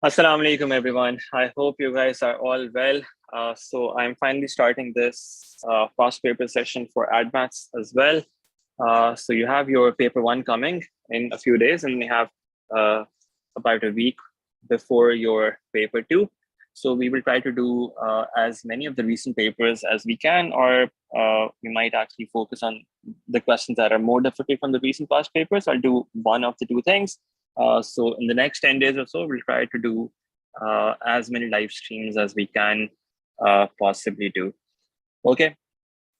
Assalamu alaikum, everyone. I hope you guys are all well. So I'm finally starting this past paper session for AdMaths as well. So you have your paper one coming in a few days, and you have about a week before your paper two. So we will try to do as many of the recent papers as we can, or we might actually focus on the questions that are more difficult from the recent past papers. I'll do one of the two things. So in the next 10 days or so, we'll try to do as many live streams as we can possibly do. Okay.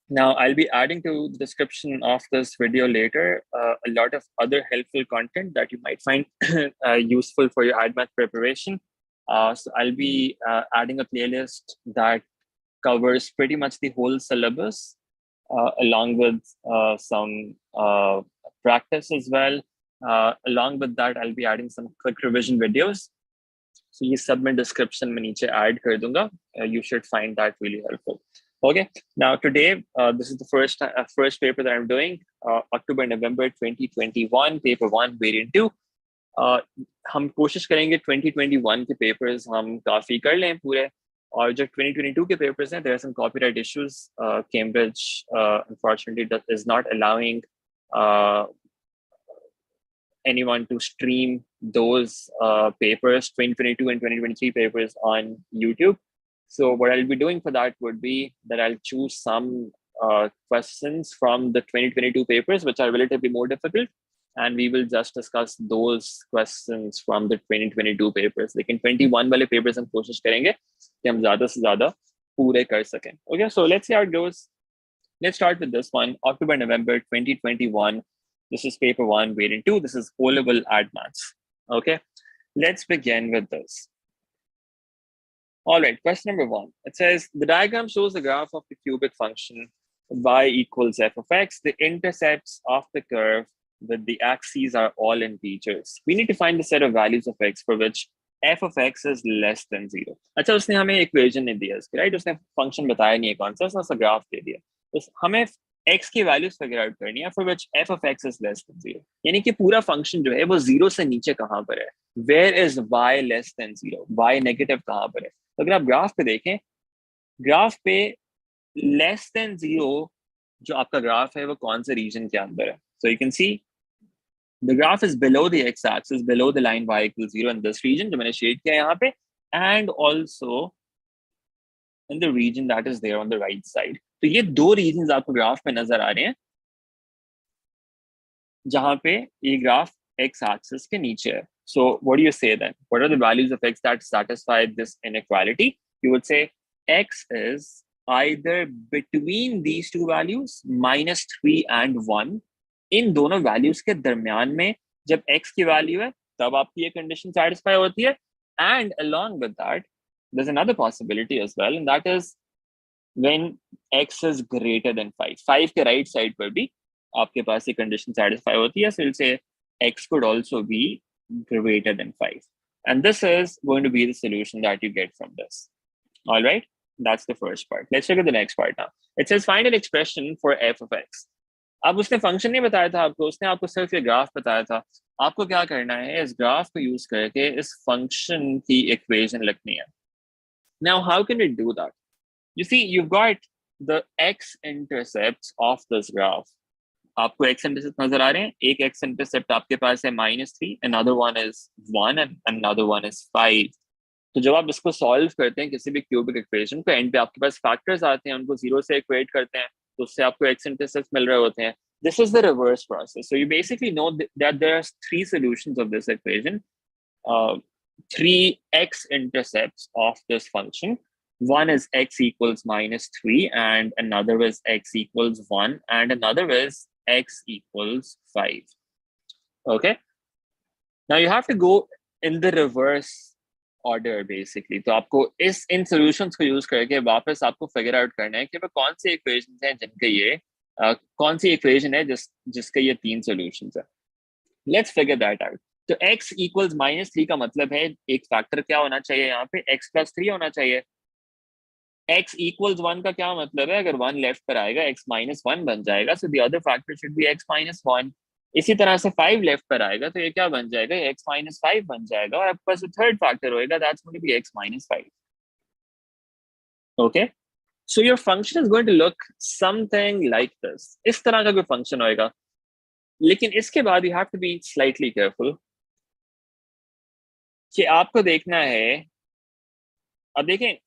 Now, I'll be adding to the description of this video later a lot of other helpful content that you might find useful for your AdMath preparation. So I'll be adding a playlist that covers pretty much the whole syllabus, along with some practice as well. Along with that, I'll be adding some quick revision videos. So ये submit description में नीचे add कर दूंगा. You should find that really helpful. Okay. Now today, this is the first paper that I'm doing. October-November 2021, paper 1, variant 2. हम कोशिश करेंगे 2021 के papers हम काफी कर लें पूरे. और जो 2022 के papers हैं, there are some copyright issues. Cambridge, unfortunately, is not allowing anyone to stream those papers, 2022 and 2023 papers on YouTube. So what I'll be doing for that would be that I'll choose some questions from the 2022 papers, which are relatively more difficult. And we will just discuss those questions from the 2022 papers. लेकिन 21 वाले papers हम कोशिश करेंगे कि हम ज़्यादा से ज़्यादा पूरे कर सकें. Okay, so let's see how it goes. Let's start with this one, October-November 2021. This is paper 1, variant 2. This is O-level AdMaths. Okay, let's begin with this. All right, question number 1. It says, the diagram shows the graph of the cubic function y equals f of x. The intercepts of the curve with the axes are all integers. We need to find the set of values of x for which f of x is less than 0. अच्छा, उसने हमें equation नहीं दिया, right? उसने function बताया नहीं है कौन सा, उसने उसका graph दे दिया. तो हमें x की values figure out करनी है for which f of x is less than 0. यानी कि पूरा function जो है वो 0 से नीचे कहाँ पर है? Where is y less than 0? y negative कहाँ पर है? तो अगर आप ग्राफ पे देखें, ग्राफ पे less than 0 जो आपका ग्राफ है वो कौन से रीजन के अंदर है? So you can see the graph is below the x-axis, below the line y equals 0 in this region जो मैंने शेड किया यहाँ पे, and also in the region that is there on the right side. तो ये दो regions आपको graph में नजर आ रहे हैं जहां पे ये ग्राफ x axis के नीचे है. So what do you say then? What are the values of x that satisfy this inequality? You would say x is either between these two values, -3 and 1. इन दोनों values के दरमियान में जब x की value है तब आपकी ये condition satisfy होती है. And along with that, there's another possibility as well, and that is when x is greater than 5. 5 के right side पर भी आपके पास ये condition satisfy होती है. So you'll say x could also be greater than 5. And this is going to be the solution that you get from this. All right, that's the first part. Let's look at the next part now. It says find an expression for f of x. अब उसने function नहीं बताया था आपको, उसने आपको सिर्फ ये graph बताया था. आपको क्या करना है, इस graph को use करके इस function की equation लिखनी है. Now, how can we do that? You see, you've got the x-intercepts of this graph. आपको x-intercept नजर आ रहे हैं? एक x-intercept आपके पास है -3, another one is 1 and another one is 5. तो जब आप इसको solve करते हैं किसी भी cubic equation को, end पे आपके पास factors आते हैं, उनको 0 से equate करते हैं, तो उससे आपको x-intercepts मिल रहे होते हैं. This is the reverse process. So you basically know that there are 3 solutions of this equation. 3 x-intercepts of this function. One is x equals -3, and another is x equals 1, and another is x equals 5. Okay. Now you have to go in the reverse order basically. तो आपको इन solutions को use करके वापस आपको figure out करना है कि वो कौन सी equations हैं जिनके ये कौन सी equation है जिसके ये 3 solutions है. Let's figure that out. तो x equals -3 का मतलब है एक factor क्या होना चाहिए यहाँ पे, x plus 3 होना चाहिए. x equals 1 का क्या मतलब है, अगर 1 लेफ्ट पर आएगा x -1 बन जाएगा. So the other factor should be x -1. इसी तरह से 5 लेफ्ट पर आएगा तो ये क्या बन जाएगा, x माइनस 5 बन जाएगा, और आपके पास थर्ड फैक्टर होएगा, that's going to be x minus 5. Okay, so your function is going to look something like this. इस तरह का कोई फंक्शन होएगा. लेकिन इसके बाद you have to be slightly careful कि आपको देखना है. अब देखें,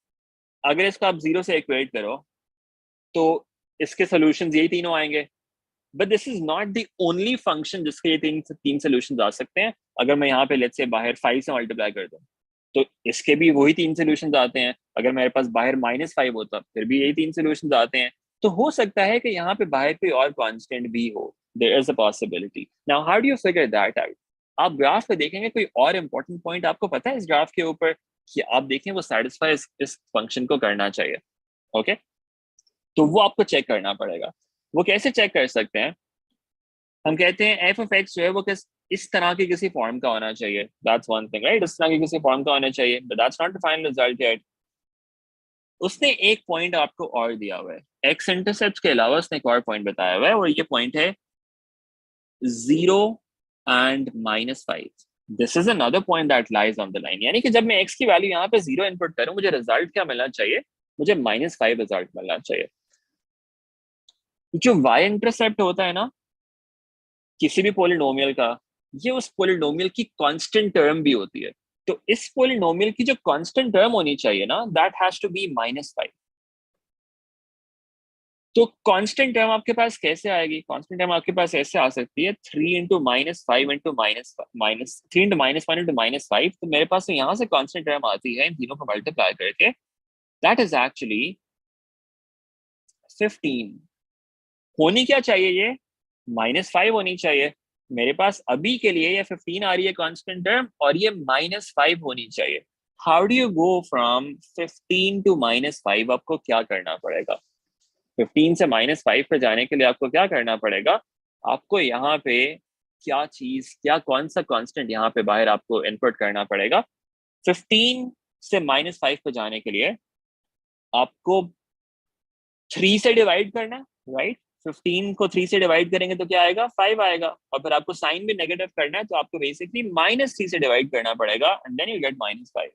अगर इसको आप 0 से इक्वेट करो तो इसके सॉल्यूशंस यही तीनों आएंगे. But this is not the only function जिसके ये तीन सॉल्यूशंस आ सकते हैं. अगर मैं यहाँ पे लेट्स से बाहर 5 से मल्टीप्लाई कर दूं तो इसके भी वही 3 सॉल्यूशंस आते हैं. अगर मेरे पास बाहर -5 होता फिर भी यही 3 सॉल्यूशंस आते हैं. तो हो सकता है कि यहाँ पे बाहर कोई और कांस्टेंट भी हो. There is a possibility. Now how do you figure that out? आप ग्राफ पे देखेंगे, कोई और इंपॉर्टेंट पॉइंट आपको पता है इस ग्राफ के ऊपर कि आप देखें वो सेटिस्फाई इस फंक्शन को करना चाहिए. ओके, तो वो आपको चेक करना पड़ेगा. वो कैसे चेक कर सकते हैं? हम कहते हैं एफ ऑफ एक्स जो है वो इस तरह की किसी फॉर्म का होना चाहिए. That's one thing, right? इस तरह की किसी फॉर्म का होना चाहिए. But that's not the final result yet. उसने एक पॉइंट आपको और दिया हुआ है. एक्स इंटरसेप्ट के अलावा उसने एक और पॉइंट बताया हुआ है, और ये पॉइंट है 0 and -5. This is another point that lies on the line. यानी कि जब मैं एक्स की वैल्यू यहाँ पे 0 इनपुट करूं, मुझे रिजल्ट क्या मिलना चाहिए? मुझे -5 रिजल्ट मिलना चाहिए. जो वाई इंटरसेप्ट होता है ना किसी भी पोलिनोमियल का, ये उस पोलिनोमियल की कांस्टेंट टर्म भी होती है. तो इस पोलिनोमियल की जो कांस्टेंट टर्म होनी चाहिए ना, दैट हैज टू बी -5. तो कांस्टेंट टर्म आपके पास कैसे आएगी? कांस्टेंट टर्म आपके पास ऐसे आ सकती है 3 into -5 into minus 3 into -1 into -5. तो मेरे पास तो यहाँ से कांस्टेंट टर्म आती है इन तीनों को मल्टीप्लाई करके. That is actually 15. होनी क्या चाहिए? ये -5 होनी चाहिए. मेरे पास अभी के लिए ये 15 आ रही है कांस्टेंट टर्म, और ये -5 होनी चाहिए. How do you go from 15 to -5? आपको क्या करना पड़ेगा? 15 से -5 पे जाने के लिए आपको क्या करना पड़ेगा? आपको यहाँ पे क्या कौन सा कांस्टेंट यहाँ पे बाहर आपको इनपुट करना पड़ेगा? 15 से -5 पे जाने के लिए आपको 3 से डिवाइड करना है, राइट? 15 को 3 से डिवाइड करेंगे तो क्या आएगा? 5 आएगा. और फिर आपको साइन भी नेगेटिव करना है तो आपको बेसिकली -3 से डिवाइड करना पड़ेगा, एंड देन यू गेट -5.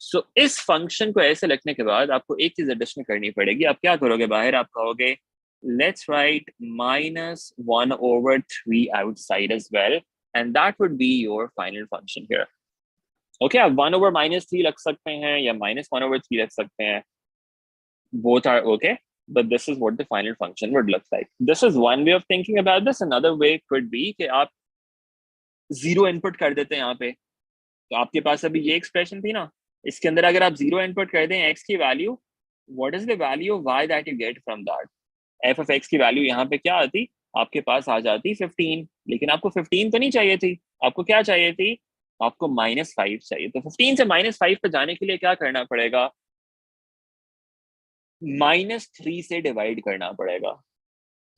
सो इस फंक्शन को ऐसे लिखने के बाद आपको एक चीज एडिशन करनी पड़ेगी. आप क्या करोगे? बाहर आप कहोगे let's write -1/3 outside as well, and that would be your final function here. Okay, आप 1/-3 रख सकते हैं या -1/3 रख सकते हैं. Both are okay, but this is what the final function would look like. This is one way of thinking about this. Another way could be कि आप 0 इनपुट कर देते हैं यहाँ पे. तो आपके पास अभी ये एक्सप्रेशन थी ना, इसके अंदर अगर आप 0 इनपुट कर दें x की value, what is the value of y that you get from that? f of x की वैल्यू यहाँ पे क्या आती? आपके पास आ जाती 15. लेकिन आपको 15 तो नहीं चाहिए थी. आपको क्या चाहिए थी? आपको -5 चाहिए. तो 15 से -5 पे जाने के लिए क्या करना पड़ेगा? -3 से डिवाइड करना पड़ेगा,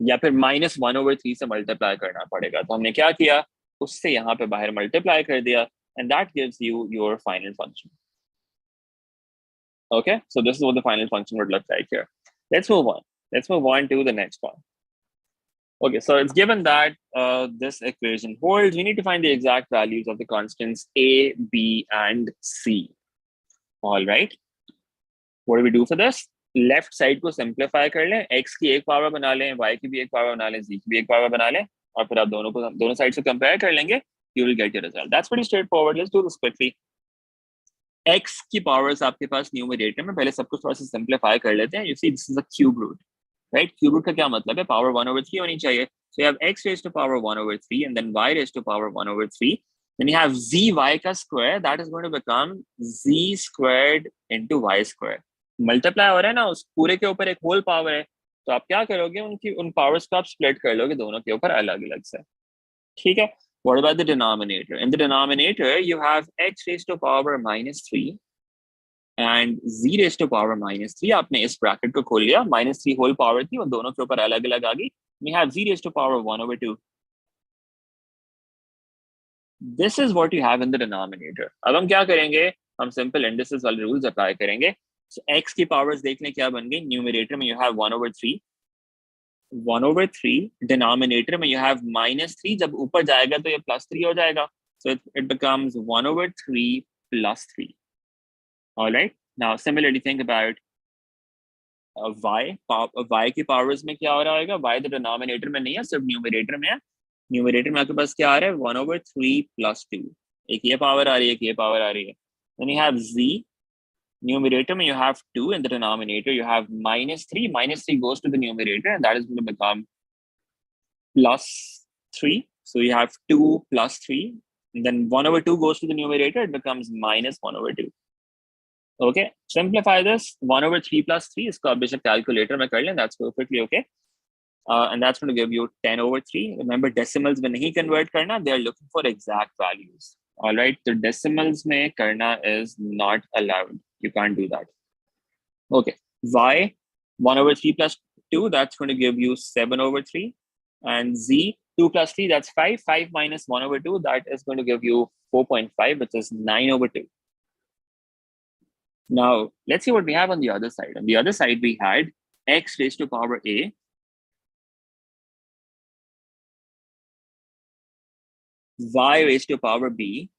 या फिर -1/3 से मल्टीप्लाई करना पड़ेगा. तो हमने क्या किया? उससे यहाँ पे बाहर मल्टीप्लाई कर दिया, and that gives you your final function. Okay, so this is what the final function would look like here. Let's move on. Let's move on to the next one. Okay, so it's given that this equation holds. We need to find the exact values of the constants a, b, and c. All right. What do we do for this? Left side को simplify कर लें, x की एक power बना लें, y की भी एक पावर बना लें, z की भी एक पावर बना लें, और फिर आप दोनों साइड से compare कर लेंगे. You will get your result. That's pretty straightforward. Let's do this quickly. x की पावर्स आपके पास न्यूमरेटर में, पहले सब कुछ थोड़ा सा सिंप्लीफाई कर लेते हैं. You see this is a cube root, right? Cube root का क्या मतलब है? पावर 1/3 होनी चाहिए. So you have x raised to power 1/3 and then y raised to power 1/3. Then you have zy का square, that is going to become z squared into y square. Multiply हो रहा है ना, उस पूरे के ऊपर एक होल पावर है. तो आप क्या करोगे? उन पावर्स को आप स्प्लिट कर लोगे दोनों के ऊपर अलग अलग से. ठीक है. What about the denominator? In the denominator, you have x raised to power -3 and z raised to power -3. आपने इस ब्रैकेट को खोल लिया, -3 होल पावर थी, और दोनों के ऊपर अलग अलग आ गई. We have z raised to power 1/2. This is what you have in the denominator. अब हम क्या करेंगे? हम सिंपल इंडिसेस वाले रूल्स अप्लाई करेंगे. So x की पावर्स देख लें क्या बन गई. न्यूमरेटर में you have 1/3 1/3 डिनोमिनेटर में you have -3, जब ऊपर जाएगा तो ये +3 हो जाएगा, so it becomes 1/3 + 3. All right, now similarly think about y की पावर्स में क्या हो रहा होगा, y तो डिनोमिनेटर में नहीं है, सिर्फ न्यूमरेटर में है. न्यूमरेटर में आपके पास क्या आ रहा है, 1/3 + 2. एक ये पावर आ रही है, एक ये पावर आ रही है. Then you have z. Numerator में you have 2, in the denominator you have -3. -3 goes to the numerator, and that is going to become +3. So you have 2 + 3. And then 1/2 goes to the numerator, it becomes -1/2. Okay, simplify this. 1/3 + 3 इसको आप बेशक calculator में कर लें, that's perfectly okay. And that's going to give you 10/3. Remember, decimals में नहीं convert करना, they are looking for exact values. All right, so decimals में करना is not allowed. You can't do that. Okay, y 1/3 + 2, that's going to give you 7/3. And z 2 + 3, that's 5. 5 minus 1/2, that is going to give you 4.5, which is 9/2. Now, let's see what we have on the other side. On the other side, we had x raised to power a, y raised to power b,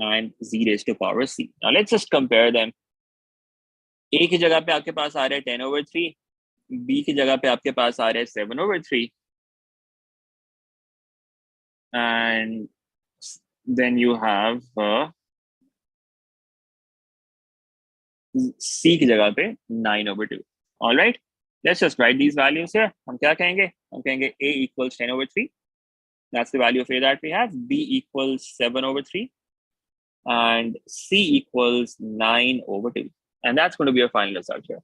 and z raised to power c. Now, let's just compare them. a की जगह पे आपके पास आ रहा है 10/3, b की जगह पे आपके पास आ रहा है 7/3, and then you have c की जगह पे 9/2. All right, let's just write these values here. हम क्या कहेंगे, हम कहेंगे a equals 10/3. That's the value of a that we have. B equals 7/3, and c equals 9/2. And that's going to be our final result here.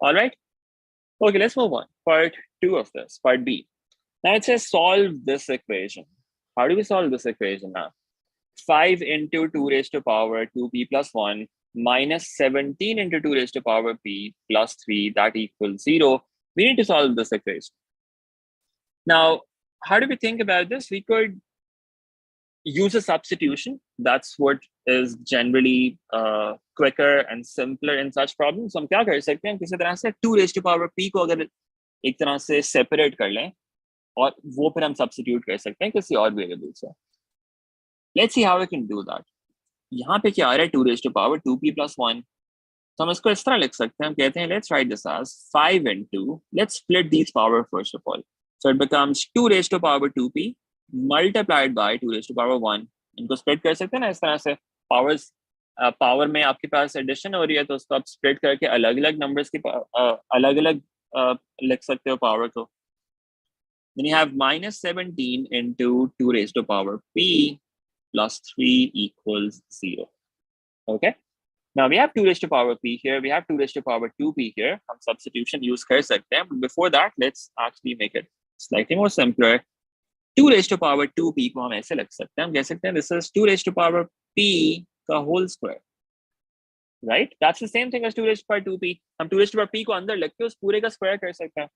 All right. Okay, let's move on. Part 2 of this, part B. Now it says solve this equation. How do we solve this equation now? 5 into 2 raised to power 2p plus 1 minus 17 into 2 raised to power p plus 3, that equals 0. We need to solve this equation. Now, how do we think about this? We could use a substitution. That's what is generally quicker and simpler in such problems. So हम क्या कर सकते हैं, किसी तरह से 2 raised to power p को अगर एक तरह से separate कर लें और वो फिर हम substitute कर सकते हैं किसी और variable से. Let's see how we can do that. यहाँ पे क्या आ रहा है, 2 raised to power 2p plus 1. तो हम इसको इस तरह लिख सकते हैं, हम कहते हैं let's write this as 5 into, let's split these power first of all. So it becomes 2 raised to power 2p multiplied by 2 raised to power 1. इनको split कर सकते हैं ना इस तरह से. Powers power में आपके पास addition हो रही है, तो उसको आप split करके अलग-अलग numbers की अलग-अलग लिख सकते हो power को. Then you have minus 17 into 2 raised to power p plus 3 equals 0. Okay. Now we have 2 raised to power p here. We have 2 raised to power 2p here. हम substitution use कर सकते हैं. But before that, let's actually make it slightly more simpler. 2 raised to power 2p को हम ऐसे लिख सकते हैं. हम कह सकते हैं this is 2 raised to power p का whole square. Right? That's the same thing as 2 raised to power 2p. हम 2 raised to power p को अंदर लिख के उस पूरे का square कर सकते हैं.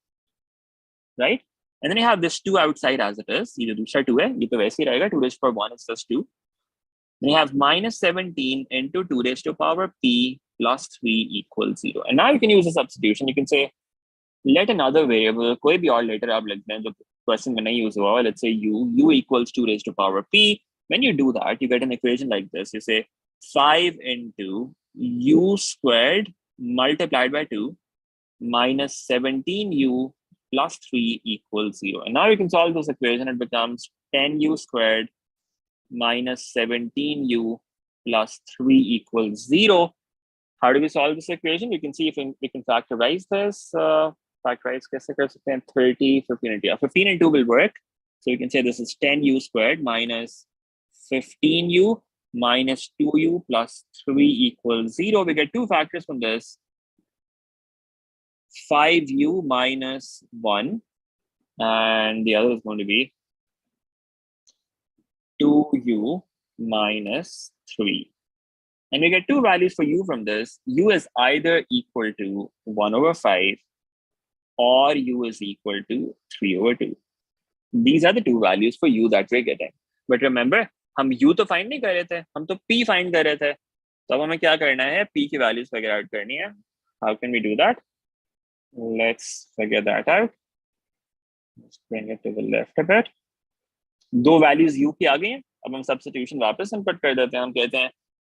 Right? And then you have this 2 outside as it is. ये जो दूसरा 2 है, ये तो वैसे ही रहेगा. 2 raised to power 1 is just 2. Then you have minus 17 into 2 raised to power p plus 3 equals 0. And now you can use a substitution. You can say, let another variable, कोई भी और later आप लिख दें जो question में नहीं use हुआ, let's say u equals 2 raised to power p. When you do that, you get an equation like this. You say 5 into u squared multiplied by 2 minus 17u plus 3 equals 0. And now you can solve this equation. It becomes 10u squared minus 17u plus 3 equals 0. How do we solve this equation? You can see if we can factorize this. Factorize कैसे कर सकते हैं? 30, 15 into 15 into will work. So you can say this is 10u squared minus 15u minus 2u plus 3 equals 0. We get two factors from this. 5u minus 1, and the other is going to be 2u minus 3. And we get two values for u from this. U is either equal to 1/5 or u is equal to 3/2. These are the two values for u that we're getting. But remember, हम u तो find नहीं कर रहे थे, हम तो p find कर रहे थे. तो अब हमें क्या करना है, p की values figure out करनी है. How can we do that? Let's figure that out. Let's bring it to the left a bit. दो वैल्यूज u की आ गई हैं, अब हम सब्स्टिट्यूशन वापस इनपुट कर देते हैं. हम कहते हैं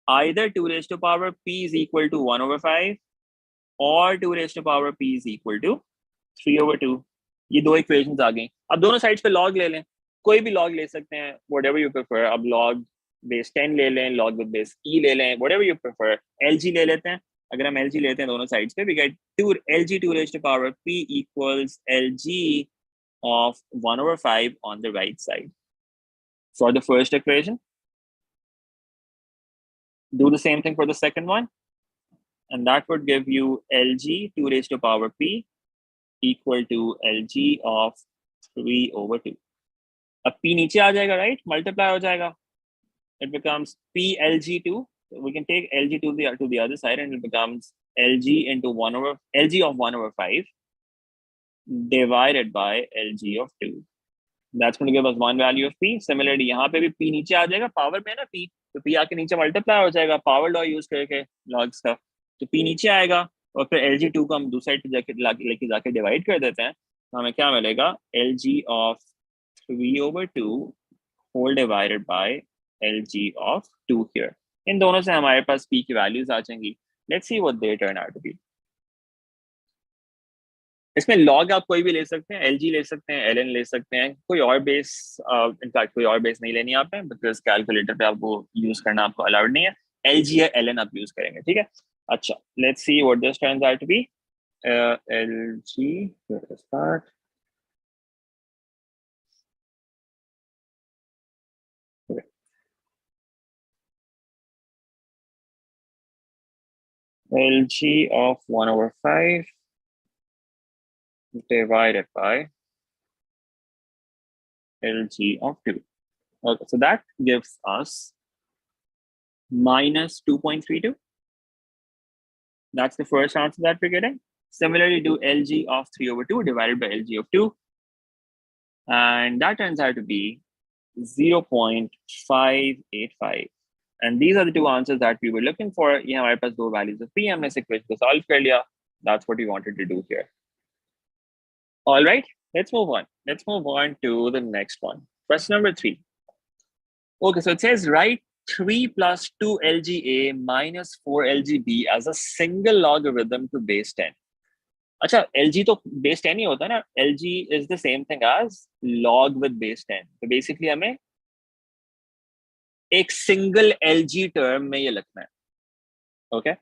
either 2 raised to power p is equal to 1/5 or 2 raised to power p is equal to 3/2. ये दो इक्वेशंस आ गई. अब दोनों साइड्स पे लॉग ले लें, कोई भी लॉग ले सकते हैं, whatever you prefer. अब log base 10 ले लें, log with base e ले लें, whatever you prefer. lg ले लेते हैं. अगर हम lg लेते हैं दोनों साइड्स पे, we get 2 lg 2 raised to power p equals lg of 1/5 on the right side. For the first equation, do the same thing for the second one, and that would give you lg 2 raised to power p equal to lg of 3/2. अब p नीचे आ जाएगा, right? Multiply हो जाएगा. It becomes p lg2. We can take lg to the other side, and it becomes lg into lg of 1/5 divided by lg of 2. That's going to give us one value of p. Similarly, यहाँ पे भी p नीचे आ जाएगा, power पे ना p, तो p आके नीचे मल्टीप्लाई हो जाएगा पावर लॉ यूज करके लॉग्स का, तो p नीचे आएगा और फिर lg2 को हम दूसरी साइड पे लेके जाके डिवाइड कर देते हैं, तो हमें क्या मिलेगा? lg of 3/2 whole divided by lg of 2 here. इन दोनों से हमारे पास p की वैल्यूज आ जाएंगी. Let's see what they turn out to be. इसमें लॉग आप कोई भी ले सकते हैं, एलजी ले सकते हैं, एलएन ले सकते हैं, कोई और बेस, इनफैक्ट कोई और बेस नहीं लेनी आप पे, बिकॉज कैलकुलेटर पे आप वो यूज करना आपको अलाउड नहीं है. एलजी या एलएन आप यूज करेंगे, ठीक है. अच्छा, let's see what this turns out to be. LG start LG of 1/5 divided by lg of 2. Okay, so that gives us minus 2.32. That's the first answer that we're getting. Similarly, do lg of 3/2 divided by lg of 2. And that turns out to be 0.585. And these are the two answers that we were looking for. ये हमारे पास दो values of p, हमने इस equation को solve कर लिया. That's what we wanted to do here. All right, let's move on. Let's move on to the next one. Question number 3. Okay, so it says write 3 plus 2 lga minus 4 lgb as a single logarithm to base 10. अच्छा, lg तो base 10 ही होता है ना. lg is the same thing as log with base 10. तो basically हमें एक single lg term में ये लिखना है. Okay?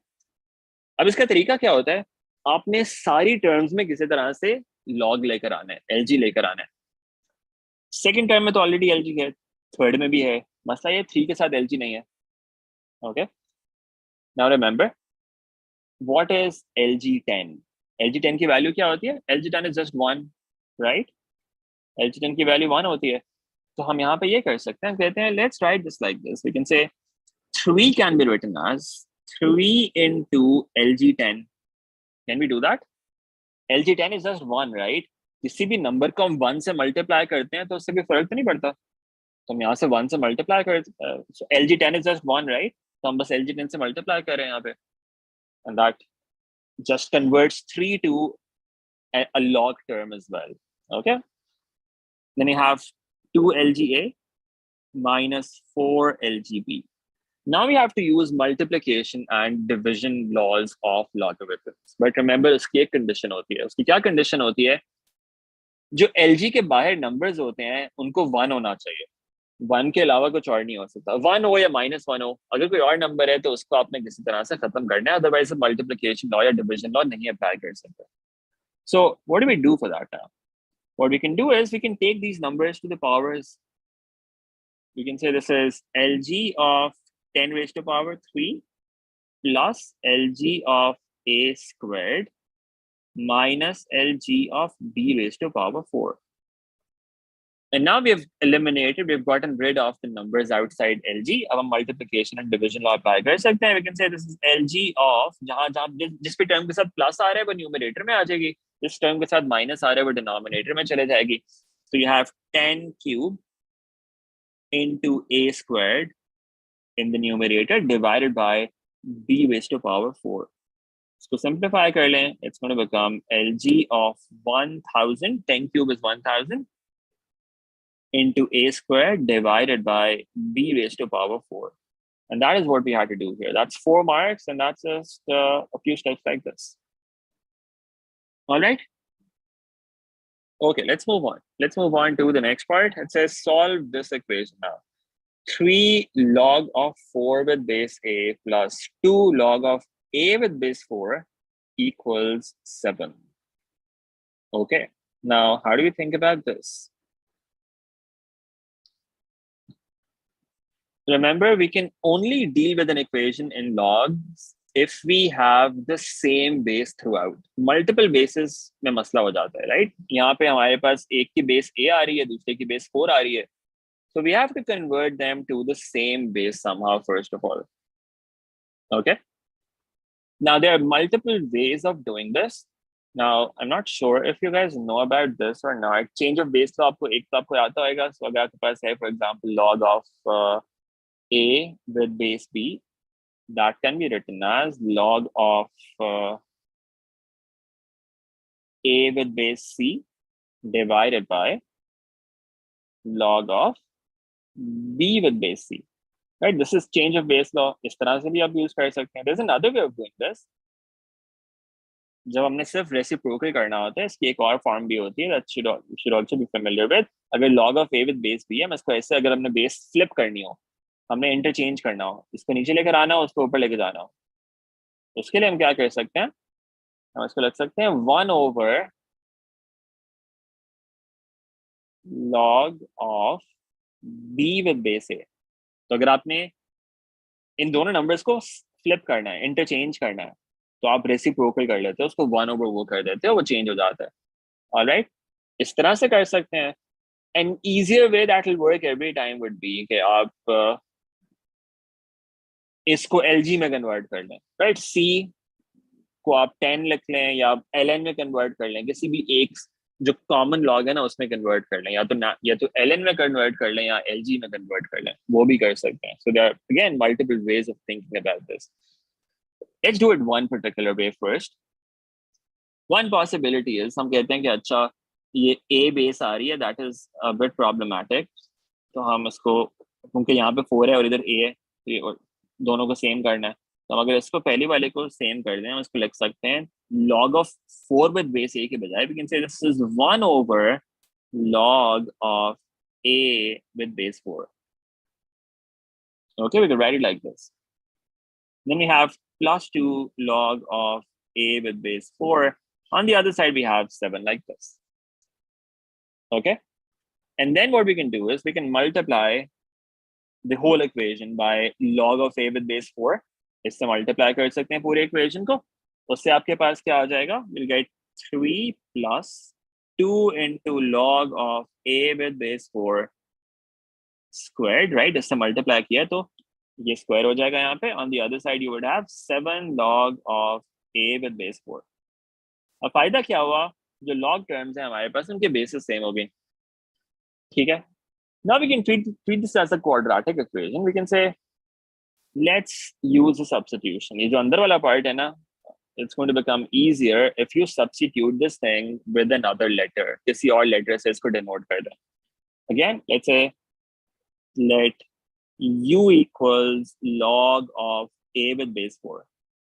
अब इसका तरीका क्या होता है? आपने सारी टर्म्स में किसी तरह से लॉग लेकर आना है, एलजी लेकर आना है. सेकंड टर्म में तो ऑलरेडी एलजी है, थर्ड में भी है, मसला ये 3 के साथ एलजी नहीं है. Okay, now remember what is LG10. LG10 की वैल्यू क्या होती है? LG10 is just 1, right? LG10 की वैल्यू 1 होती है. तो हम यहाँ पे ये कर सकते हैं, कहते हैं let's write this like this. We can say 3 can be written as 3 into LG10. Can we do that? LG10 is just 1, right? किसी भी नंबर को हम 1 से मल्टीप्लाई करते हैं तो उससे भी फर्क तो नहीं पड़ता. तो हम यहाँ से 1 से मल्टीप्लाई कर, LG10 is just 1, right? तो हम बस LG10 से मल्टीप्लाई कर रहे हैं यहाँ पे, and that just converts 3 to a log term as well. Okay, then you have 2 LGA minus 4 LGB. Now we have to use multiplication and division laws of logarithms. But remember, उसकी एक condition होती है. उसकी क्या condition होती है? जो LG के बाहर numbers होते हैं उनको 1 होना चाहिए. 1 के अलावा कुछ और नहीं हो सकता. 1 हो या -1 हो, अगर कोई और नंबर है तो उसको आपने किसी तरह से खत्म करना है, अदरवाइज मल्टीप्लिकेशन लॉ या डिवीजन लॉ नहीं अप्लाई कर सकते. So what do we do for that now? What we can do is we can take these numbers to the powers. We can say this is LG of 10 raised to power 3 plus LG of a squared minus LG of b raised to power 4. And now we have eliminated, we've gotten rid of the numbers outside LG. अब हम multiplication and division law apply कर सकते हैं. We can say this is LG of, जहाँ जिस भी term के साथ प्लस आ रहा है वो न्यूमरेटर में आ जाएगी, जिस टर्म के साथ माइनस आ रहा है वो डिनोमिनेटर में चले जाएगी. So you have 10 cube into a squared in the numerator divided by b raised to power 4. इसको simplify कर लें, it's going to become LG of 1000, 10 cube is 1000 into a squared divided by b raised to power 4. And that is what we had to do here. That's 4 marks, and that's just a few steps like this. All right. Okay, let's move on. Let's move on to the next part. It says solve this equation now. 3 log of 4 with base a plus 2 log of a with base 4 equals 7. Okay, now how do we think about this? Remember, we can only deal with an equation in logs if we have the same base throughout. Multiple bases में मसला हो जाता है, right? यहाँ पे हमारे पास एक की base a आ रही है, दूसरे की base 4 आ रही है. So we have to convert them to the same base somehow, first of all. Okay. Now there are multiple ways of doing this. Now I'm not sure if you guys know about this or not. Change of base तो आपको एक तो आपको आता होगा. So अगर आपके पास है, for example, log of a with base b, that can be written as log of a with base c divided by log of b with base c. Right? This is change of base law. इस तरह से भी आप use कर सकते हैं. There's another way of doing this. जब हमने सिर्फ रेसिप्रोकल करना होता है, इसकी एक और फॉर्म भी होती है that should also be familiar with. अगर log of a with base b है, मैं इसको ऐसे अगर हमने base flip करनी हो, हमने इंटरचेंज करना हो, इसको नीचे लेकर आना हो, उसको ऊपर लेकर जाना हो, उसके लिए हम क्या कर सकते हैं? हम इसको लिख सकते हैं 1 over log of b with base a. तो अगर आपने इन दोनों नंबर्स को फ्लिप करना है, इंटरचेंज करना है, तो आप रेसिप्रोकल कर लेते हो, उसको 1 over वो कर देते हो, वो चेंज हो जाता है. ऑलराइट, इस तरह से कर सकते हैं. N easier way that will work every time would be कि आप इसको LG में कन्वर्ट कर लें, राइट? C को आप 10 लिख लें या आप ln में कन्वर्ट कर लें, किसी भी एक जो कॉमन लॉग है ना उसमें कन्वर्ट कर लें, या तो ln में कन्वर्ट कर लें या LG में कन्वर्ट कर लें, वो भी कर सकते हैं. So there are again multiple ways of thinking about this. Let's do it one particular way first. One possibility is, हम कहते हैं कि अच्छा ये a बेस आ रही है, that is a bit problematic. तो हम इसको, क्योंकि यहाँ पे 4 है और इधर a है, तो दोनों को सेम करना है, तो हम अगर इसको पहले वाले को सेम कर दें, हम इसको लिख सकते हैं log of 4 with base a के बजाय we can say this is 1 over log of a with base 4. Okay, we can write it like this. Then we have plus 2 log of a with base 4. On the other side we have 7 like this. Okay, and then what we can do is we can multiply the whole equation by log of a with base 4. इससे multiply कर सकते हैं पूरे equation को. उससे आपके पास क्या आ जाएगा? We'll get 3 plus 2 into log of a with base 4 squared, right? इससे multiply किया तो ये square हो जाएगा यहाँ पे. On the other side you would have 7 log of a with base 4. अब फायदा क्या हुआ? जो log terms हैं हमारे पास, उनके bases same हो गए. ठीक है? Now we can treat this as a quadratic equation. We can say, let's use a substitution. ये जो अंदर वाला part है ना, it's going to become easier if you substitute this thing with another letter. किसी और letter से इसको denote कर दें. Again, let's say let u equals log of a with base 4.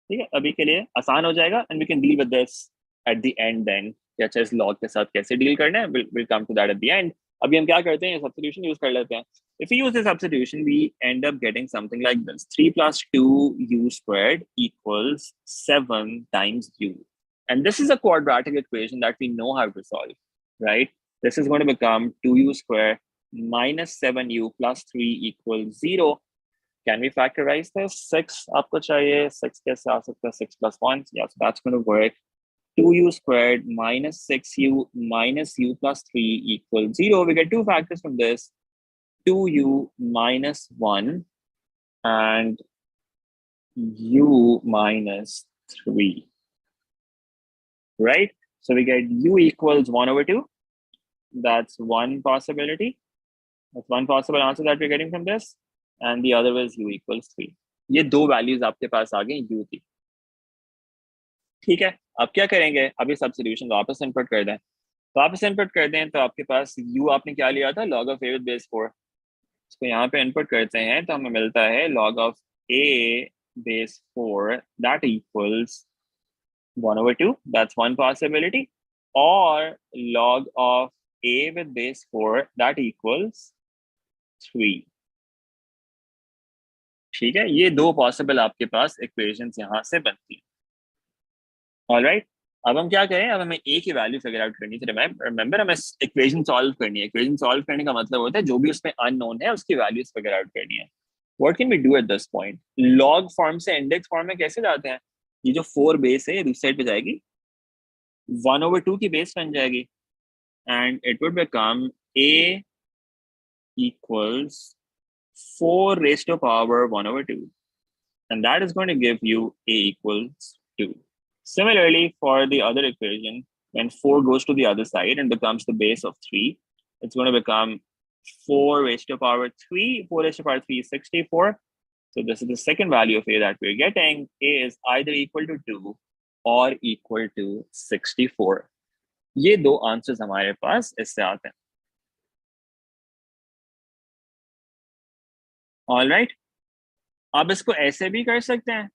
ठीक है? अभी के लिए आसान हो जाएगा, and we can deal with this at the end then. कि अच्छा इस log के साथ कैसे deal करना है, we'll come to that at the end. अभी हम क्या करते हैं? Substitution use कर लेते हैं. If we use the substitution, we end up getting something like this. 3 plus 2u squared equals 7 times u. And this is a quadratic equation that we know how to solve, right? This is going to become 2u squared minus 7u plus 3 equals 0. Can we factorize this? 6 आपको चाहिए. 6 कैसे आ सकता है? 6 plus 1. Yeah, so that's going to work. 2u squared minus 6u minus u plus 3 equals 0. We get two factors from this. 2u minus 1 and u minus 3, right? So we get u equals 1 over 2. That's one possibility. That's one possible answer that we're getting from this. And the other is u equals 3. ये दो values आपके पास आ गए u की. ठीक है, अब क्या करेंगे, अभी सब्स्टिट्यूशन वापस इनपुट कर दें, वापस इनपुट कर दें तो आपके पास u आपने क्या लिया था, log of a with base 4, इसको यहाँ पे इनपुट करते हैं तो हमें मिलता है log of a base 4 that equals 1/2, that's one possibility, or log of a with base 4 that equals 3. ठीक है, ये दो पॉसिबल आपके पास इक्वेशंस यहाँ से बनती हैं। ऑलराइट, अब हम क्या करें, अब हमें a की वैल्यू फिगर आउट करनी थी। रिमेंबर हमें इक्वेशन सॉल्व करनी है, इक्वेशन सॉल्व करने का मतलब होता है जो भी उसमें अननोन है उसकी वैल्यूज फिगर आउट करनी है। What can we do at this point, log form से इंडेक्स फॉर्म में कैसे जाते हैं, ये जो 4 बेस है ये दूसरी साइड पे जाएगी, 1/2 की बेस बन जाएगी, and it would become a equals 4 raised to power 1/2, and that is going to give you a equals 2. Similarly, for the other equation, when 4 goes to the other side and becomes the base of 3, it's going to become 4 raised to power 3. 4 raised to power 3 is 64. So this is the second value of a that we're getting. A is either equal to 2 or equal to 64. ये दो answers हमारे पास इससे आते हैं। All right, आप इसको ऐसे भी कर सकते हैं,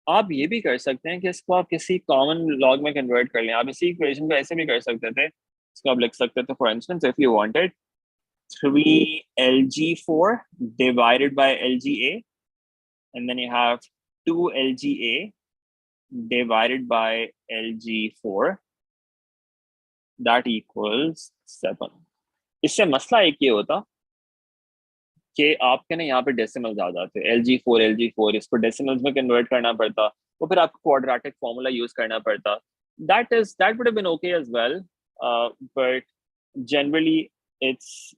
आप ये भी कर सकते हैं कि इसको आप किसी कॉमन लॉग में कन्वर्ट कर लें। आप इसी इक्वेशन को ऐसे भी कर सकते थे, इसको आप लिख सकते थे, for instance if you wanted 3lg4 divided by lga, and then you have 2lga divided by lg4, that equals 7. इससे मसला एक ये होता कि आपके ना यहाँ पे डेसिमल्स आ जाते, LG4 इसको डेसिमल्स में कन्वर्ट करना पड़ता, और फिर आपको क्वाड्रेटिक फॉर्मूला यूज करना पड़ता। that would have been okay as well, but generally it's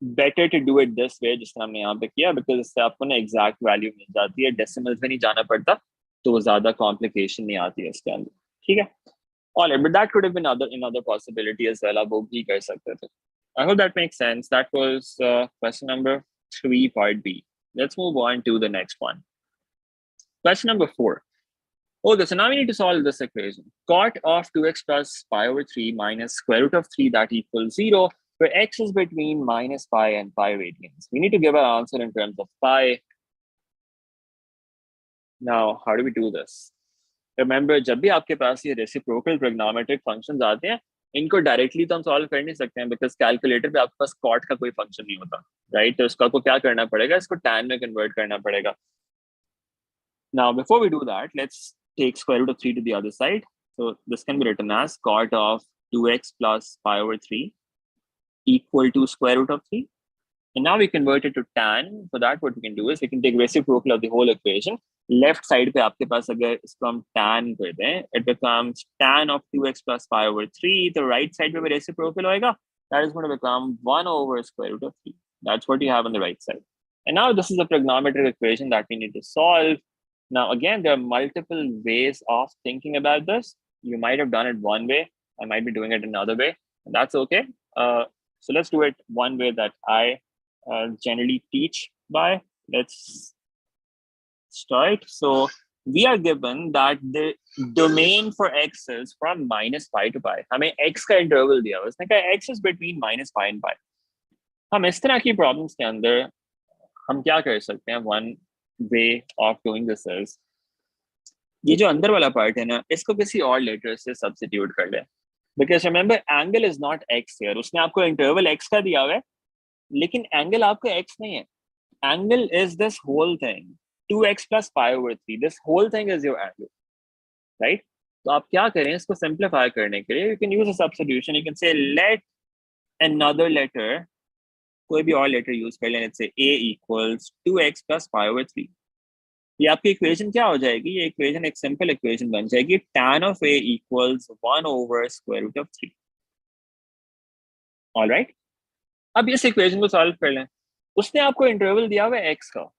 better to do it this way जिस तरह हमने यहाँ पे किया, because इससे आपको ना एग्जैक्ट वैल्यू मिल जाती है, डेसिमल्स में नहीं जाना पड़ता, तो ज्यादा कॉम्प्लिकेशन नहीं आती है इसके अंदर। ठीक है, all right, but that could have been another possibility as well, आप वो भी कर सकते थे। I hope that makes sense. That was question number 3, part B. Let's move on to the next one. Question number 4. Okay, so now we need to solve this equation. Cot of 2x plus pi over 3 minus square root of 3 that equals 0, where x is between minus pi and pi radians. We need to give our answer in terms of pi. Now, how do we do this? Remember, जब भी आपके पास ये reciprocal trigonometric functions आते हैं, इनको directly तो हम solve कर नहीं सकते हैं, बिकॉज कैलकुलेटर पे आपके पास कॉट का कोई फंक्शन नहीं होता, राइट? तो इसका को क्या करना पड़ेगा, इसको tan में कन्वर्ट करना पड़ेगा। Now, before we do that, let's take square root of 3 to the other side. So this can be written as cot of 2x plus pi over 3 equal to square root of 3. And now we convert it to tan. For that, what we can do is we can take reciprocal of the whole equation. Left side पे आपके पास अगर इसको हम tan कर दें, it becomes tan of 2x plus pi over 3. The right side पे भी reciprocal होएगा, that is going to become 1 over square root of 3. That's what you have on the right side. And now this is a trigonometric equation that we need to solve. Now, again, there are multiple ways of thinking about this. You might have done it one way. I might be doing it another way, and that's okay. So let's do it one way that I generally teach by. Let's start. So we are given that the domain for x is from minus pi to pi. हमें x का interval दिया हुआ है, उसने कहा x is between minus pi and pi. हम इस तरह की problems के अंदर हम क्या कर सकते हैं? One way of doing this is, ये जो अंदर वाला पार्ट है ना, इसको किसी और लेटर से सब्स्टिट्यूट कर ले, because remember angle is not x here. उसने आपको इंटरवल एक्स का दिया हुआ है, लेकिन एंगल आपका एक्स नहीं है, angle is this whole thing 2x plus pi over 3. This whole thing is your angle, right? तो आप क्या करें, इसको सिंप्लीफाई करने के लिए you can use a substitution. You can say let another letter, कोई भी और लेटर यूज कर लें, let's say a equals 2x plus pi over 3. ये आपकी इक्वेशन क्या हो जाएगी? ये इक्वेशन एक सिंपल इक्वेशन बन जाएगी, tan of a equals 1 over square root of 3. All right, अब इस इक्वेशन को सॉल्व कर लें। उसने आपको इंटरवल दिया हुआ है x का,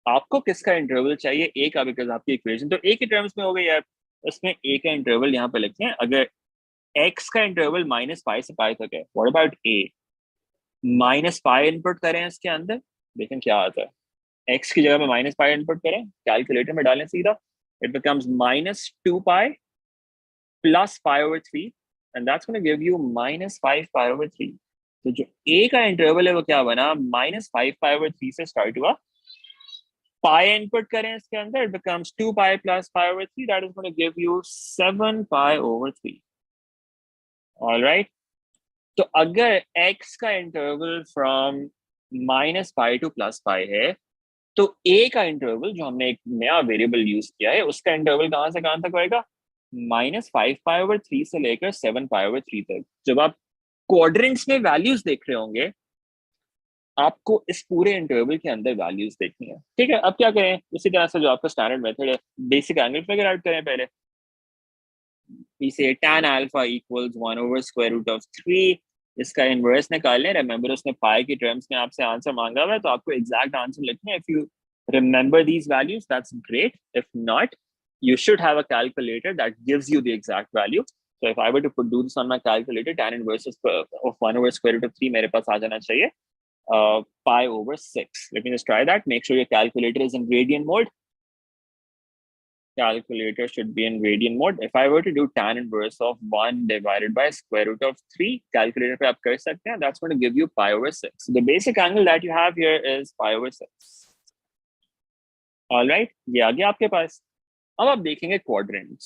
आपको किसका इंटरवल चाहिए? a का, बिकॉज आपकी इक्वेशन तो a के टर्म्स में हो गई यार। उसमें a का इंटरवल यहाँ पे लिखते हैं। अगर x का इंटरवल माइनस पाई से पाई तक है, what about a? Minus pi input करें इसके अंदर, देखें क्या आता है। x की जगह पे माइनस पाई इनपुट करें, कैलकुलेटर में डालें सीधा, it becomes minus 2 pi plus pi over 3, and that's going to give you minus 5 pi over 3. तो जो a का इंटरवल है वो क्या बना, minus 5 pi over 3 से स्टार्ट हुआ. Pi input करें इसके अंदर, it becomes 2 pi plus pi over 3, that is going to give you 7 pi over 3. All right. तो अगर x का interval from minus pi two plus pi है, तो a का इंटरवल जो हमने एक नया वेरिएबल यूज किया है उसका इंटरवल कहां से कहां तक होएगा, माइनस 5 पाई ओवर 3 से लेकर 7 पाई ओवर 3 तक. जब आप क्वाड्रेंट्स में वैल्यूज देख रहे होंगे, आपको इस पूरे इंटरवल के अंदर वैल्यूज देखनी है. ठीक है, अब क्या करें, उसी तरह से जो आपका स्टैंडर्ड मेथड है, बेसिक एंगल फिगर आउट करें पहले. We say tan alpha equals 1 over square root of 3. इसका इनवर्स निकाल लें. रिमेंबर उसने पाई की टर्म्स में आपसे आंसर मांगा हुआ है, तो आपको एग्जैक्ट आंसर लिखना है. If you remember these values, that's great. If not, you should have a calculator that gives you the exact value. So if I were to do this on my calculator, tan inverse of 1 over square root of 3 मेरे पास आ जाना चाहिए pi over 6. Let me just try that. Make sure your calculator is in gradient mode. Calculator should be in gradient mode. If I were to do tan inverse of 1 divided by square root of 3, calculator पे आप कर सकते हैं. That's going to give you pi over 6. So the basic angle that you have here is pi over 6. All right, ये आ गया आपके पास. अब आप देखेंगे quadrants.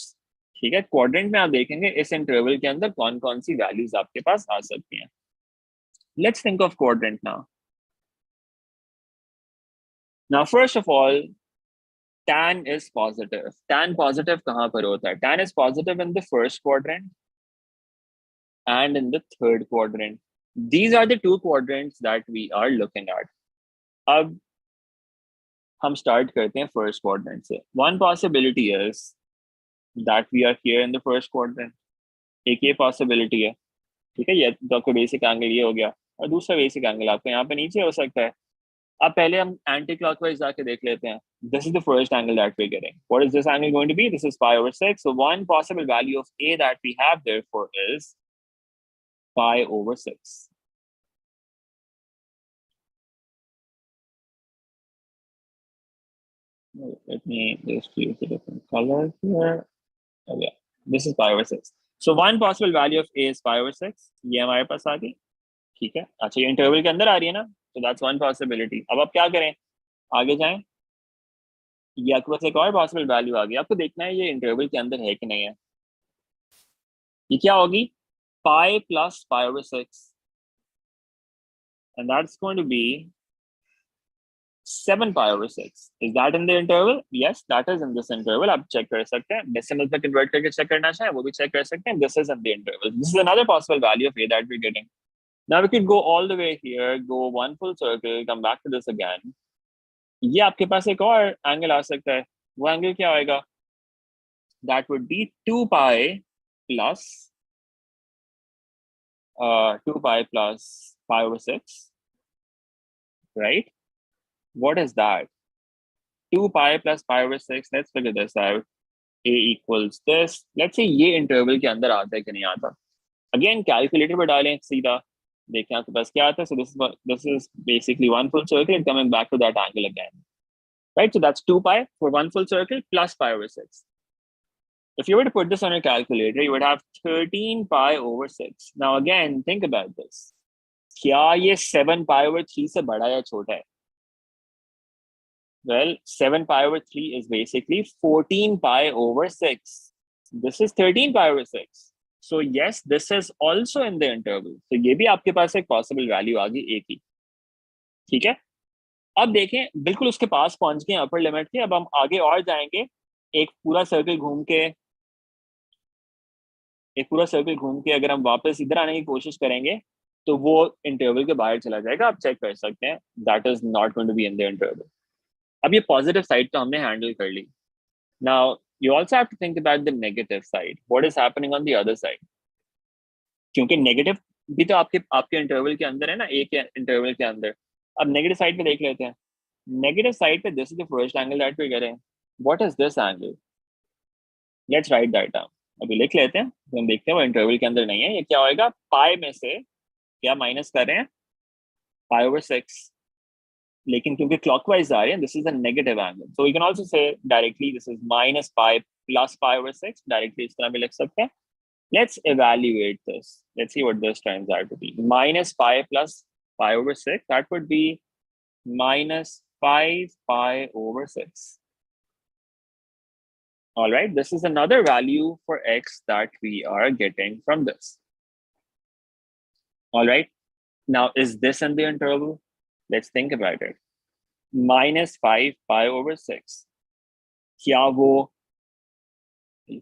ठीक है, quadrant में आप देखेंगे इस इंटरवल के अंदर कौन कौन सी वैल्यूज आपके पास आ सकती हैं. Let's think of quadrant now. Now, first of all, tan is positive. Tan positive कहाँ पर होता है? Tan is positive in the first quadrant and in the third quadrant. These are the two quadrants that we are looking at. अब हम start करते हैं first quadrant से. One possibility is that we are here in the first quadrant. एक ये possibility है. ठीक है, ये तो आपको basic angle ये हो गया, और दूसरा basic angle आपको यहाँ पे नीचे हो सकता है. अब पहले हम एंटी क्लॉकवाइज जाके देख लेते हैं. This is the first angle that we're getting. What is this angle going to be? This is pi over 6. So one possible value of a that we have therefore is pi over 6. Let me just use a different color here. Oh, yeah. This is pi over 6. So one possible value of a is pi over 6. ये हमारे पास आ गई. ठीक है, अच्छा ये interval के अंदर आ रही है ना, so that's one possibility. अब आप क्या करें, आगे जाएं. ये आपके पास एक और पॉसिबल वैल्यू आ गई. आपको देखना है ये इंटरवल के अंदर है कि नहीं है. ये क्या होगी, pi plus pi over 6, and that's going to be 7 pi over 6. Is that in the interval? Yes, that is in this interval. आप चेक कर सकते हैं, डेसिमल पे कन्वर्ट करके चेक करना चाहें वो भी चेक कर सकते हैं. This is in the interval. This is another possible value of a that we're getting. Now we could go all the way here, go one full circle, come back to this again. ये आपके पास एक और angle आ सकता है. वो angle क्या आएगा, that would be 2 pi plus 2 pi plus pi over 6, right? What is that? 2 pi plus pi over 6. Let's figure this out. A equals this. Let's say ये इंटरवल के अंदर आता है कि नहीं आता. Again, कैलकुलेटर पर डालें सीधा, देखें आपके पास क्या आता है. So this is basically one full circle and coming back to that angle again, right? So that's 2 pi for one full circle plus pi over 6. If you were to put this on your calculator, you would have 13 pi over 6. Now again, think about this. क्या ये 7 pi over 3 से बड़ा या छोटा है? Well, 7 pi over 3 is basically 14 pi over 6. This is 13 pi over 6. So yes, this is also in the interval. So ये भी आपके पास एक possible value आ गई a की. ठीक है, अब देखें बिल्कुल उसके पास पहुंच गए अपर लिमिट के. अब हम आगे और जाएंगे, एक पूरा सर्कल घूम के अगर हम वापस इधर आने की कोशिश करेंगे तो वो इंटरवल के बाहर चला जाएगा. आप चेक कर सकते हैं, that is not going to be in the interval. अब ये पॉजिटिव साइड तो हमने हैंडल कर ली. Now you also have to think about the negative side. What is happening on the other side? क्योंकि नेगेटिव भी तो आपके इंटरवल के अंदर है ना, एक इंटरवल के अंदर. अब नेगेटिव साइड पे देख लेते हैं. नेगेटिव साइड पे this is the first angle that we getting. What is this angle? Let's write that down. अभी लिख लेते हैं, तो हम देखते हैं वो इंटरवल के अंदर नहीं है. ये क्या होएगा, पाई में से क्या माइनस कर रहे हैं, पाई ओवर 6. लेकिन क्योंकि clockwise आ रहे हैं, this is a negative angle. So we can also say directly this is minus pi plus pi over 6. Directly इस तरह भी लिख सकते हैं. Let's evaluate this. Let's see what this turns out to be. Minus pi plus pi over 6. That would be minus 5 pi over 6. All right. This is another value for x that we are getting from this. All right. Now, is this in the interval? Let's think about it. Minus 5 pi over 6. क्या वो,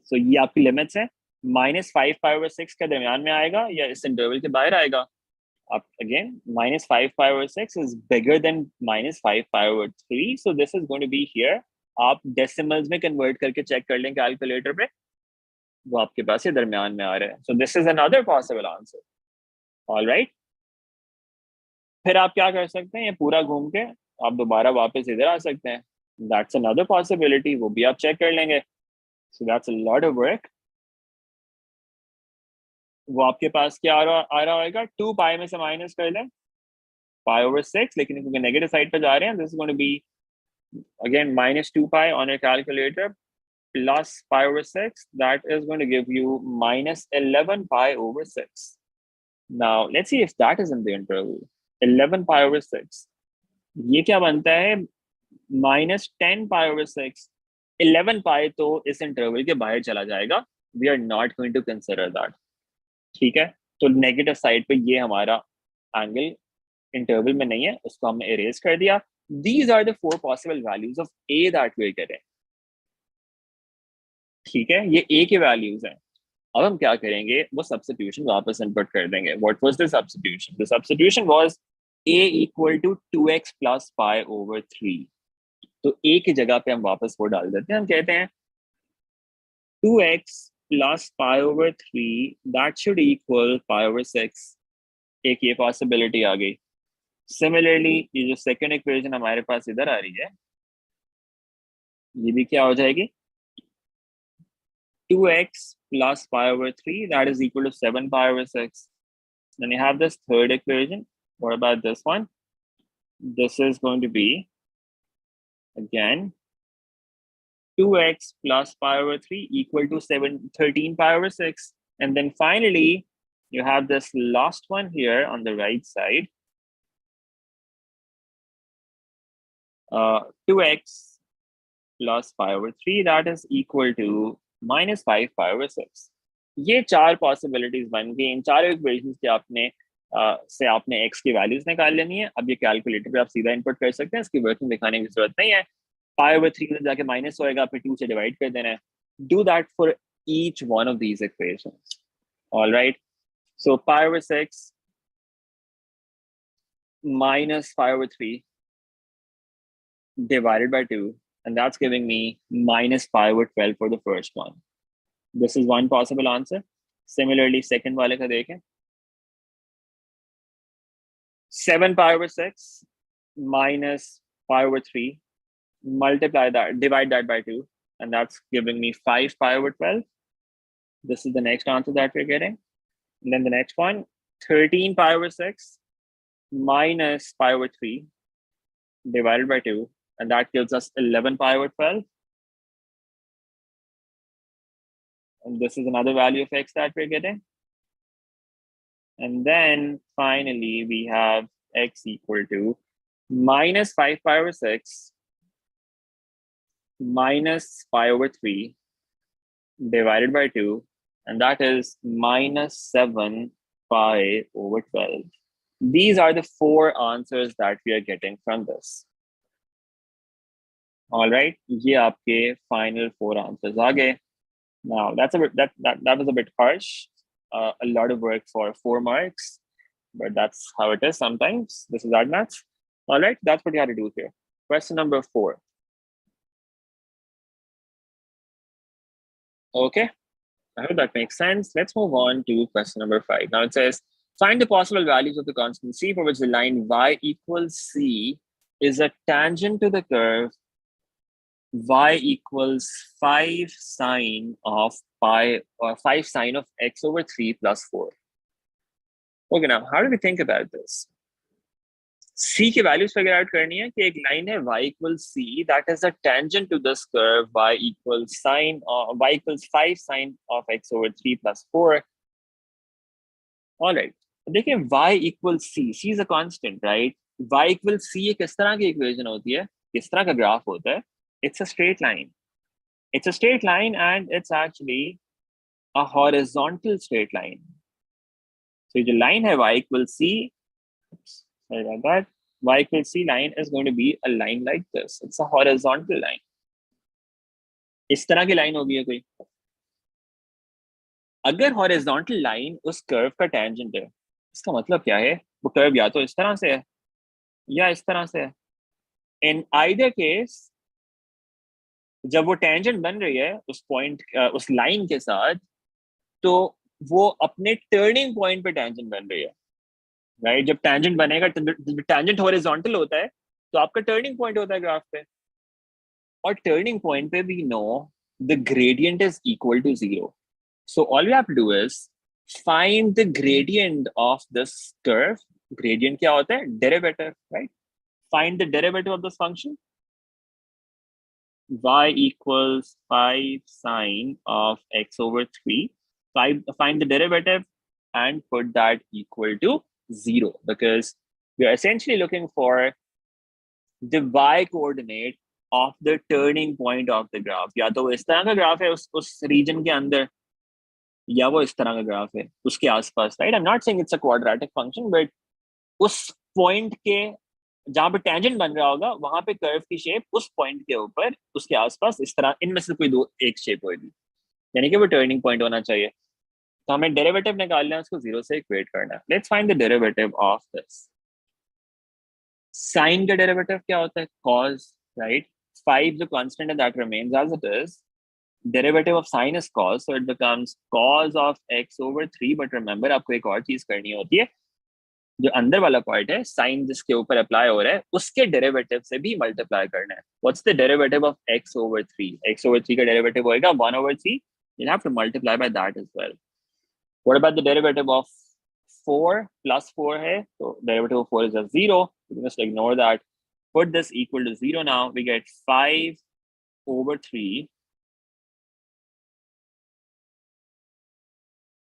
so ये आपकी limits है, minus 5 pi over 6 के दरमियान में आएगा या इस इंटरवल के बाहर आएगा? Up again, minus 5 pi over 6 is bigger than minus 5 pi over 3. So this is going to be here. आप decimals में convert करके check कर लें calculator पे, वो आपके पास ये दरमियान में आ रहा है. So this is another possible answer. All right. फिर आप क्या कर सकते हैं, ये पूरा घूम के आप दोबारा वापस इधर आ सकते हैं. That's another possibility. वो भी आप check कर लेंगे. So that's a lot of work. वो आपके पास क्या आ रहा होगा, 2 pi में से माइनस कर लें pi over 6, लेकिन क्योंकि नेगेटिव साइड पे जा रहे हैं, this is going to be again minus 2 pi on your calculator plus pi over 6. That is going to give you minus 11 pi over 6. Now let's see if that is in the interval. 11 pi over 6. ये क्या बनता है, minus 10 pi over 6. 11 pi तो इस interval के बाहर चला जाएगा. We are not going to consider that. ठीक है, तो नेगेटिव साइड पे ये हमारा एंगल इंटरवल में नहीं है, उसको हमने इरेज कर दिया. These are the 4 possible values of a that we are getting. ठीक है, ये a के वैल्यूज हैं. अब हम क्या करेंगे, वो सब्स्टिट्यूशन वापस इनपुट कर देंगे. What was the substitution? The substitution was a equal to 2x plus pi over 3. तो a की जगह पे हम वापस वो डाल देते हैं. हम कहते हैं 2x plus pi over 3, that should equal pi over 6. एक ये पॉसिबिलिटी आ गई. सिमिलरली ये जो सेकंड इक्वेशन हमारे पास इधर आ रही है, ये भी क्या हो जाएगी, 2x plus pi over 3, that is equal to 7 pi over 6. Then you have this third equation. What about this one? This is going to be again 2x plus pi over 3 equal to 13 pi over 6. And then finally, you have this last one here on the right side. 2x plus pi over 3, that is equal to minus 5 pi over 6. ये 4 possibilities बन गई. इन चारों equations के से आपने x की values निकाल लेनी है. अब ये कैलकुलेटर पे आप सीधा इनपुट कर सकते हैं, इसकी वर्किंग दिखाने की जरूरत नहीं है. pi over 3 में जाके माइनस होएगा, फिर 2 से डिवाइड कर देना है. Do that for each one of these equations. All right. So pi over 6 minus pi over 3 divided by 2, and that's giving me minus pi over 12 for the first one. This is one possible answer. Similarly, second वाले का देखें, 7 pi over 6 minus pi over 3, multiply that, divide that by 2, and that's giving me 5 pi over 12. This is the next answer that we're getting. And then the next one, 13 pi over 6 minus pi over 3 divided by 2, and that gives us 11 pi over 12. And this is another value of x that we're getting. And then finally, we have x equal to minus 5 pi over 6 minus pi over 3 divided by 2, and that is minus 7 pi over 12. These are the 4 answers that we are getting from this. All right, ये आपके final 4 answers आ गए. Now that was a bit harsh. A lot of work for 4 marks, but that's how it is sometimes. This is art maths. All right, that's what you have to do here. Question number 4. Okay, I hope that makes sense. Let's move on to question number 5. Now it says, find the possible values of the constant c for which the line y equals c is a tangent to the curve y equals 5 sine of pi, or 5 sine of x over 3 plus 4. Okay, now how do we think about this? C की values figure out करनी है कि एक line है y equals c that is a tangent to this curve y equals 5 sine of x over 3 plus 4. All right. देखिए y equals c is a constant, right? y equals c एक किस तरह की इक्वेशन होती है, किस तरह का ग्राफ होता है? It's a straight line. It's a straight line and it's actually a horizontal straight line. So the line है y equals c, sorry about that, y equals c line is going to be a line like this. It's a horizontal line. इस तरह की line होगी कोई, अगर horizontal line उस curve का tangent है, इसका मतलब क्या है, वो कर्व या तो इस तरह से है या इस तरह से है. इन आइदर केस जब वो टेंजेंट बन रही है उस पॉइंट उस लाइन के साथ, तो वो अपने टर्निंग पॉइंट पे टेंजेंट बन रही है, राइट? जब टेंजेंट बनेगा, टेंजेंट हॉरिजॉन्टल होता है तो आपका टर्निंग पॉइंट होता है ग्राफ पे, और टर्निंग पॉइंट पे we know the gradient is equal to 0. So all we have to do is find the gradient of this curve. Gradient क्या होता है? Derivative, right? Find the derivative of this function. Y equals 5 sine of x over 3. Find the derivative and put that equal to 0, because we are essentially looking for the y coordinate of the turning point of the graph. या तो इस तरह का graph है उस reason के अंदर, या वो इस तरह का ग्राफ है उसके आसपास, right? I am not saying it's a quadratic function, but उस पॉइंट के जहां पे टेंजेंट बन रहा होगा वहां पे कर्व की शेप उस पॉइंट के ऊपर उसके आसपास इस तरह, इनमें से कोई दो एक शेप होगी, यानी कि वो टर्निंग पॉइंट होना चाहिए. तो हमें डेरिवेटिव निकालना है, उसको 0 से इक्वेट करना है. Let's find the derivative of this. Sine का डेरिवेटिव क्या होता है? cos, राइट? 5 जो कांस्टेंट है that remains as it is. Derivative of sine is cos, so it becomes cos of x over 3. But remember, आपको एक और चीज करनी होती है, जो अंदर वाला पार्ट है साइन जिसके ऊपर अप्लाई हो रहा है उसके डेरिवेटिव से भी मल्टीप्लाई करना है. What's the derivative of x over 3? x over 3 का डेरिवेटिव होएगा 1 over 3. You'll have to multiply by that as well. What about the derivative of 4? Plus 4 है, so derivative of 4 is just 0. You just ignore that. Put this equal to 0 now. We get 5 over 3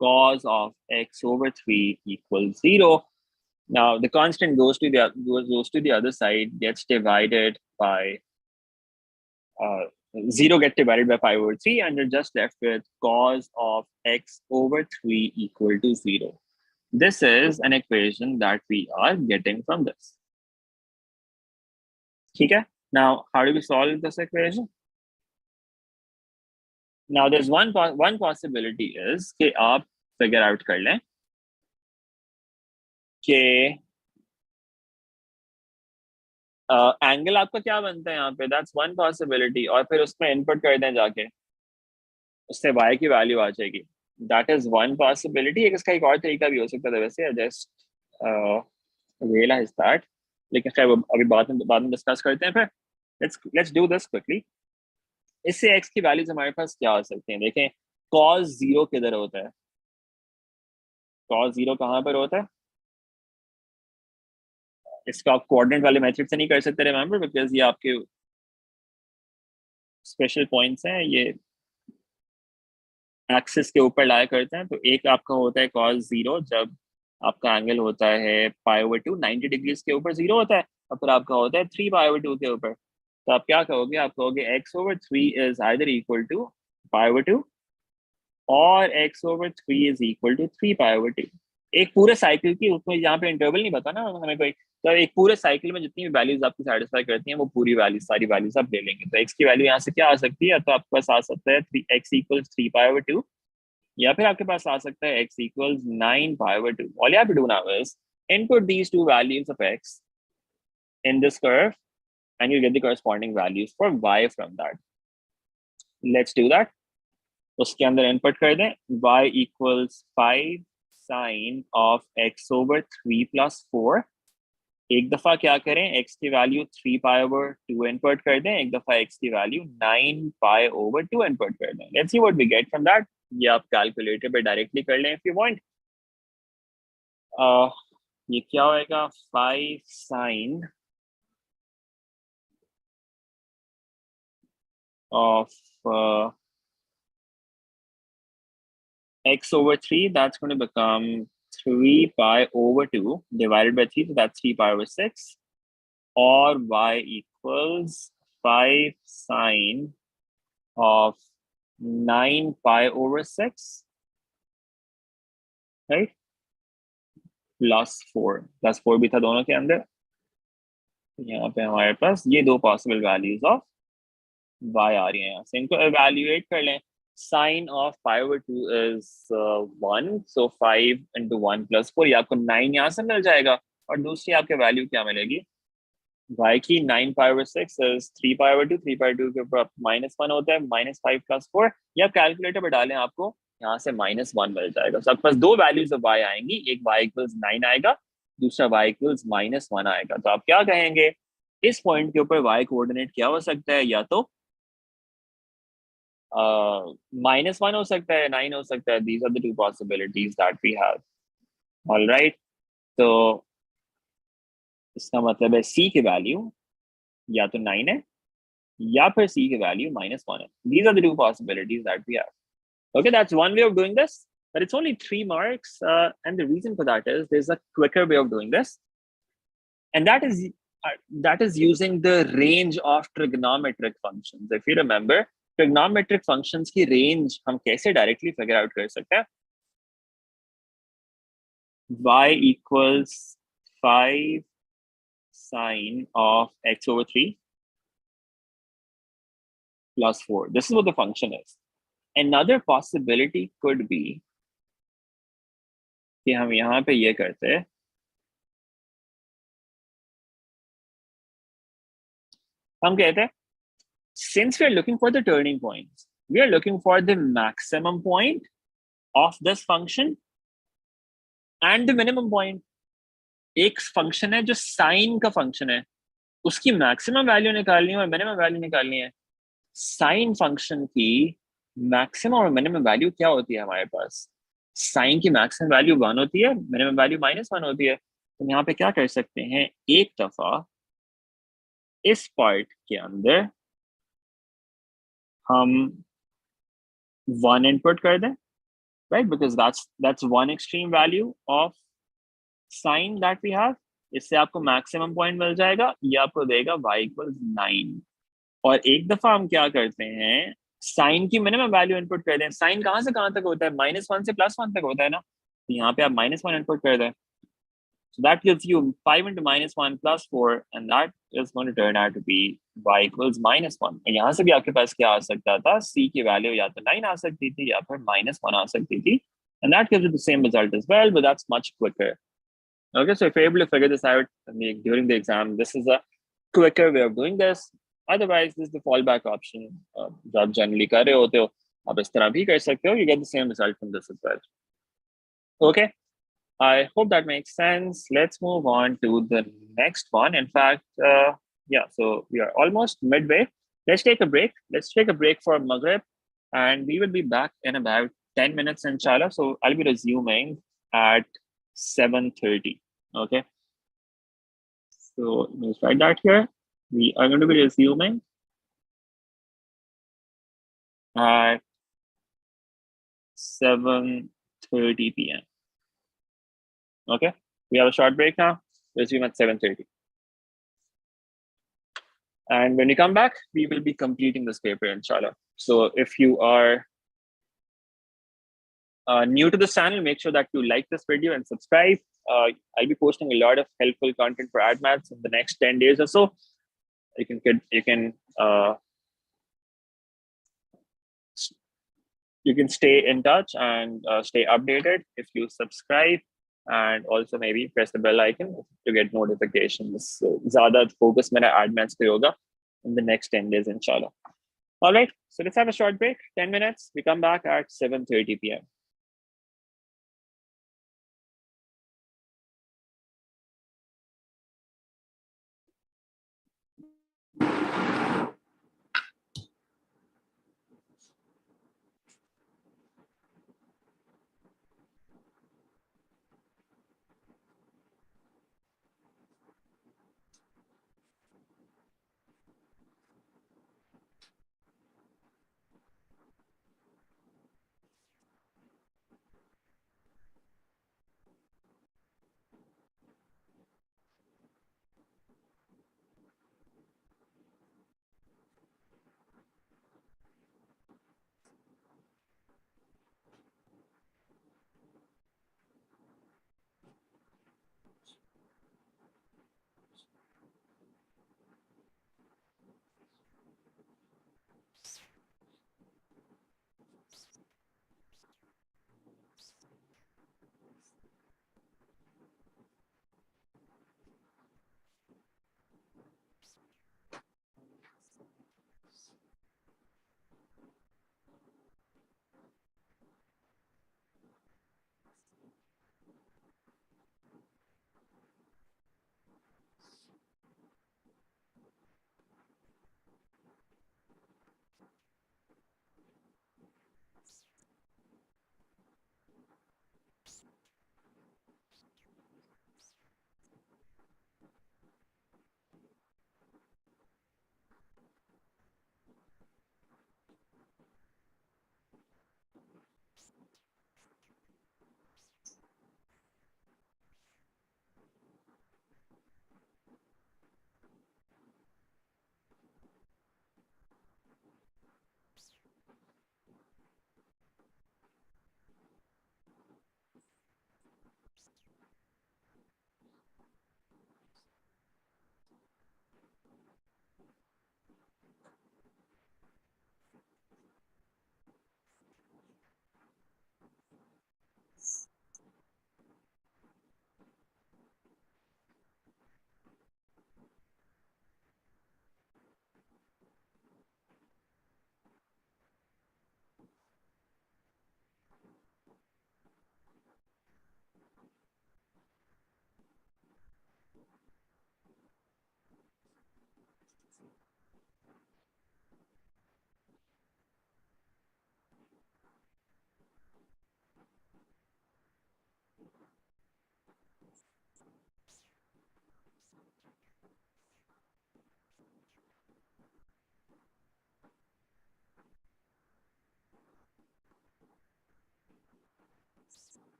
cos of x over 3 equals 0. Now the constant goes to the other side, gets divided by 0 gets divided by 5 over 3, and you're just left with cos of x over 3 equal to 0. This is an equation that we are getting from this. Okay? Now, how do we solve this equation? Now, there's one possibility is कि आप figure out कर लें कि angle आपका क्या बनता है यहाँ पे. दैट्स वन पॉसिबिलिटी, और फिर उसमें इनपुट कर दें जाके, उससे y की वैल्यू आ जाएगी. That is one possibility. इसका एक और तरीका भी हो सकता था वैसे, जस्ट रियलाइज दैट, लेकिन खैर अभी बाद में डिस्कस करते हैं. फिर लेट्स डू दिस क्विकली. इससे x की वैल्यूज हमारे पास क्या आ सकती हैं? देखें, cos 0 किधर होता है? cos 0 कहाँ पर होता है? इसका आप कोऑर्डिनेट वाले मेथड से नहीं कर सकते, रिमेंबर, बिकॉज ये आपके स्पेशल पॉइंट्स हैं, ये एक्सिस के ऊपर लाया करते हैं. तो एक आपका होता है cos 0 जब आपका एंगल होता है π/2, 90 डिग्रीज के ऊपर 0 होता है, और फिर आपका होता है 3π/2 के ऊपर. तो आप क्या कहोगे? आप कहोगे x over 3 is either equal to π/2 और x over 3 is equal to 3π/2. एक पूरे साइकिल की, उसमें यहाँ पे इंटरवल नहीं बताना हमें कोई, तो एक पूरे साइकिल में जितनी भी वैल्यूज आपकी सेटिस्फाई करती हैं वो पूरी वैल्यूज, सारी वैल्यूज आप ले लेंगे. तो x की वैल्यू यहाँ से क्या आ सकती है? तो आपके पास आ सकता है x equals 3π/2, या फिर आपके पास आ सकता है x equals 9π/2. All you have to do now is input these two values of x in this curve and you get the corresponding values for y from that. Let's do that. उसके अंदर input कर दें y equals 5 sine of x over 3 plus 4. एक दफा क्या करें, x की value 3π/2 input कर दें, एक दफा x की वैल्यू 9π/2 इनपुट कर दें. Let's see what we get from that. ये आप कैलकुलेटर पे डायरेक्टली कर लें if you want. ये क्या होएगा 5 sin of x over 3, that's going to become 3 pi over 2 divided by 3, so that's 3 pi over 6, or y equals 5 sine of 9 pi over 6, right? Plus 4 भी था दोनों के अंदर. यहाँ पे हमारे पास ये दो पॉसिबल वैल्यूज ऑफ y आ रही हैं. यहाँ से इनको एवेल्युएट कर लें. Sine of 5 over 2 is 1, so 5 into 1 plus 4, ये आपको 9 यहाँ से मिल जाएगा. और दूसरी आपके वैल्यू क्या मिलेगी? y की 9 pi over 6 is 3 pi over 2, 3 pi 2 के ऊपर -1 होता है, -5 plus 4. ये आप कैलकुलेटर पर डालें, आपको यहाँ से -1 मिल जाएगा. तो आपके पास दो वैल्यूज ऑफ y आएंगी, एक y equals 9 आएगा, दूसरा y equals -1 आएगा. तो आप क्या कहेंगे? इस पॉइंट के ऊपर y कोऑर्डिनेट क्या हो सकता है? या तो -1 हो सकता है, 9 हो सकता है. These are the two possibilities that we have. All right. तो इसका मतलब है c की वैल्यू या तो 9 है या फिर c की वैल्यू -1 है. These are the two possibilities that we have. Okay, that's one way of doing this, but it's only 3 marks, and the reason for that is there's a quicker way of doing this, and that is using the range of trigonometric functions. If you remember, trigonometric functions की range हम कैसे directly figure out कर सकते हैं? Y equals 5 sine of x over 3 plus 4. This is what the function is. Another possibility could be कि हम यहाँ पे ये करते हैं, हम कहते हैं since we are looking for the turning points, we are looking for the maximum point of this function and the minimum point. एक फंक्शन है जो साइन का फंक्शन है, उसकी मैक्सिमम वैल्यू निकालनी है और मिनिमम वैल्यू निकालनी है. साइन फंक्शन की मैक्सिमम और मिनिमम वैल्यू क्या होती है हमारे पास? साइन की मैक्सिमम वैल्यू 1 होती है, मिनिमम वैल्यू -1 होती है. तो यहाँ पे क्या कर सकते हैं, एक दफा इस पार्ट के अंदर हम 1 इनपुट कर दें, right? Because that's one extreme value of sine that we have. इससे आपको मैक्सिमम पॉइंट मिल जाएगा, ये आपको देगा y equals 9. और एक दफा हम क्या करते हैं, साइन की मिनिमम वैल्यू इनपुट कर दें. साइन कहाँ से कहाँ तक होता है? -1 से +1 तक होता है ना. तो यहाँ पे आप -1 इनपुट कर दें. So that gives you 5 into -1 plus 4, and that is going to turn out to be y equals -1. और यहाँ से भी आपके पास क्या आ सकता था? C की वैल्यू या तो 9 आ सकती थी या फिर -1 आ सकती थी. And that gives you the same result as well, but that's much quicker. Okay, so if you're able to figure this out during the exam, this is a quicker way of doing this. Otherwise, this is the fallback option. जो आप generally कर रहे होते हो, आप इस तरह भी कर सकते हो. You get the same result from this as well. Okay, I hope that makes sense. Let's move on to the next one. In fact, yeah, so we are almost midway. Let's take a break. Let's take a break for Maghrib, and we will be back in about 10 minutes, inshallah. So I'll be resuming at 7:30. Okay. So let's write that here. We are going to be resuming at 7:30 p.m. Okay. We have a short break now. Resume at 7:30. And when we come back, we will be completing this paper, inshallah. So if you are new to this channel, make sure that you like this video and subscribe. I'll be posting a lot of helpful content for AdMaths in the next 10 days or so. You can stay in touch and stay updated if you subscribe, and also maybe press the bell icon to get notifications. So ज़्यादा focus मेरा AdMaths पे होगा in the next 10 days, inshallah. All right, so let's have a short break, 10 minutes. We come back at 7:30 p.m.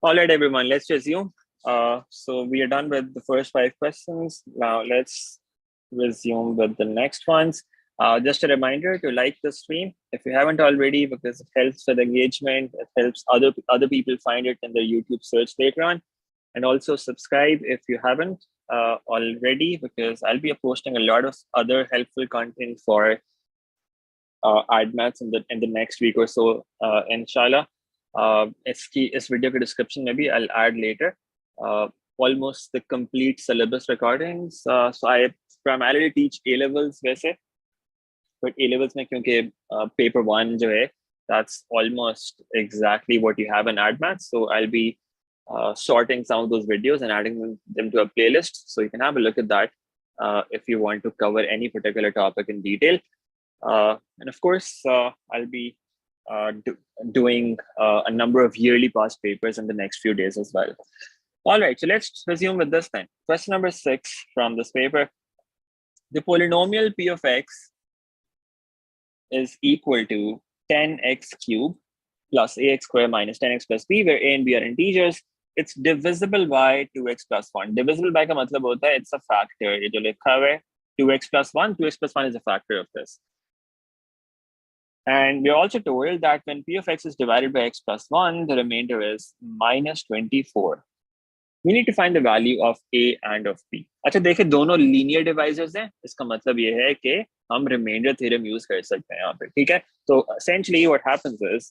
All right, everyone, let's resume. So we are done with the first 5 questions. Now let's resume with the next ones. Just a reminder to like the stream if you haven't already, because it helps with engagement. It helps other people find it in their YouTube search later on. And also subscribe if you haven't already, because I'll be posting a lot of other helpful content for AdMaths in the next week or so, inshallah. इस video के description में भी I'll add later almost the complete syllabus recordings. So I primarily teach A levels वैसे, but A levels में क्योंकि paper 1 जो है, that's almost exactly what you have in AdMaths. So I'll be sorting some of those videos and adding them to a playlist, so you can have a look at that if you want to cover any particular topic in detail. And of course, I'll be doing a number of yearly past papers in the next few days as well. All right, so let's resume with this then. Question number 6 from this paper. The polynomial p of x is equal to 10x cubed plus ax squared minus 10x plus b, where a and b are integers. It's divisible by 2x plus 1. Divisible by का मतलब होता है it's a factor. ये जो लिखा हुआ है 2x plus 1, 2x plus 1 is a factor of this. And we're also told that when p of x is divided by x plus 1, the remainder is minus 24. we need to find the value of a and of b. अच्छा देखिए दोनों linear divisors हैं, इसका मतलब ये है कि हम रिमाइंडर थ्योरम यूज कर सकते हैं यहाँ पे, ठीक है। तो essentially what happens is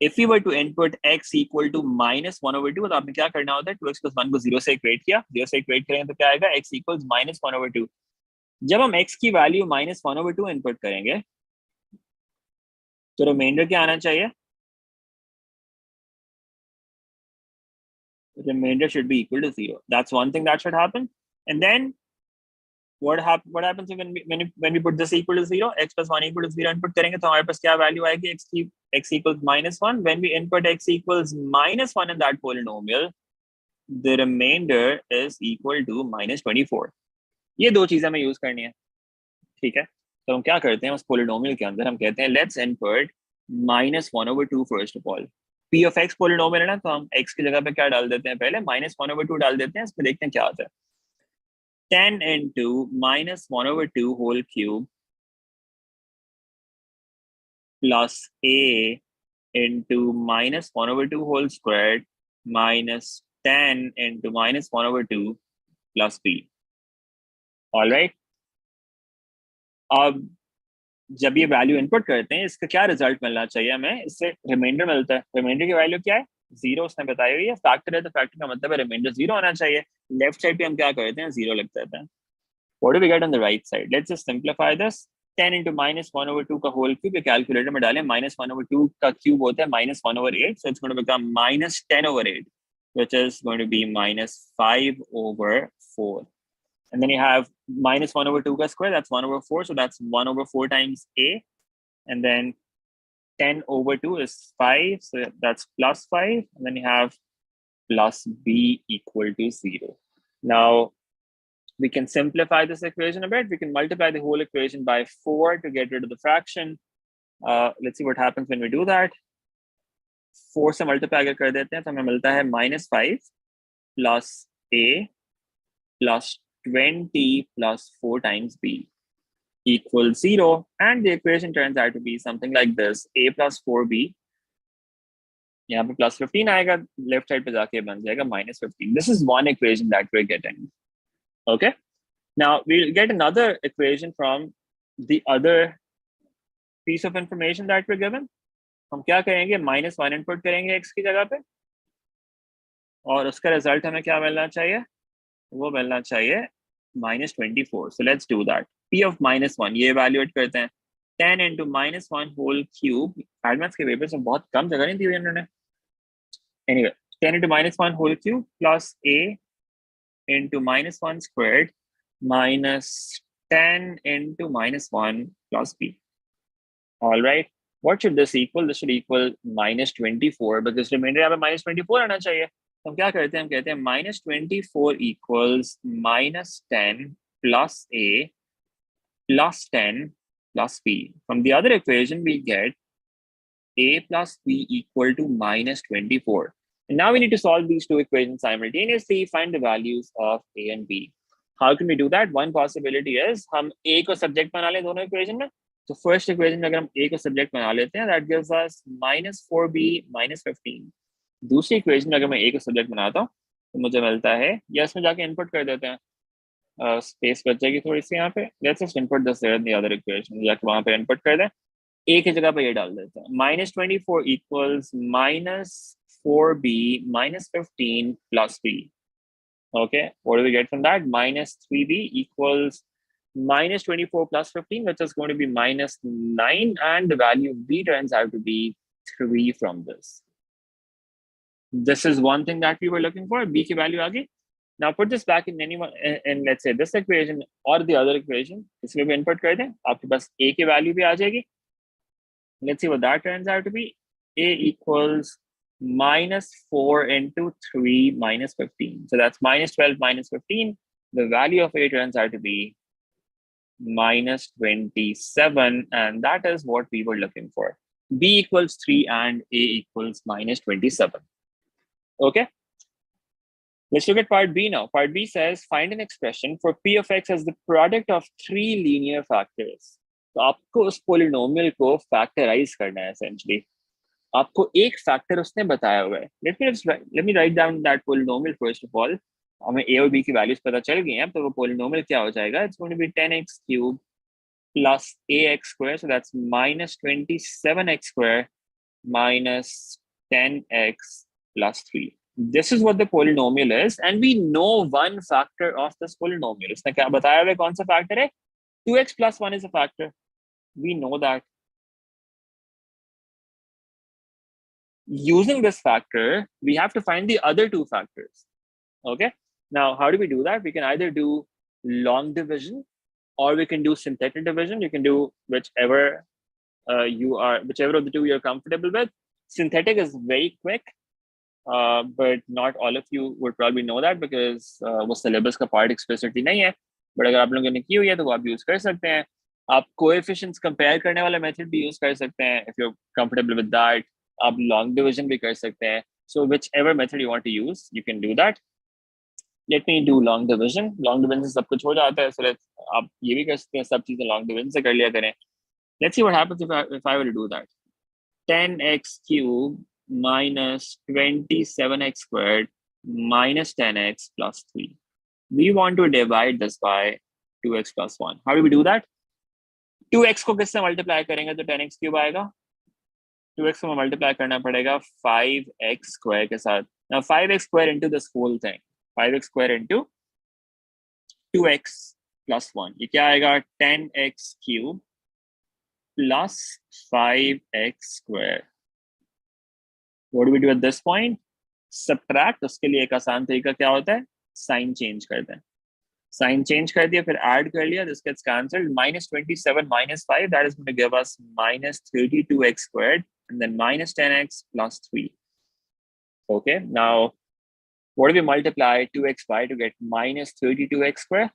if we were to input x equal to -1/2, तो आपने क्या करना होता है, 2x + 1 को 0 से इक्वेट किया, 0 से इक्वेट करेंगे तो क्या आएगा, x equals -1/2। जब हम x की वैल्यू -1/2 इनपुट करेंगे तो रिमाइंडर क्या आना चाहिए, remainder should be equal to 0. That's one thing that should happen. And then what happens when we put this equal to 0, x + 1 = 0 input करेंगे तो हमारे पास क्या वैल्यू आएगी, x equals -1. When we input x equals -1 in that polynomial, the remainder is equal to -24. ये दो चीजें हमें use करनी है, ठीक है। तो हम क्या करते हैं, उस पोलिनोमियल के अंदर हम कहते हैं let's input -1/2 first of all. p of x polynomial है ना, तो हम x की जगह पे क्या डाल देते हैं, पहले -1/2 डाल देते हैं, इसमें देखते हैं क्या आता है। 10 into -1/2 whole cube plus a into -1/2 whole squared minus 10 into -1/2 plus b. All right. अब जब ये वैल्यू इनपुट करते हैं, इसका क्या रिजल्ट मिलना चाहिए हमें, इससे रिमाइंडर मिलता है। रिमाइंडर की वैल्यू क्या है, 0 उसने बताई हुई है, फैक्टर है तो फैक्टर का मतलब है रिमाइंडर 0 होना चाहिए। लेफ्ट साइड पे हम क्या करते हैं, 0 लिख देते हैं। What do we get on the right side, let's just simplify this. 10 into -1/2 का होल क्यूब, ये कैलकुलेटर में डालें, -1/2 का क्यूब होता है -1/8, so it's going to become -10/8, which is going to be -5/4. And then you have -1/2 ka square, that's 1/4, so that's 1/4 times a. And then 10/2 is 5, so that's +5. And then you have plus b equal to 0. Now, we can simplify this equation a bit. We can multiply the whole equation by 4 to get rid of the fraction. Let's see what happens when we do that. 4 से multiply कर देते हैं तो हमें मिलता है -5 plus a plus 20 plus 4 times b equals 0. And the equation turns out to be something like this. A plus 4b, यहाँ पे plus 15 आएगा, left side पे जाके बन जाएगा -15. This is one equation that we're getting. Okay. Now we'll get another equation from the other piece of information that we're given. हम क्या करेंगे, -1 input करेंगे x की जगह पे, और उसका रिजल्ट हमें क्या मिलना चाहिए, वो मिलना चाहिए -24. So let's do that. p of -1 ये evaluate करते हैं। 10 into -1 whole cube, एडवांस के पेपर में बहुत कम जगह नहीं दी हुई उन्होंने। Anyway, 10 into -1 whole cube plus a into -1 squared minus 10 into -1 plus b. All right. What should this equal? This should equal -24, because remainder यहाँ पे -24 आना चाहिए। तो हम क्या करते हैं, हम कहते हैं -24 equals -10 plus a plus 10 plus b. From the other equation, we get a plus b equal to -24. And now we need to solve these two equations simultaneously, find the values of a and b. How can we do that? One possibility is हम a को subject बना लें दोनों equation में। तो first equation में अगर हम a को subject बना लेते हैं, that gives us -4b -15. दूसरी इक्वेशन में अगर मैं a को सब्जेक्ट बनाता हूँ तो मुझे मिलता है, या इसमें जाके इनपुट कर देते हैं, स्पेस बच जाएगी थोड़ी सी यहाँ पे। Let's just input this in the other equation, जाके वहां पे इनपुट कर दें, a की जगह पे ये डाल देते हैं। -24 equals -4b -15 plus b. Okay, what do we get from that? -3b equals -24 plus 15, which is going to be -9, and the value of b turns out to be 3 from this. This is one thing that we were looking for, b की value आ गई। Now put this back in anyone, in let's say this equation or the other equation, इसमें भी input कर दें, आपके पास a की value भी आ जाएगी। Let's see what that turns out to be. A equals -4 into 3 -15. So that's -12 -15. The value of a turns out to be -27, and that is what we were looking for. B equals 3 and a equals -27. Okay. Let's look at part B now. Part B says find an expression for p of x as the product of 3 linear factors. तो आपको उस polynomial को factorize करना है essentially. आपको एक factor उसने बताया हुआ है. Let me write down that polynomial first of all. हमें a और b की वैल्यूज पता चल गई हैं, तो वो polynomial क्या हो जाएगा? It's going to be 10x cube plus ax square, so that's minus 27x square minus 10x plus 3. This is what the polynomial is, and we know one factor of this polynomial. उसने क्या बताया हुआ है? कौन सा factor है? 2x plus 1 is a factor. We know that. Using this factor, we have to find the other two factors. Okay. Now, how do we do that? We can either do long division or we can do synthetic division. You can do whichever whichever of the two you're comfortable with. Synthetic is very quick, but not all of you would probably know that because वो syllabus का part explicitly नहीं है. But अगर आप लोगों ने की हुई है तो वो आप use कर सकते हैं. आप coefficients compare करने वाला method भी use कर सकते हैं if you're comfortable with that. आप long division भी कर सकते हैं. So whichever method you want to use, you can do that. Let me do long division. Long division से सब कुछ हो जाता है. So आप ये भी कर सकते हैं, सब चीजें long division से कर लिया करें. Let's see what happens if I were to do that. 10x cube minus 27x squared minus 10x plus 3. We want to divide this by 2x plus 1. How do we do that? 2x को किससे multiply करेंगे तो 10x cube आएगा. 2x को multiply करना पड़ेगा 5x square के साथ. Now 5x square into this whole thing. 5x square into 2x plus 1. ये क्या आएगा? 10x cube plus 5x square. What do we do at this point? Subtract. उसके लिए एक आसान तरीका क्या होता है? Sign change कर दें. Sign change कर दिया, फिर add कर लिया. This gets cancelled. Minus 27 minus 5. That is going to give us minus 32x squared, and then minus 10x plus 3. Okay. Now, what do we multiply 2x by to get minus 32x squared?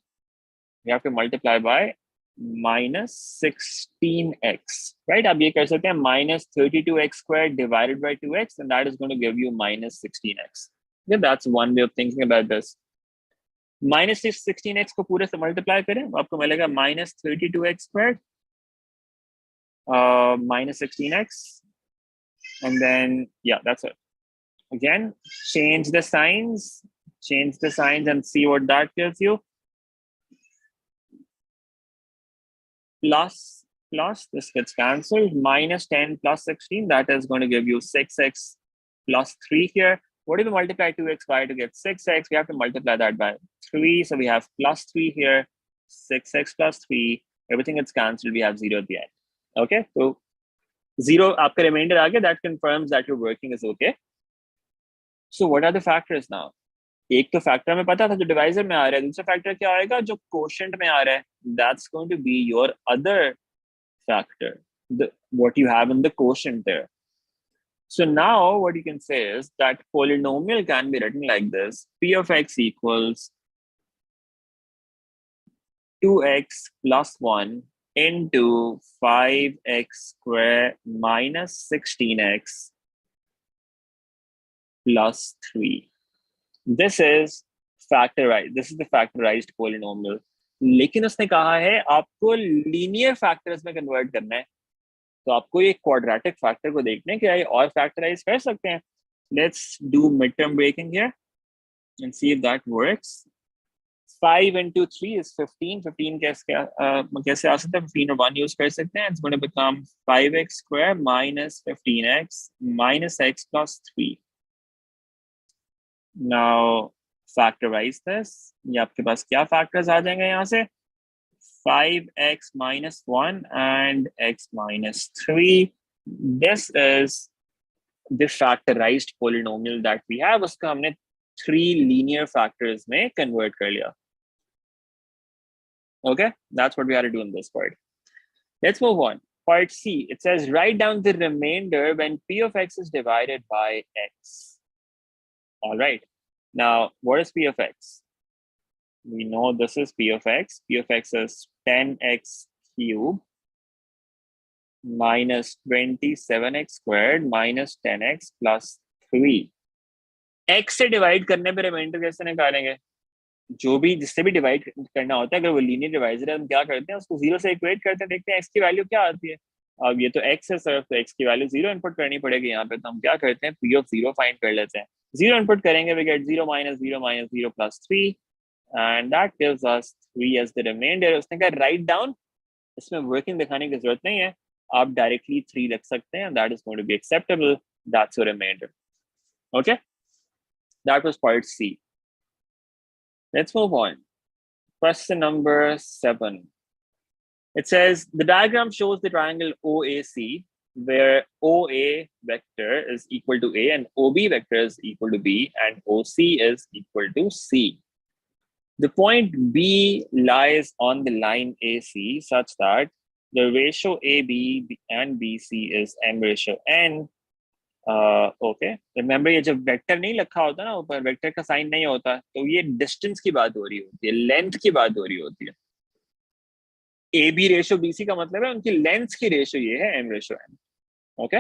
We have to multiply by minus 16x, right? आप ये कर सकते हैं minus 32x squared divided by 2x, and that is going to give you minus 16x. Okay, that's one way of thinking about this. Minus 16x को पूरे से multiply करें, आपको मिलेगा minus 32x squared minus 16x, and then yeah, that's it. Again, change the signs and see what that gives you. Plus, this gets cancelled. Minus 10 plus 16, that is going to give you 6x plus 3 here. What if we multiply 2x by to get 6x? We have to multiply that by 3. So we have plus 3 here, 6x plus 3. Everything gets cancelled. We have 0 at the end. Okay, so 0 आपका remainder आ गया. That confirms that your working is okay. So what are the factors now? एक तो factor हमें पता था जो divisor में आ रहा है. दूसरा फैक्टर क्या आएगा? जो कोशेंट में आ रहा है. That's going to be your other factor, what you have in the quotient there. So now what you can say is that polynomial can be written like this. P of x equals 2x plus 1 into 5x square minus 16x plus 3. This is factorized. This is the factorized polynomial. लेकिन उसने कहा है आपको linear factors में convert करना है, तो आपको ये क्वाड्रेटिक फैक्टर को देखने के लिए और फैक्टराइज कर सकते हैं. Let's do mid term breaking here and see if that works. 5 into 3 is 15. 15 कैसे आ सकता है? 15 और 1 यूज कर सकते हैं. It's going to become 5x square minus 15x minus x plus 3. Now factorize this. ये आपके पास क्या फैक्टर्स आ जाएंगे यहाँ से? 5x minus 1 and x minus 3. This is the factorized polynomial that we have. उसका हमने 3 linear factors में convert कर लिया. Okay, that's what we had to do in this part. Let's move on. Part C, it says write down the remainder when p of x is divided by x. All right. Now, what is p of x? We know this is p of x. P of x is 10x cubed minus 27x squared minus 10x plus 3. x से divide करने पे reminder कैसे निकालेंगे? जो भी जिससे भी divide करना होता है, अगर वो लीनियर डिवाइजर है, हम क्या करते हैं? उसको 0 से इक्वेट करते हैं, देखते हैं x की वैल्यू क्या आती है. अब ये तो x है सिर्फ, तो x की वैल्यू 0 इनपुट करनी पड़ेगी यहाँ पे। तो हम क्या करते हैं, p of 0 फाइंड कर लेते हैं। 0 इनपुट करेंगे, we get 0 minus 0 minus 0 plus 3 and that gives us 3 as the remainder। उसने कहा राइट डाउन, इसमें वर्किंग दिखाने की जरूरत नहीं है, आप डायरेक्टली 3 लिख सकते हैं, that is going to be acceptable, that's your remainder। okay, that was part C। let's move on, question number 7। it says the diagram shows the triangle OAC where OA vector is equal to A and OB vector is equal to B and OC is equal to C। The point B lies on the line AC such that the ratio AB and BC is M ratio N। Okay, remember ये जब vector नहीं लिखा होता ना ऊपर, vector का sign नहीं होता, तो ये डिस्टेंस की बात हो रही होती है, लेंथ की बात हो रही होती है। A B ratio B C का मतलब है उनकी लेंथ की रेशो ये है M ratio N. Okay,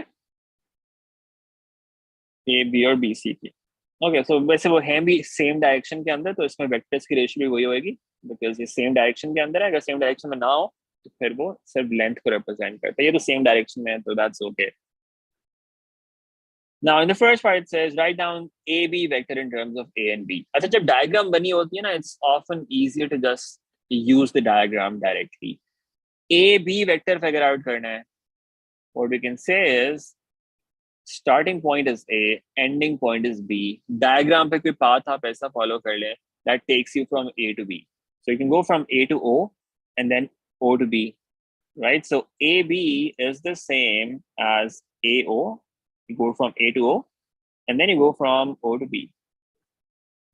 A B और बी सी की। ओके, सो वैसे वो हैं भी सेम डायरेक्शन के अंदर, तो इसमें वेक्टर्स की रेशो भी वही होगी, बिकॉज ये सेम डायरेक्शन के अंदर है। अगर सेम डायरेक्शन में ना हो तो फिर वो सिर्फ लेंथ को रिप्रेजेंट करता है, ये तो सेम डायरेक्शन में है, तो that's okay. Now in the first part it says write down AB vector in terms of A and B। अच्छा, जब डायग्राम बनी होती है ना, it's often easier to just use the diagram directly। A B vector figure out करना है, what we can say is starting point is A, ending point is B। Diagram पे कोई पाथ आप ऐसा फॉलो कर लें that takes you from A to B, so you can go from A to O and then O to B, right? So AB is the same as AO, you go from A to O and then you go from O to B,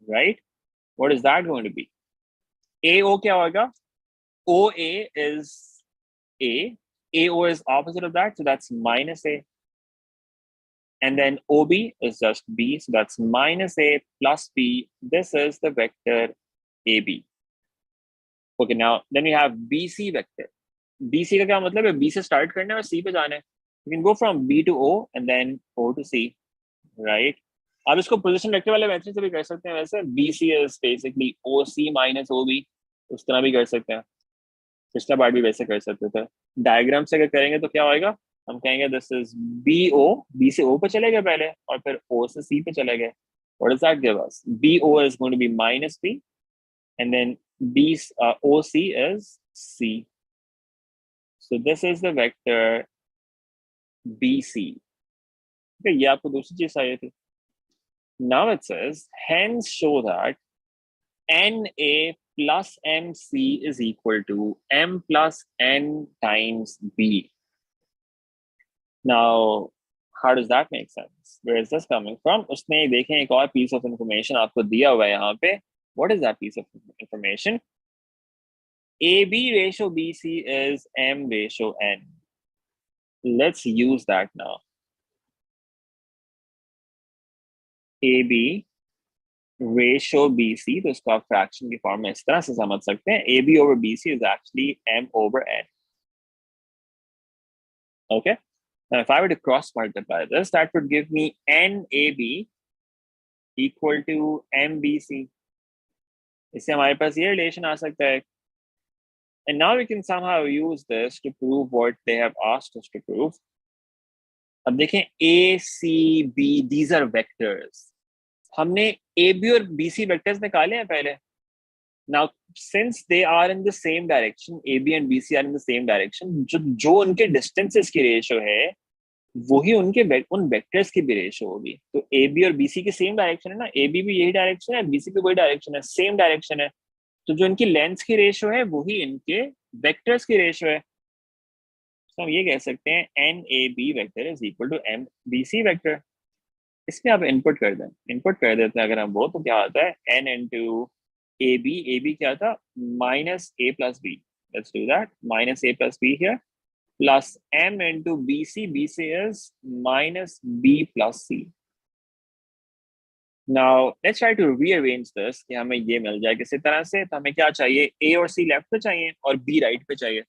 right? What is that going to be? AO kya hoga? OA is A, AO is opposite of that, so that's minus A, and then OB is just B, so that's minus A plus B, this is the vector AB। okay, now then we have BC vector। BC का क्या मतलब है, B से start करना है और C पे जाना है, you can go from B to O and then O to C, right? आप इसको पोजीशन वेक्टर वाले मेथड से भी कर सकते हैं, वैसे BC is basically OC minus OB, उस तरह भी कर सकते हैं, पिछला पार्ट भी वैसे कर सकते थे। डायग्राम से अगर करेंगे तो क्या होएगा, हम कहेंगे दिस इज BO, B से O पे चले गए पहले और फिर O से C पे चले गए। What does that give us? BO is going to be minus B and then OC is C, so this is the vector BC। okay, ये आपको दूसरी चीज चाहिए थी। Now it says hence show that NA plus MC is equal to M plus N times B। Now, how does that make sense? Where is this coming from? उसने देखें एक और piece of information आपको दिया हुआ है यहाँ पे। What is that piece of information? AB ratio BC is M ratio N। Let's use that now। AB ratio BC, तो इसको आप fraction की form में इस तरह से समझ सकते हैं, AB over BC is actually M over N। Okay? Now, if I were to cross multiply this, that would give me NAB equal to MBC। इससे हमारे पास ये रिलेशन आ सकता है। And now we can somehow use this to prove what they have asked us to prove। अब देखें A, C, B, these are vectors। हमने AB और BC vectors निकाले हैं पहले। Now, since they are in the same direction, AB and BC are in the same direction, जो उनके distances की रेशो है वही उनके उन वेक्टर्स की भी रेशो होगी। तो ए बी और बीसी की सेम डायरेक्शन है ना, ए बी भी यही डायरेक्शन है, बीसी भी वही डायरेक्शन है, सेम डायरेक्शन है, तो जो इनकी लेंथ की रेशो है वही इनके वेक्टर्स की रेशो है। तो हम ये कह सकते हैं N A B vector is equal to M B C vector. इसमें आप इनपुट कर दें, इनपुट कर देते हैं अगर हम वो, तो क्या आता है एन इंटू ए बी क्या था minus A plus B, let's do that, minus A plus B here plus M into BC, BC is minus B plus C। Now, let's try to rearrange this कि हमें ये मिल जाए किसी तरह से। तो हमें क्या चाहिए, A और C लेफ्ट पे चाहिए और B राइट पे चाहिए।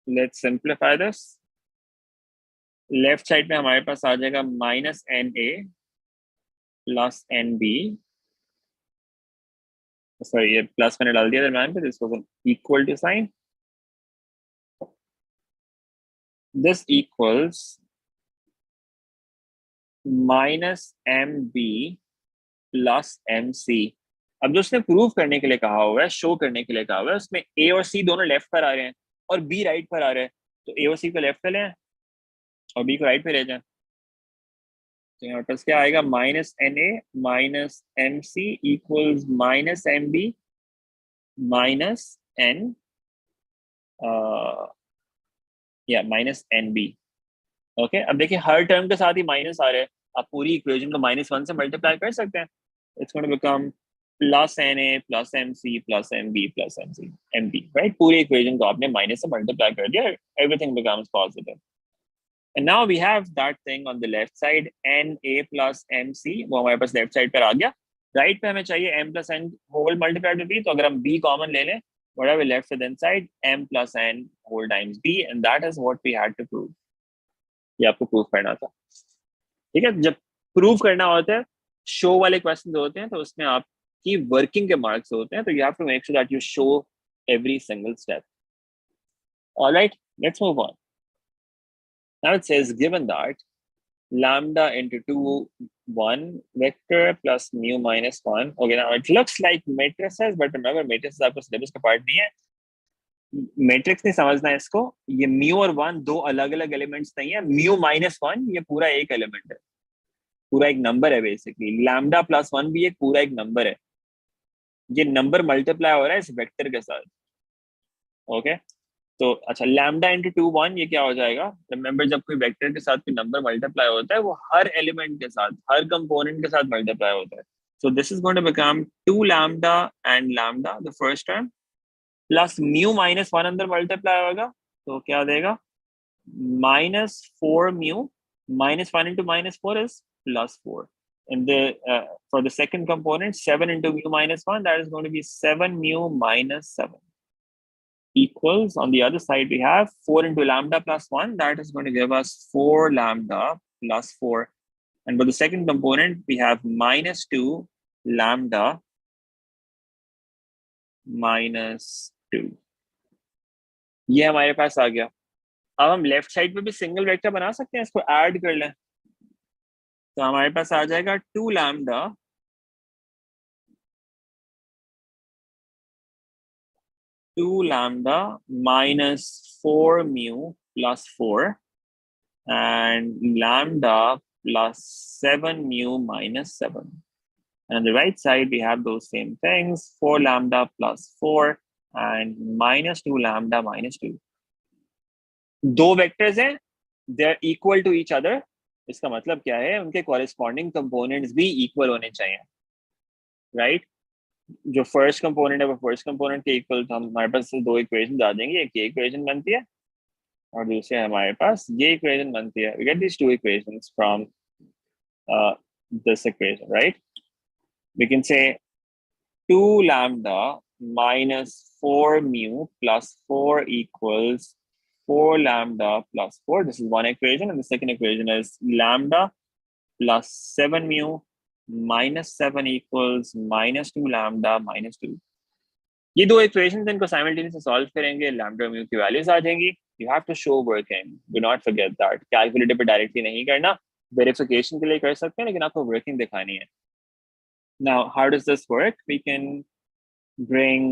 Let's simplify this। Left side पे हमारे पास आ जाएगा minus NA plus NB, sorry ये प्लस मैंने डाल दिया दरम्यान पे, this was N equal to sine. this equals minus mb plus mc। अब जो उसने प्रूव करने के लिए कहा हुआ है, शो करने के लिए कहा हुआ है, उसमें a और c दोनों लेफ्ट पर आ रहे हैं और b राइट पर आ रहे हैं, तो a और c को लेफ्ट पे लें और b को राइट पे ले जाएं। तो यहाँ पर क्या आएगा, minus N A minus M C equals minus M B minus N या माइनस एन बी। ओके, अब देखिए हर टर्म के साथ ही माइनस आ रहे हैं, आप पूरी इक्वेशन को -1 से मल्टीप्लाई कर सकते हैं। It's going to become plus N A plus M C plus M B plus M C M B, right. पूरी इक्वेशन को आपने माइनस से मल्टीप्लाई कर दिया, everything becomes positive. And now we have that thing on the left side, n a plus m c, वो हमारे पास left side पर आ गया। राइट पे हमें चाहिए m plus n whole multiplied with b, तो अगर हम b कॉमन ले लें, whatever left with inside m plus n whole times b, and that is what we had to prove। ये आपको प्रूव करना था, ठीक है। जब प्रूव करना होता है, शो वाले क्वेश्चन होते हैं, तो उसमें आपकी वर्किंग के मार्क्स होते हैं, तो you have to make sure that you show every single step। All right, let's move on। Now it says given that lambda into 2, 1 vector plus mu minus 1. Okay, now it looks like matrices, but remember matrices आपको syllabus का part नहीं है। Matrix नहीं समझना है इसको, ये mu और 1 दो अलग अलग एलिमेंट्स नहीं है, म्यू माइनस 1 ये पूरा एक एलिमेंट है, पूरा एक नंबर है बेसिकली। लैम्डा प्लस 1 भी एक पूरा एक नंबर है, ये नंबर मल्टीप्लाई हो रहा है इस वेक्टर के साथ। ओके, तो अच्छा, लैम्डा इंटू 2 1 ये क्या हो जाएगा। रिमेंबर जब कोई वेक्टर के साथ कोई नंबर मल्टीप्लाई होता है, वो हर एलिमेंट के साथ, हर कंपोनेंट के साथ मल्टीप्लाई होता है। So this is going to become 2 lambda and lambda the first term plus mu minus 1 अंदर मल्टीप्लाई होगा, तो क्या देगा, -4 mu minus 1 into -4 is +4, and the for the second component 7 into mu minus 1, that is going to be 7 mu minus 7 equals, on the other side we have 4 into lambda plus 1, that is going to give us 4 lambda plus 4, and for the second component we have -2 lambda minus 2। ये हमारे पास आ गया। अब हम left side पे भी single vector बना सकते हैं, इसको ऐड कर लें, तो हमारे पास आ जाएगा 2 lambda -4 mu plus 4 and lambda plus 7 mu minus 7. And on the right side, we have those same things, 4 lambda plus 4 and -2 lambda minus 2. दो वेक्टर्स हैं, they are equal to each other। इसका मतलब क्या है, उनके corresponding components भी equal होने चाहिए, right? जो फर्स्ट कंपोनेंट है वो फर्स्ट कंपोनेंट के इक्वल, तो हमारे पास दो इक्वेशन आ जाएंगी, एक ये इक्वेशन बनती है और दूसरे हमारे पास ये इक्वेशन बनती है। We get this two equations from this equation, right. We can say 2 lambda minus 4 mu plus 4 equals 4 lambda plus 4. This is one equation, and the second equation is lambda plus 7 mu minus 7 equals -2 lambda minus 2। ये दो equations इनको simultaneously solve करेंगे, lambda mu की values आ जाएंगी। You have to show working, do not forget that. Calculator पे directly नहीं करना, वेरिफिकेशन के लिए कर सकते हैं, लेकिन आपको वर्किंग दिखानी है। Now how does this work, we can bring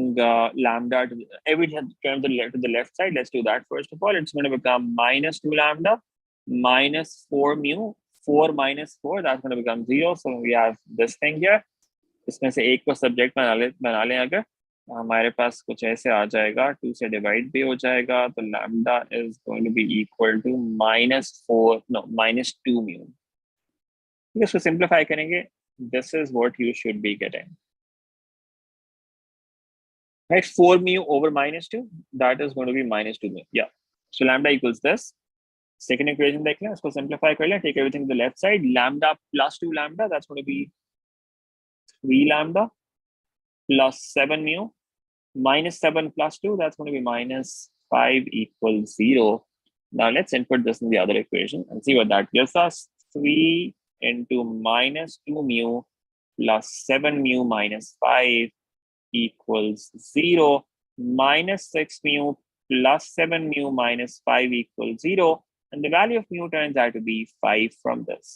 lambda to every term to the left side। Let's do that first of all। It's going to become -2 lambda minus 4 mu, 4 minus 4, that's going to become 0। So we have this thing here, इसमें से एक को subject बना लें अगर, हमारे पास कुछ ऐसे आ जाएगा, 2 से डिवाइड भी हो जाएगा, तो lambda is going to be equal to -2 mu. इसको सिंप्लीफाई करेंगे, this is what you should be getting, right? 4 mu over -2, that is going to be -2 mu। yeah, so lambda equals this। second equation देख लें, उसको simplify कर लें, take everything to the left side, lambda plus 2 lambda, that's going to be 3 lambda plus 7 mu minus 7 plus 2, that's going to be -5 equals 0। Now let's input this in the other equation and see what that gives us। 3 into -2 mu plus 7 mu minus 5 equals 0, -6 mu plus 7 mu minus 5 equals 0, and the value of mu turns out to be 5 from this.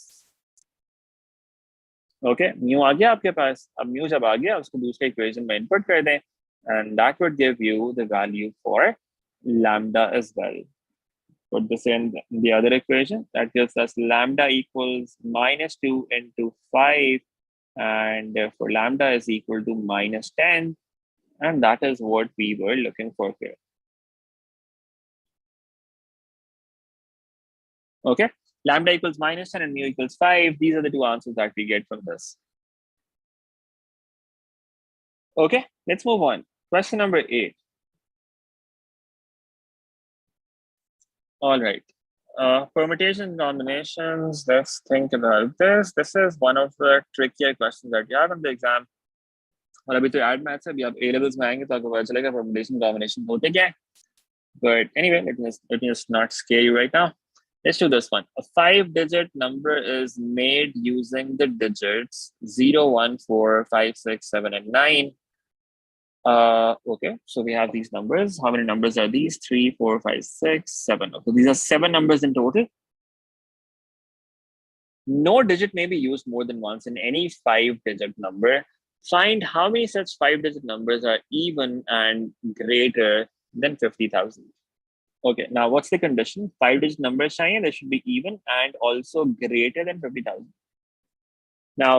Okay, mu आ गया आपके पास. अब mu जब आ गया उसको दूसरे equation में input कर दें, and that would give you the value for lambda as well. Put this in the other equation. That gives us lambda equals -2 into 5, and therefore lambda is equal to -10, and that is what we were looking for here. Okay, lambda equals -10 and mu equals 5. These are the two answers that we get from this. Okay, let's move on. Question number 8. All right. Permutation combinations. Let's think about this. This is one of the trickier questions that you have in the exam. और अभी तो add maths है, अभी आप A levels में आएंगे तो आपको पता चलेगा permutation combination होते क्या है. But anyway, let me just not scare you right now. Let's do this one. A 5-digit number is made using the digits 0, 1, 4, 5, 6, 7, and 9. Okay, so we have these numbers. How many numbers are these? 3, 4, 5, 6, 7. So these are 7 numbers in total. No digit may be used more than once in any 5-digit number. Find how many such 5-digit numbers are even and greater than 50,000. Okay, now what's the condition? 5-digit numbers चाहिए, they should be even and also greater than 50,000. Now,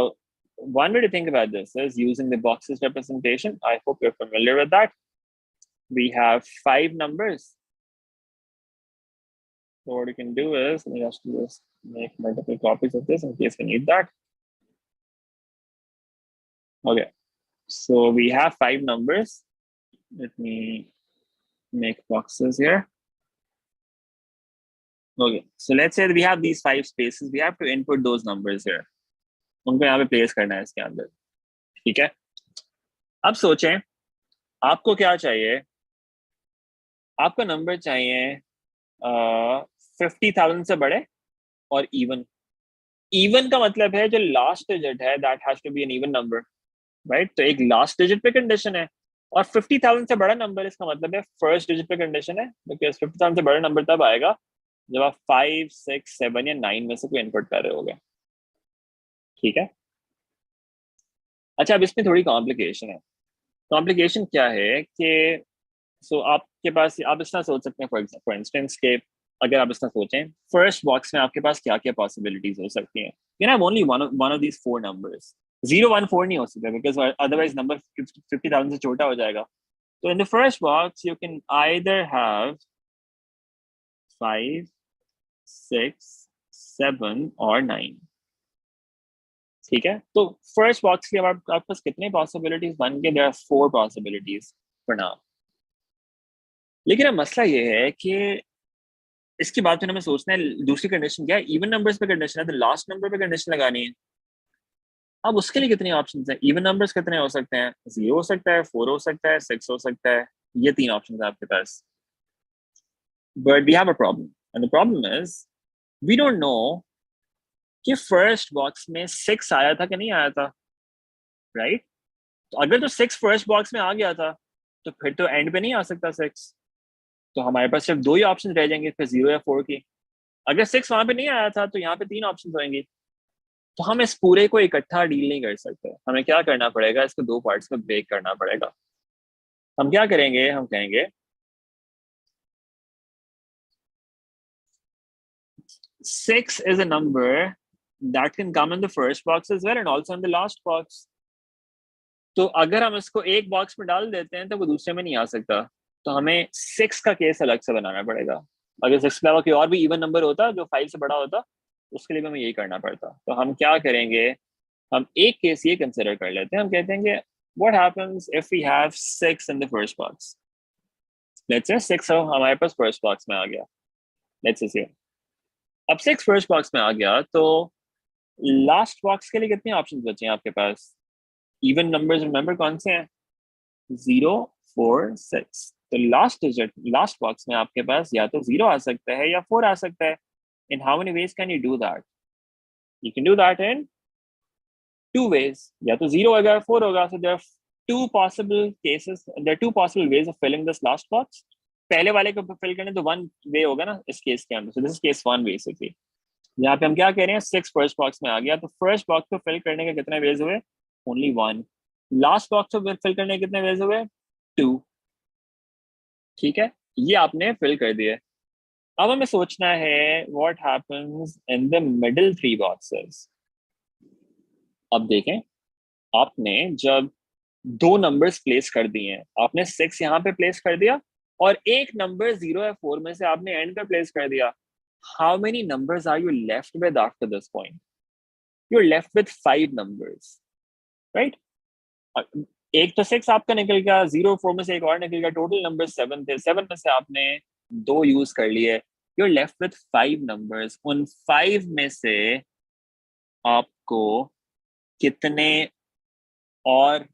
one way to think about this is using the boxes representation. I hope you're familiar with that. We have 5 numbers. So what you can do is, let me just make multiple copies of this in case we need that. Okay, so we have 5 numbers. Let me make boxes here. Okay, so let's say we have these 5 spaces. We have to input those numbers here. उनको यहाँ पे place करना है इसके अंदर. ठीक है, अब सोचें आपको क्या चाहिए. आपको नंबर चाहिए 50,000 से बड़े और इवन. इवन का मतलब है जो लास्ट डिजिट है that has to be an even number, right. तो एक लास्ट डिजिट पे कंडीशन है, और 50,000 से बड़ा नंबर इसका मतलब है फर्स्ट डिजिट पे कंडीशन है, बिकॉज 50,000 से बड़ा नंबर तब आएगा जब आप 5, 6, 7 या 9 में से कोई इनपुट कर रहे होगे. ठीक है. अच्छा, अब इसमें थोड़ी कॉम्प्लिकेशन है. कॉम्प्लिकेशन क्या है कि आपके पास, आप इस तरह सोच सकते हैं फॉर इंस्टेंस के, अगर आप इस तरह सोचें फर्स्ट बॉक्स में आपके पास क्या क्या पॉसिबिलिटीज हो सकती हैं. You have only one of these 4 numbers. 0, 1, 4 नहीं हो सकता बिकॉज अदरवाइज नंबर 50,000 से छोटा हो जाएगा. तो in the first box you can either have 5, 6, 7 और 9. ठीक है. तो फर्स्ट बॉक्स के आपके पास कितने पॉसिबिलिटीज बन के? There are 4 possibilities for now. लेकिन अब मसला ये है कि इसके बाद फिर हमें सोचना है दूसरी कंडीशन क्या है. इवन नंबर्स पे कंडीशन है तो लास्ट नंबर पे कंडीशन लगानी है. अब उसके लिए कितनी ऑप्शंस हैं? इवन नंबर्स कितने हो सकते हैं? 0 हो सकता है, 4 हो सकता है, 6 हो सकता है. ये 3 ऑप्शंस है आपके पास. But we have a problem, and the problem is we don't know कि फर्स्ट बॉक्स में 6 आया था कि नहीं आया था, राइट. तो अगर तो 6 फर्स्ट बॉक्स में आ गया था तो फिर तो एंड पे नहीं आ सकता 6. तो हमारे पास सिर्फ 2 ही ऑप्शन रह जाएंगे, फिर 0 या 4 की. अगर 6 वहां पे नहीं आया था तो यहाँ पे 3 ऑप्शन होंगे. तो हम इस पूरे को इकट्ठा डील नहीं कर सकते. हमें क्या करना पड़ेगा, इसको 2 पार्ट्स में ब्रेक करना पड़ेगा. हम क्या करेंगे, हम कहेंगे 6 is a number that can come in the first box as well and also in the last box. तो अगर हम इसको एक बॉक्स में डाल देते हैं तो वो दूसरे में नहीं आ सकता. तो हमें 6 का केस अलग से बनाना पड़ेगा. अगर 6 के अलावा कोई और भी इवन नंबर होता जो 5 से बड़ा होता, उसके लिए हमें यही करना पड़ता. तो हम क्या करेंगे, हम एक केस ये कंसिडर कर लेते हैं. हम कहते हैं कि what happens if we have 6 in the first box. Let's say 6 हमारे पास फर्स्ट बॉक्स में आ गया. Let's assume अब 6 फर्स्ट बॉक्स में आ गया तो लास्ट बॉक्स के लिए कितने ऑप्शंस बचे हैं आपके पास? इवन नंबर्स रिमेंबर कौन से हैं? 0, 4, 6. तो लास्ट डिजिट लास्ट बॉक्स में आपके पास या तो 0 आ सकता है या 4 आ सकता है. In how many ways can you do that? You can do that in 2 ways. या तो 0 होगा, 4 होगा. So there are 2 possible cases. There are 2 possible ways of filling this last box. पहले वाले को फिल करने तो वन वे होगा ना इस केस के अंदर, सो this is case one basically. यहाँ पे हम क्या कह रहे हैं, 6 फर्स्ट बॉक्स में आ गया, तो फर्स्ट बॉक्स को फिल करने के कितने वेज हुए, ओनली वन। लास्ट बॉक्स को फिल करने के कितने वेज हुए, 2। ठीक है, ये आपने फिल कर दिया। अब हमें सोचना है what happens in the middle 3 boxes. अब देखें, आपने जब दो नंबर्स प्लेस कर दिए हैं, आपने 6 यहाँ पे प्लेस कर दिया और एक नंबर 0 या 4 में से आपने एंड पे प्लेस कर दिया, how many numbers are you left with after this point, you are left with 5 numbers, right. एक तो 6 आपका निकल गया, 0 4 में से एक और निकल गया, टोटल नंबर 7 थे, 7 में से आपने 2 यूज कर लिए, you are left with 5 numbers. उन 5 में से आपको कितने और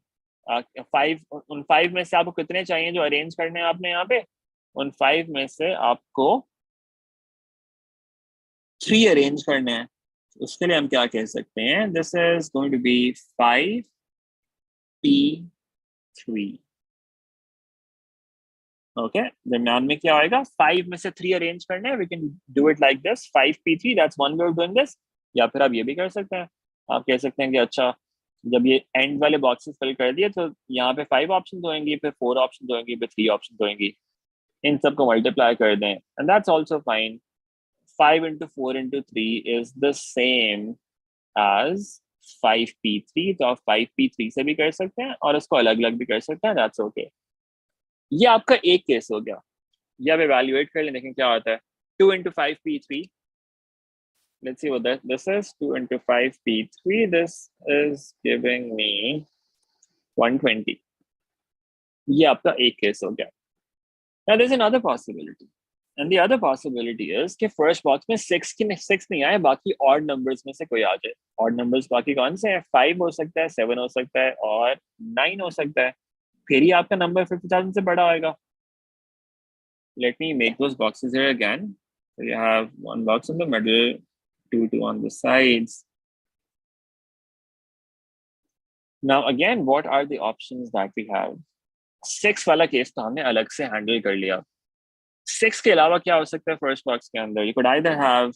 5, उन 5 में से आपको कितने चाहिए जो अरेंज करने हैं आपने यहाँ पे, उन 5 में से आपको 3 अरेंज करने हैं। उसके लिए हम क्या कह सकते हैं, this is going to be 5p3। Okay, दरम्यान में क्या आएगा, 5 में से 3 अरेंज करने हैं, we can do it like this 5p3, that's one way of doing this. या फिर आप ये भी कर सकते हैं, आप कह सकते हैं कि अच्छा जब ये एंड वाले बॉक्सेस फिल कर दिए तो यहाँ पे 5 ऑप्शन होंगी, फिर 4 ऑप्शन होंगी, फिर 3 ऑप्शन होंगी, इन सबको मल्टीप्लाई कर दें and that's also fine. 5 into 4 into 3 is the same as 5p3, तो आप 5p3 से भी कर सकते हैं और इसको अलग अलग भी कर सकते हैं, दैट्स ओके। ये आपका एक केस हो गया, ये आप इवेल्युएट कर लें, देखें क्या होता है। 2 into 5p3, let's see what this is, 2 into 5p3, this is giving me 120। ये आपका एक केस हो गया। Now there's another possibility, and the other possibility is कि फर्स्ट बॉक्स में 6 नहीं आए, बाकी ऑड नंबर्स में से कोई आ जाए। ऑड नंबर्स बाकी कौन से हैं, 5 हो सकता है, 7 हो सकता है और 9 हो सकता है, फिर ही आपका नंबर 50,000 से बड़ा आएगा। Let me make those boxes here again. So you have one box in the middle, two on the sides. Now again, what are the options that we have? 6 वाला केस तो हमने अलग से हैंडल कर लिया। 6 के अलावा क्या हो सकता है फर्स्ट बॉक्स के अंदर, you could either have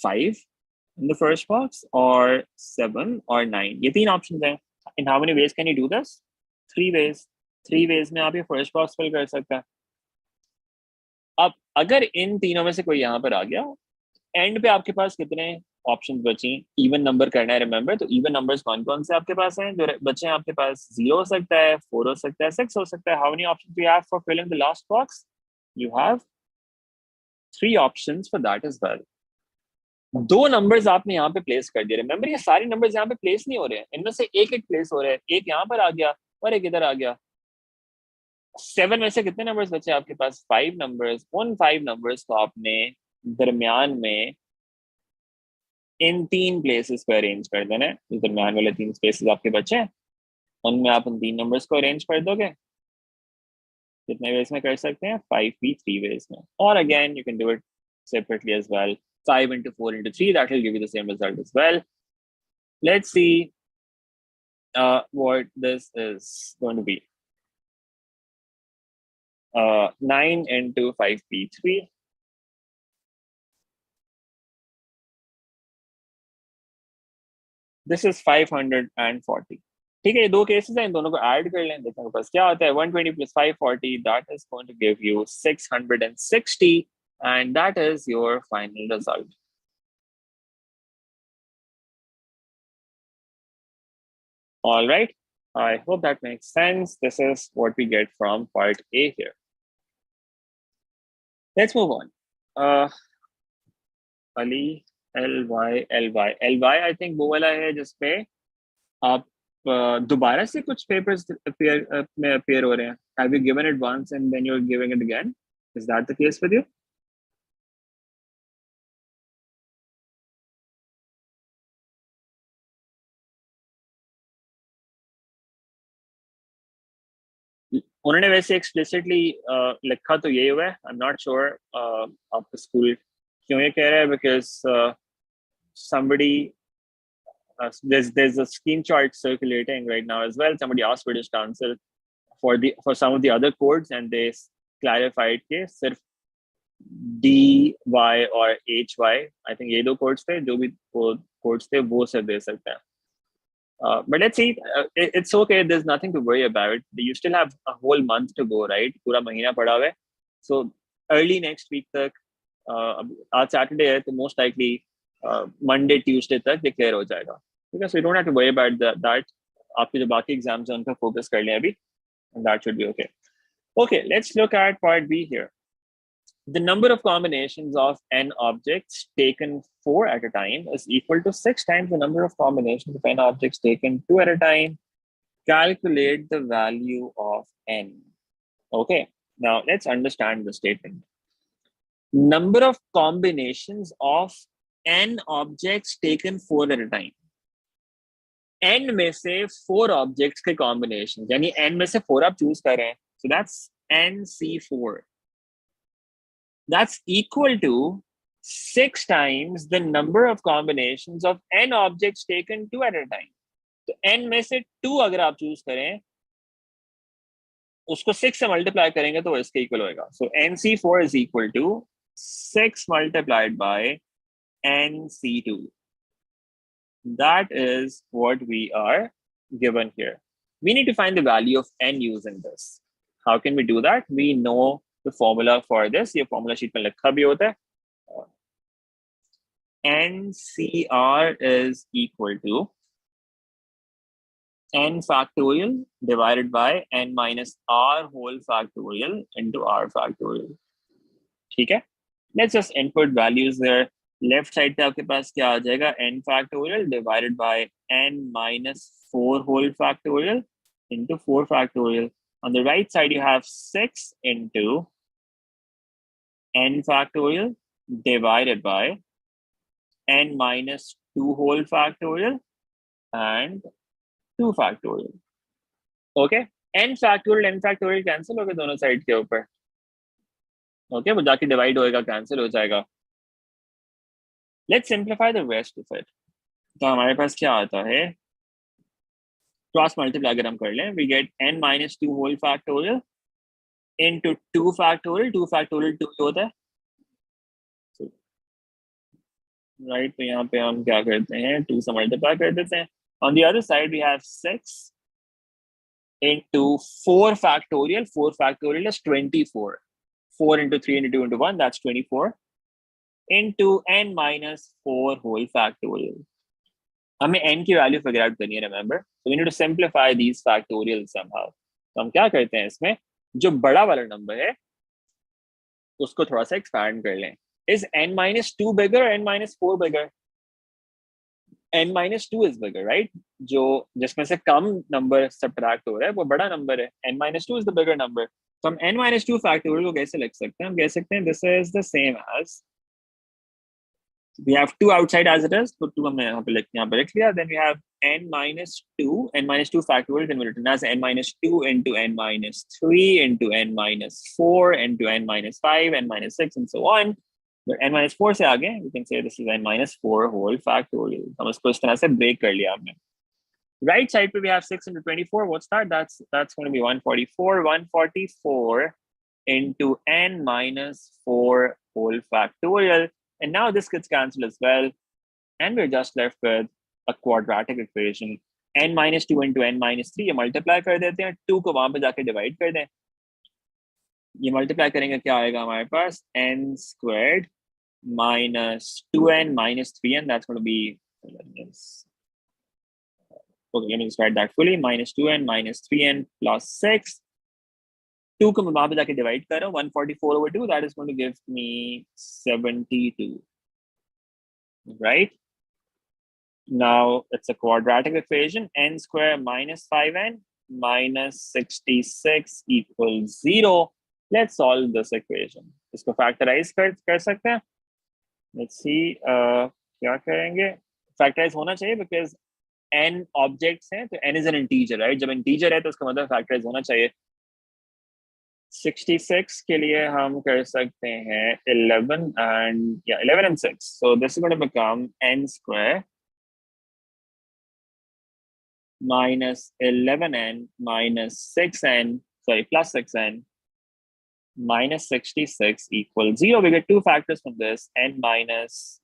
5 in the first box or 7 or 9, ये 3 ऑप्शन हैं। In how many ways can you do this? 3 ways। 3 ways में आप ये फर्स्ट बॉक्स फिल कर सकते हैं। अब अगर इन तीनों में से कोई यहाँ पर आ गया, एंड पे आपके पास कितने ऑप्शंस बची, इवन नंबर करना है रिमेंबर, तो इवन नंबर्स कौन कौन से आपके पास हैं जो बचे हैं आपके पास, 0 हो सकता है, 4 हो सकता है, 6 हो सकता है। How many options you have for filling the last box, you have 3 options for that as well. 2 numbers आपने यहाँ पे प्लेस कर दिए, रिमेंबर ये सारे नंबर्स यहाँ पे प्लेस नहीं हो रहे हैं, इनमें से एक एक प्लेस हो रहे हैं, एक यहाँ पर आ गया और एक इधर आ गया। 7 में से कितने नंबर्स बचे आपके पास, 5 नंबर्स। उन 5 नंबर्स को आपने दरमियान में इन 3 प्लेसेस पे अरेंज कर देना है। जो दरमियान वाले 3 स्पेसेस आपके बचे हैं उनमें आप उन 3 नंबर्स को अरेंज कर दोगे। कितने वेज में कर सकते हैं, 5p3 वेज में, और again you can do it separately as well, 5 into 4 into 3, that will give you the same result as well. Let's see what this is going to be. 9 into 5p3. This is 540. ठीक है, ये 2 cases हैं, इन दोनों को add कर लें, देखने के पास क्या होता है। 120 plus 540, that is going to give you 660, and that is your final result. All right, I hope that makes sense. This is what we get from part A here. Let's move on. Ali, ly I think वो वाला है जिसपे आप दोबारा से कुछ papers में appear हो रहे हैं। Have you given it once and then you're giving it again? Is that the case with you? उन्होंने वैसे एक्सप्लिसिटली लिखा तो यही हुआ है। आई एम नॉट श्योर आपका स्कूल क्यों ये कह रहा है, because somebody there's a screenshot circulating right now as well. Somebody asked British Council for some of the other codes, and they clarified कि सिर्फ dy और hy, I think ये दो codes थे, जो भी codes थे वो सिर्फ दे सकते हैं. But let's see, it's okay. There's nothing to worry about. You still have a whole month to go, right? पूरा महीना पड़ा हुआ है. So early next week तक, आज Saturday है, तो most likely Monday, Tuesday तक declare हो जाएगा. Because we don't have to worry about that. आपके जो बाकी exams हैं उनका focus कर लें अभी, and that should be okay. Okay, let's look at part B here. The number of combinations of n objects taken 4 at a time is equal to 6 times the number of combinations of n objects taken 2 at a time. Calculate the value of n. Okay, now let's understand the statement. Number of combinations of n objects taken 4 at a time. n में से 4 objects के combinations, यानी n में से 4 आप choose कर रहे हैं. So that's nc4. That's equal to 6 times the number of combinations of n objects taken 2 at a time. तो n में से 2 अगर आप चूज करें, उसको 6 से मल्टीप्लाई करेंगे तो इसके इक्वल होएगा. So nc4 is equal to 6 multiplied by nc2. That is what we are given here. We need to find the value of n using this. How can we do that? We know the formula for this. ये formula sheet में लिखा भी होता है. NCR is equal to n factorial divided by n minus r whole factorial into r factorial. ठीक है? Let's just input values there. Left side पे आपके पास क्या आ जाएगा? n factorial divided by n minus 4 whole factorial into 4 factorial. On the right side, you have 6 into n factorial divided by n minus 2 whole factorial and 2 factorial. Okay, n factorial cancel होगा दोनों side के ऊपर. Okay, वो जाके divide होएगा, cancel हो जाएगा. Let's simplify the rest of it. तो हमारे पास क्या आता है? Cross multiply अगर हम कर लें, we get n minus 2 whole factorial into 2 factorial. 2 factorial 2 होता है. So, right, तो यहाँ पे हम क्या करते हैं? 2 से multiply कर देते हैं. On the other side, we have 6 into 4 factorial. 4 factorial is 24. 4 into 3 into 2 into 1, that's 24. Into n minus 4 whole factorial. हमें n की वैल्यू फिगर आउट करनी है, remember? So we need to simplify these factorials somehow. तो हम क्या करते हैं इसमें? जो बड़ा वाला नंबर है उसको थोड़ा सा एक्सपैंड कर लें. Is n minus 2 bigger or n minus 4 bigger? n minus 2 is bigger, right? जो जिसमें से कम नंबर सब्ट्रैक्ट हो रहा है वो बड़ा नंबर है. n minus 2 is the bigger number. तो हम n minus 2 factorial को कैसे लिख सकते हैं? हम कह सकते हैं this is the same as, we have 2 outside as it is, so 2 हमने यहाँ पे लिख लिया. Then we have n minus 2 factorial can be written as n minus 2 into n minus 3 into n minus 4 into n minus 5, n minus 6 and so on. But n minus 4 से आगे, we can say this is n minus 4 whole factorial. हम इसको इस तरह से break कर लिया हमने. Right side पे we have 6 into 24. What's that? That's going to be 144. 144 into n minus 4 whole factorial. And now this gets cancelled as well. And we're just left with a quadratic equation. n minus 2 into n minus 3. ये multiply कर देते हैं. 2 को वहाँ पे जाके divide कर दें. ये multiply करेंगे क्या आएगा हमारे पास? n squared minus 2n minus 3n. That's going to be, okay, let me just write that fully. Minus 2n minus 3n plus 6. 2 को मैं वहाँ पे जाके divide कर रहा हूँ. 144 over 2, that is going to give me 72. Right? Now it's a quadratic equation. N square minus 5n minus 66 equals 0. Let's solve this equation. इसको factorize कर सकते हैं. Let's see. क्या करेंगे? Factorize होना चाहिए because n objects हैं, तो n is an integer, right? जब integer है तो उसका मतलब factorize होना चाहिए. 66 के लिए हम कर सकते हैं 11 and 6. So this is going to become n square minus 11n minus 6n sorry, plus 6n minus 66 equals 0. We get two factors from this, n minus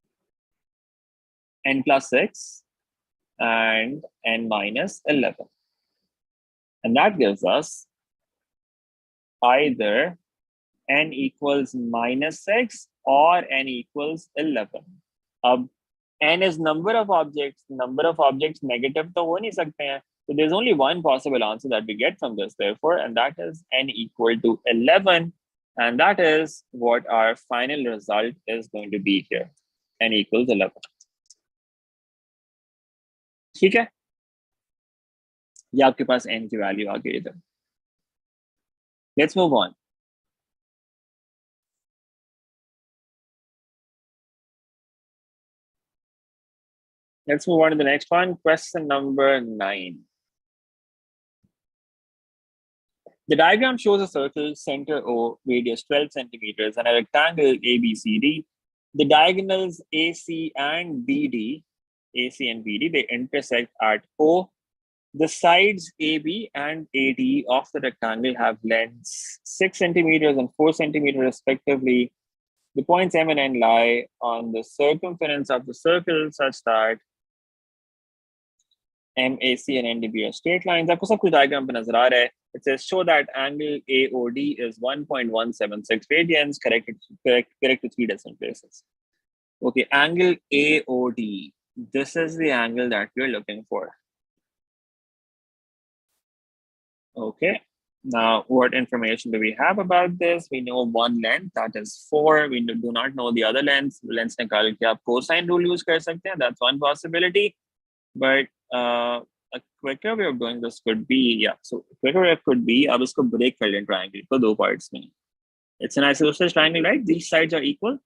n plus 6 and n minus 11. And that gives us either n equals minus 6 or n equals 11. N is number of objects negative तो हो नहीं सकते हैं. So there's only one possible answer that we get from this, therefore, and that is n equal to 11. And that is what our final result is going to be here. N equals 11. ठीक है? ये आपके पास n की value आ गई इधर. Let's move on. Let's move on to the next one. Question number 9. The diagram shows a circle, center O, radius 12 centimeters, and a rectangle ABCD. The diagonals AC and BD, they intersect at O. The sides AB and AD of the rectangle have lengths 6 centimeters and 4 centimeters respectively. The points M and N lie on the circumference of the circle such that MAC and NDB are straight lines. आपको सब कुछ diagram पे नजर आ रहा है. It says show that angle AOD is 1.176 radians. Correct to 3 decimal places. Okay, angle AOD. This is the angle that we're looking for. Okay. Now, what information do we have about this? We know one length, that is 4. We do not know the other lengths. Lengths निकाल के आप cosine rule use कर सकते हैं. That's one possibility. But a quicker way of doing this could be, so quicker way could be, अब इसको break कर लें triangle को 2 parts में. It's an isosceles triangle, right? These sides are equal.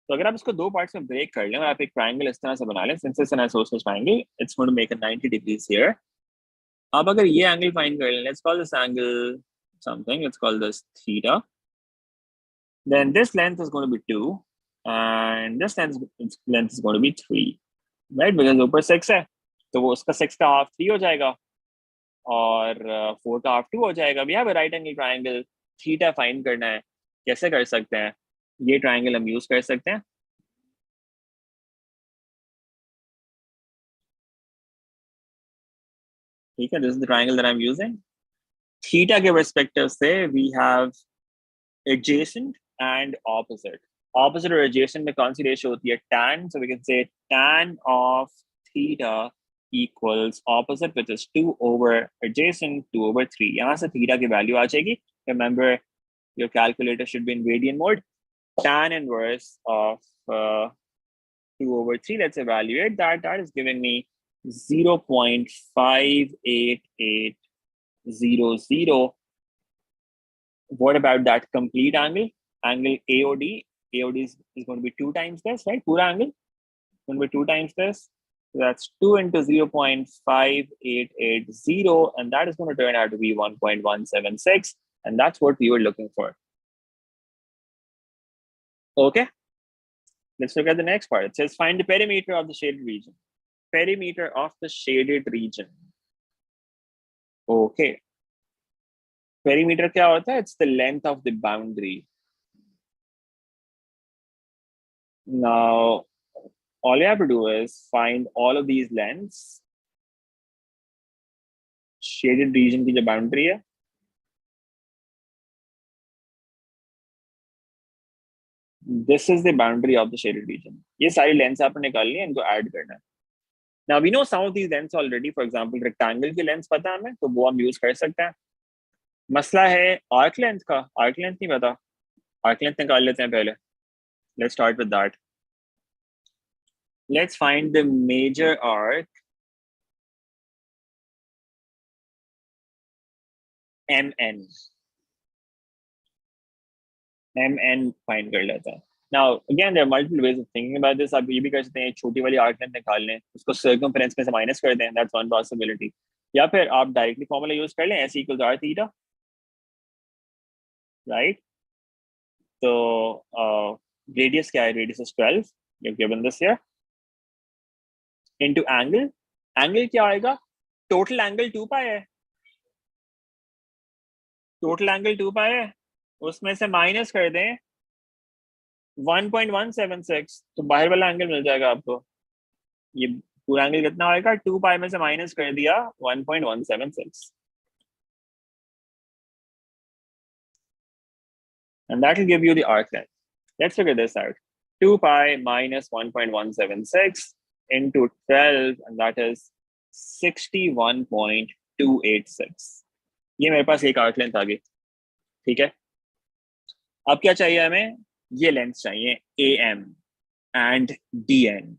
तो अगर आप इसको 2 parts में break कर लें और आप एक triangle इस तरह से बना लें, since it's an isosceles triangle, it's going to make a 90 degrees here. अब अगर ये angle find कर लें, let's call this angle something, let's call this theta. Then this length is going to be 2, and this length is going to be 3, right? Because ऊपर 6 है, तो वो उसका 6 का half 3 हो जाएगा, और 4 का half 2 हो जाएगा. We have a right angle triangle, theta find करना है. कैसे कर सकते हैं? ये triangle हम use कर सकते हैं. ठीक है, this is the triangle that I'm using. Theta के perspective से we have adjacent and opposite. Opposite or adjacent में कौन सी ratio होती है? Tan. So we can say tan of theta equals opposite, which is 2 over adjacent, 2 over 3. यहाँ से theta की value आ जाएगी. Remember, your calculator should be in radian mode. Tan inverse of 2 over 3. Let's evaluate that. That is giving me 0.58800. What about that complete angle? Angle AOD. AOD is going to be 2 times this, right? Pura angle is going to be 2 times this. So that's 2 into 0.5880, and that is going to turn out to be 1.176, and that's what we were looking for. Okay, let's look at the next part. It says find the perimeter of the shaded region. Perimeter of the shaded region. Okay. Perimeter क्या होता है? It's the length of the boundary. Now, all you have to do is find all of these lengths. Shaded region की जो boundary है. This is the boundary of the shaded region. ये सारी lengths आपने निकाल ली हैं, इनको add करना है. Now we know some of these lengths already. For example, rectangle की lengths पता है हमें, तो वो हम use कर सकते हैं. मसला है arc length का. Arc length नहीं पता. Arc length निकाल लेते हैं पहले. Let's start with that. Let's find the major arc MN. MN find कर लेते हैं. Now, again, there are multiple ways of thinking about this. आप ये भी कर सकते हैं, छोटी वाली arc length निकाल लें, उसको circumference में से minus कर दें. That's one possibility. या फिर आप directly formula use कर लें, S equals R theta, right? So radius क्या है? Radius is 12. You've given this here. Into angle. Angle क्या आएगा? Total angle 2 pi है. टोटल एंगल 2 पाई है, उसमें से माइनस कर दें 1.176, तो बाहर वाला एंगल मिल जाएगा आपको। ये पूरा एंगल कितना होएगा, 2 पाई में से माइनस कर दिया 1.176, and that will give you the arc length. Let's figure this out. 2 pi minus 1.176 into 12, and that is 61.286. ये मेरे पास एक आर्क लेंथ आ गई, ठीक है। अब क्या चाहिए हमें, ये लेंथ चाहिए AM एंड DN।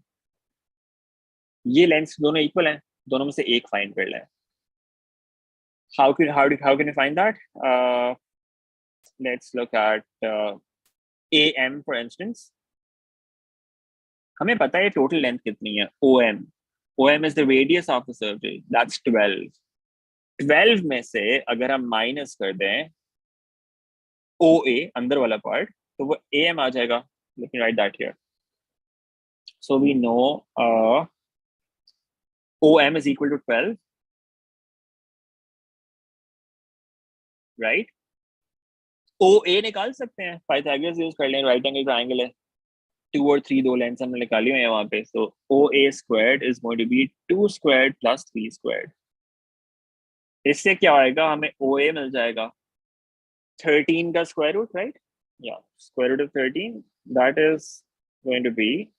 ये लेंथ्स दोनों इक्वल हैं, दोनों में से एक फाइंड कर लें। how can you find that? Let's look at AM for instance. हमें पता है टोटल लेंथ कितनी है, OM is the radius of the circle, that's 12. 12 में से अगर हम माइनस कर दें OA अंदर वाला पार्ट, तो वो AM आ जाएगा। Let me write that here. So we know OM is equal to 12, right? OA निकाल सकते हैं, पाइथागोरस यूज कर लें, राइट एंगल ट्रायंगल है, 2 और 3 दो लेंथ्स हमने निकाली हुई है वहां पे। So OA squared is going to be 2 squared plus 3 squared. इससे क्या होएगा, हमें OA मिल जाएगा 13 का square root, right? Yeah, square root of 13, that is going to be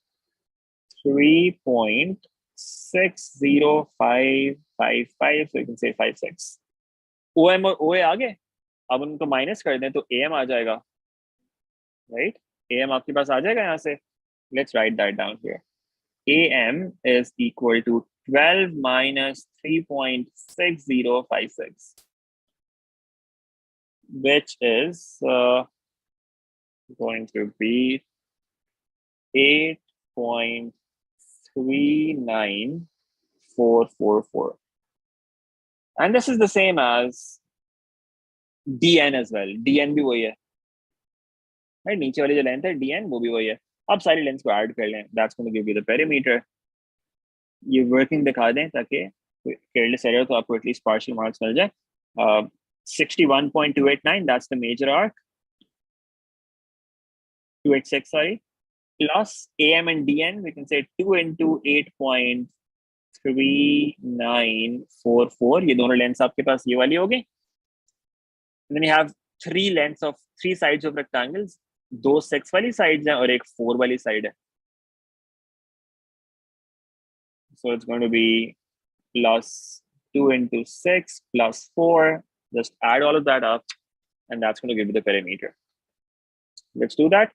3.60555, so you can say 56. OM और OA आ गए, अब उनको माइनस कर दें तो AM आ जाएगा, राइट? AM आपके पास आ जाएगा यहाँ से। Let's write that down here. AM is equal to 12 minus 3.6056, which is going to be 8.39444. And this is the same as DN as well. DN भी वही है, right? नीचे वाली जो लेंथ है DN वो भी वही है। अब सारी लेंथ को ऐड कर लें, that's going to give you the perimeter. ये वर्किंग दिखा दें ताकि केयरलेस एरर तो आपको एटलीस्ट पार्शियल मार्क्स मिल जाए। 61.289, that's the major arc. 286, sorry. Plus AM and DN, we can say 2 into 8.3944. ये दोनों लेंथ्स आपके पास ये वाली होगी। And then you have three sides of rectangles. 2 6 वाली sides हैं और एक 4 वाली side है। So it's going to be plus 2 into 6 plus 4. Just add all of that up, and that's going to give you the perimeter. Let's do that.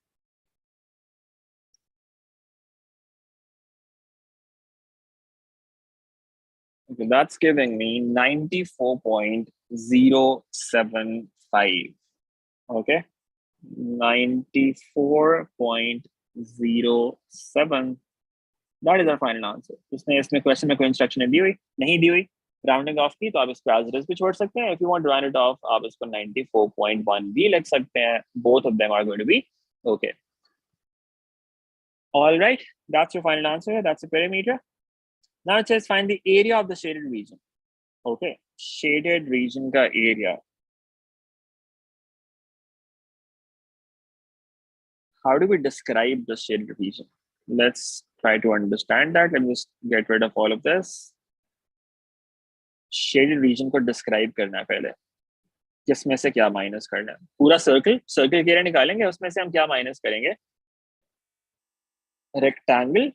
Okay, that's giving me 94.075. Okay, 94.07. That is our final answer. इसमें question में कोई instruction दी हुई नहीं दी हुई, rounding off की, तो आप इसको एज इट इज भी छोड़ सकते हैं। If you want to round it off, आप इसको 94.1 भी लिख सकते हैं। Both of them are going to be okay. All right, that's your final answer. That's the perimeter. Now it says find the area of the shaded region. Okay, shaded region का area. How do we describe the shaded region? Let's try to understand that. Let me just get rid of all of this. Shaded region को describe करना है पहले, किसमें से क्या minus करना है। पूरा सर्कल के एरिया निकालेंगे, उसमें से हम क्या माइनस करेंगे, रेक्टेंगल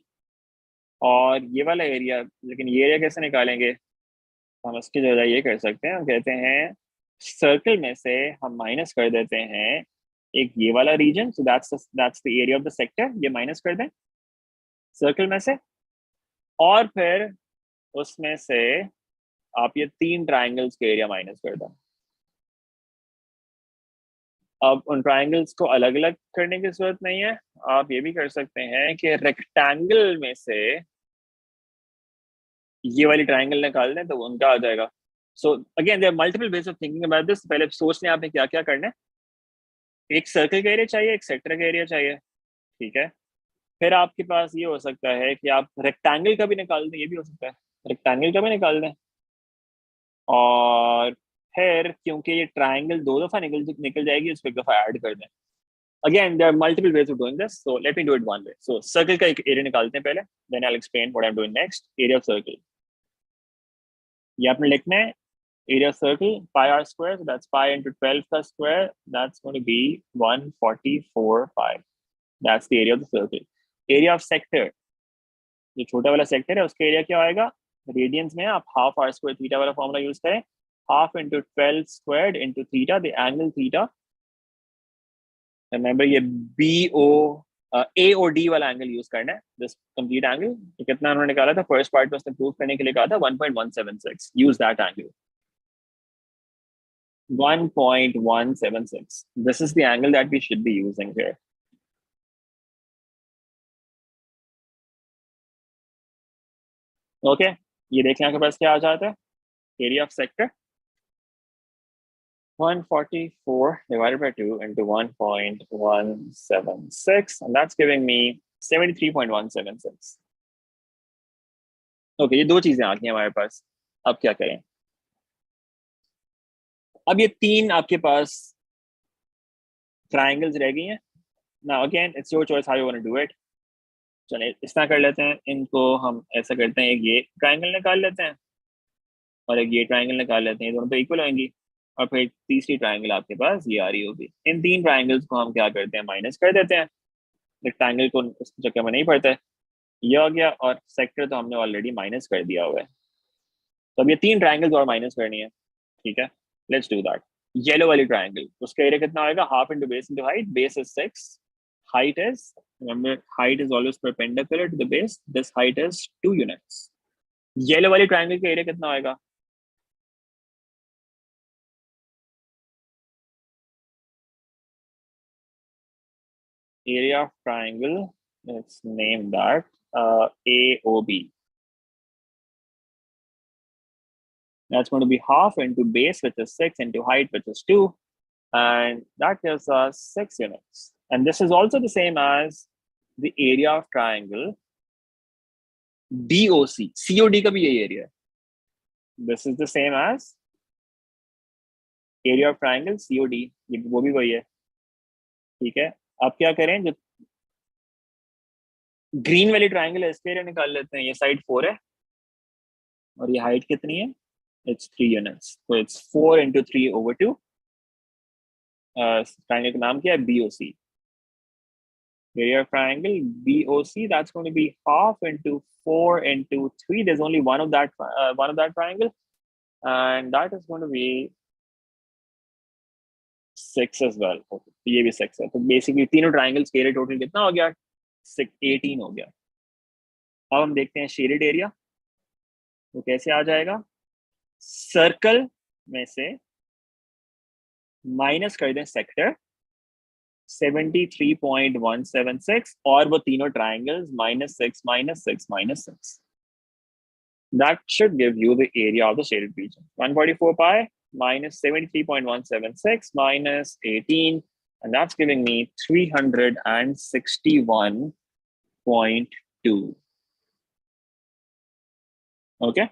और ये वाला एरिया। लेकिन ये एरिया कैसे निकालेंगे, हम इसकी जगह ये कर सकते हैं, हम कहते हैं सर्कल में से हम माइनस कर देते हैं एक ये वाला region, so that's the area of the sector, ये माइनस कर दें सर्कल में से, और फिर उसमें से आप ये 3 ट्रायंगल्स के एरिया माइनस कर दें। अब उन ट्रायंगल्स को अलग अलग करने की जरूरत नहीं है, आप ये भी कर सकते हैं कि रेक्टेंगल में से ये वाली ट्रायंगल निकाल दें तो उनका आ जाएगा। So again there are multiple ways of thinking about this. पहले सोच लें आपने क्या क्या करना है। एक सर्कल का एरिया चाहिए, एक सेक्टर का एरिया चाहिए, ठीक है। फिर आपके पास ये हो सकता है कि आप रेक्टेंगल का भी निकाल दें, ये भी हो सकता है, रेक्टेंगल का भी निकाल दें, और फिर क्योंकि ये ट्राइंगल 2 दफा निकल जाएगी, उसको 1 दफा ऐड कर दें. Again, there are multiple ways of doing this, so let me do it one way. So circle का एक area निकालते हैं पहले, then I'll explain what I'm doing next. Area of circle. ये आपने लिखना है area of circle pi r square, so that's pi into 12 का square, that's going to be 144 pi. That's the area of the circle. Area of sector, जो छोटा वाला sector है उसका एरिया क्या आएगा, रेडियंस में आप हाफ आर स्क्वायर थीटा वाला फॉर्मूला यूज करें, half into 12 squared into theta, the angle theta. Remember ये बी ओ ए और डी वाला एंगल यूज करना है, दिस कंप्लीट एंगल. तो कितना उन्होंने निकाला था फर्स्ट पार्ट में, उसने प्रूव करने के लिए कहा था 1.176. Use that angle 1.176. This is the angle that we should be using here. Okay, ये देखिए आपके पास क्या आ जाता है, area of sector 144 divided by 2 into 1.176, and that's giving me 73.176. Okay, ये दो चीजें आ गई हमारे पास. अब क्या करें, अब ये 3 आपके पास ट्राइंगल्स रह गई हैं. Now again, it's your choice how you want to do it. चलिए इस तरह कर लेते हैं, इनको हम ऐसा करते हैं, एक ये ट्राइंगल निकाल लेते हैं और एक ये ट्राइंगल निकाल लेते हैं, दोनों तो इक्वल होंगी. और फिर तीसरी ट्राइंगल आपके पास ये आ रही होगी. इन 3 ट्राइंगल्स को हम क्या करते हैं, माइनस कर देते हैं. रेक्टेंगल को उस जगह में नहीं पड़ता है, ये हो गया, और सेक्टर तो हमने ऑलरेडी माइनस कर दिया हुआ है. तो अब ये 3 ट्राइंगल्स और माइनस करनी है. ठीक है, लेट्स डू दैट. येलो वाली ट्राइंगल, उसका एरिया कितना आएगा, half into base into height. Base is 6, height is, remember height is always perpendicular to the base, this height is 2 units. Yellow वाली ट्राइंगल का एरिया कितना आएगा, area of triangle, let's name that AOB. That's going to be half into base, which is 6, into height, which is 2, and that gives us 6 units. And this is also the same as the area of triangle DOC. COD का भी यही area है. This is the same as area of triangle COD. ये वो भी वही है. ठीक है, अब क्या करें, जो ग्रीन वाली ट्राइंगल है इसके एरिया निकाल लेते हैं. ये साइड 4 है और ये हाइट कितनी है, it's 3 units. So it's 4 into 3 over 2. Triangle का नाम क्या है, BOC. Area of triangle BOC, that's going to be half into 4 into 3. There's only one of that triangle, and that is going to be 6 as well. Okay, ये भी 6 है. तो basically तीनों triangles के एरिया टोटल कितना हो गया, 18 हो गया. अब हम देखते हैं शेडेड एरिया, तो कैसे आ जाएगा. सर्कल में से माइनस कर दें सेक्टर 73.176 और वो तीनों triangles -6 -6 -6. That should give you the area of the shaded region. 144 pi minus 73.176 minus 18, and that's giving me 361.2. Okay,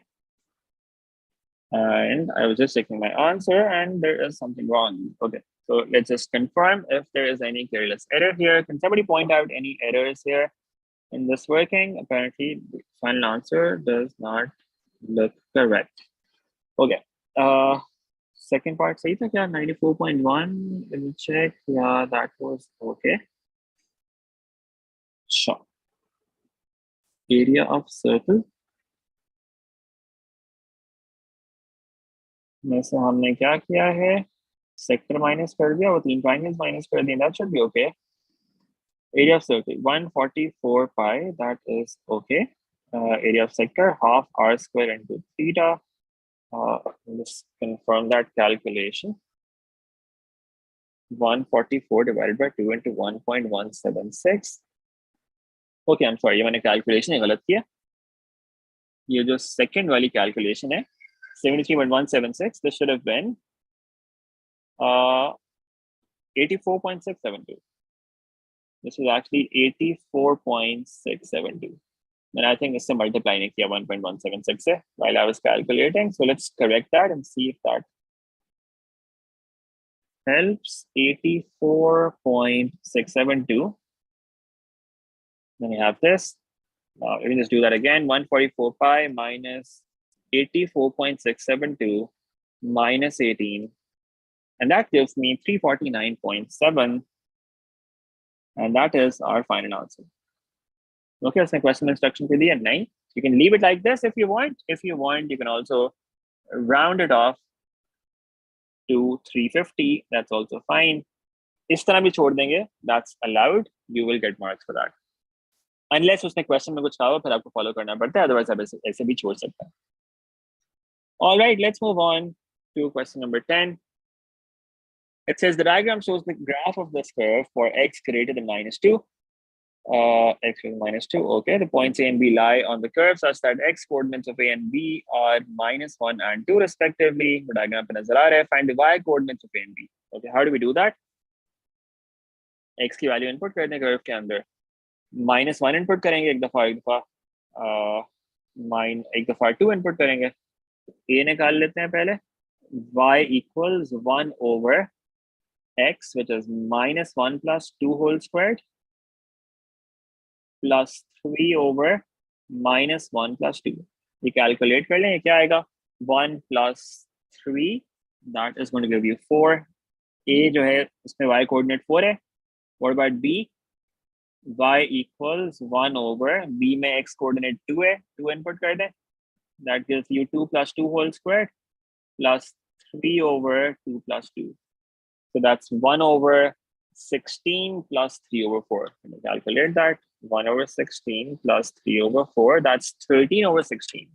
and I was just checking my answer and there is something wrong. Okay, so let's just confirm if there is any careless error here. Can somebody point out any errors here in this working? Apparently the final answer does not look correct. Okay, second part sahi tha kya, 94.1. Let me check. Yeah, that was okay. Sure. Area of circle में से हमने क्या किया है, sector minus कर दिया, वो 3 triangles minus कर दिए. That should be okay. Area of circle 144 pi, that is okay. Area of sector half r square into theta. Let's confirm that calculation. 144 divided by 2 into 1.176. Okay, I'm sorry, ये मैंने calculation गलत किया. ये जो second वाली calculation है 73.176, this should have been 84.672. This is actually 84.672. And I think it's a multiplying here 1.176 while I was calculating. So let's correct that and see if that helps 84.672. Then you have this. You can just do that again. 144 pi minus 84.672 minus 18. And that gives me 349.7. And that is our final answer. Okay, that's my question instruction for the end. Nine. You can leave it like this if you want. If you want, you can also round it off to 350. That's also fine. इस तरह भी छोड़ देंगे. That's allowed. You will get marks for that. Unless उसने question में कुछ कहा हो, फिर आपको follow करना पड़ता है. Otherwise, आप ऐसे भी छोड़ सकते हैं. All right, let's move on to question number 10. It says the diagram shows the graph of this curve for x greater than -2. X greater than -2. Okay, the points A and B lie on the curve such that x coordinates of A and B are -1 and 2 respectively. The diagram पे नजर आ रहा है. Find the y coordinates of A and B. Okay, how do we do that? X की value input करते हैं curve के अंदर. -1 input करेंगे एक दफा एक दफा 2 input करेंगे. A निकाल लेते हैं पहले. Y equals 1 over x, which is -1 plus 2 whole squared, plus 3 over -1 plus 2. ये calculate कर लें, क्या आएगा? 1 plus 3, that is going to give you 4. A जो है इसमें y coordinate 4 है. What about B? Y equals 1 over B में x coordinate 2 है. 2 input कर दें. That gives you 2 plus 2 whole squared plus 3 over 2 plus 2. So that's 1 over 16 plus 3 over 4. Let me calculate that. 1 over 16 plus 3 over 4. That's 13 over 16.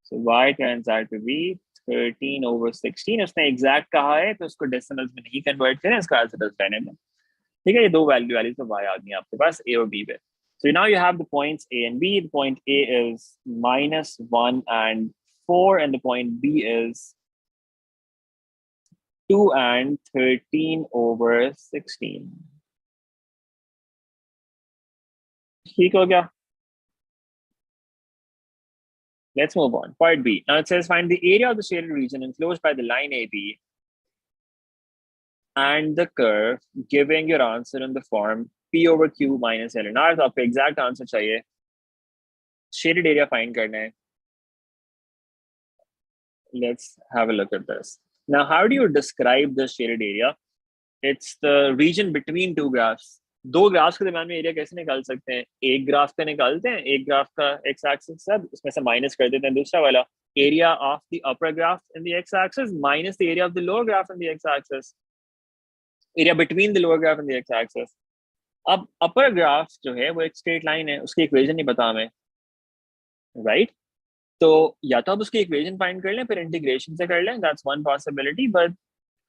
So y turns out to be 13 over 16. उसने exact कहा है तो उसको decimals में नहीं convert करें. इसका as it is रहने दें. ठीक है, ये दो values तो y आ गई आपके पास A और B पे. So now you have the points A and B. The point A is -1 and 4, and the point B is 2 and 13 over 16. ठीक हो गया? Let's move on. Part B. Now it says find the area of the shaded region enclosed by the line AB and the curve, giving your answer in the form P over Q minus L. Now तो आपको exact answer चाहिए. Shaded area find करना है. Let's have a look at this. Now, how do you describe the shaded area? It's the region between two graphs. दो graphs के दरम्यान में area कैसे निकाल सकते हैं? एक ग्राफ का निकालते हैं, एक ग्राफ का एक्स एक्सिस है, उसमें से माइनस कर देते हैं दूसरा वाला. Area of the upper graph in the x axis minus the area of the lower graph in the x axis. Area between the lower graph in the x axis. अब अपर graph जो है वो एक स्ट्रेट लाइन है, उसकी equation नहीं पता हमें, राइट? तो या तो आप उसकी इक्वेशन फाइंड कर लें, फिर इंटीग्रेशन से कर लें. That's one possibility, but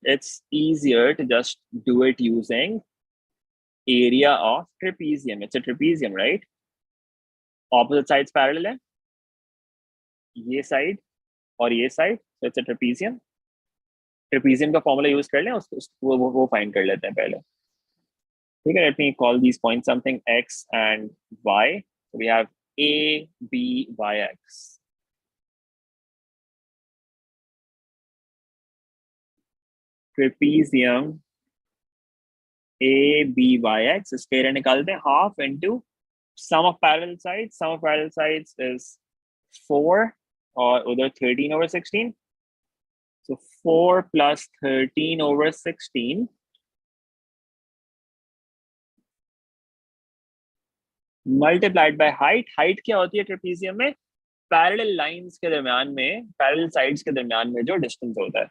it's easier to just do it using area of trapezium. It's a trapezium, right? Opposite sides parallel है, ये side और ये side, so it's a trapezium. Trapezium का formula use कर लें, वो find कर लेते हैं पहले. ठीक है, let me call these points something x and y. So we have A, B, y, x. Trapezium A, B, y, x. इसके एरिया निकालते हैं half into sum of parallel sides. Sum of parallel sides is 4 और उधर 13 over 16. So 4 plus 13 over 16 multiplied by height. Height क्या होती है trapezium में? Parallel lines के दरमियान में, पैरेलल साइड्स के दरमियान में जो डिस्टेंस होता है.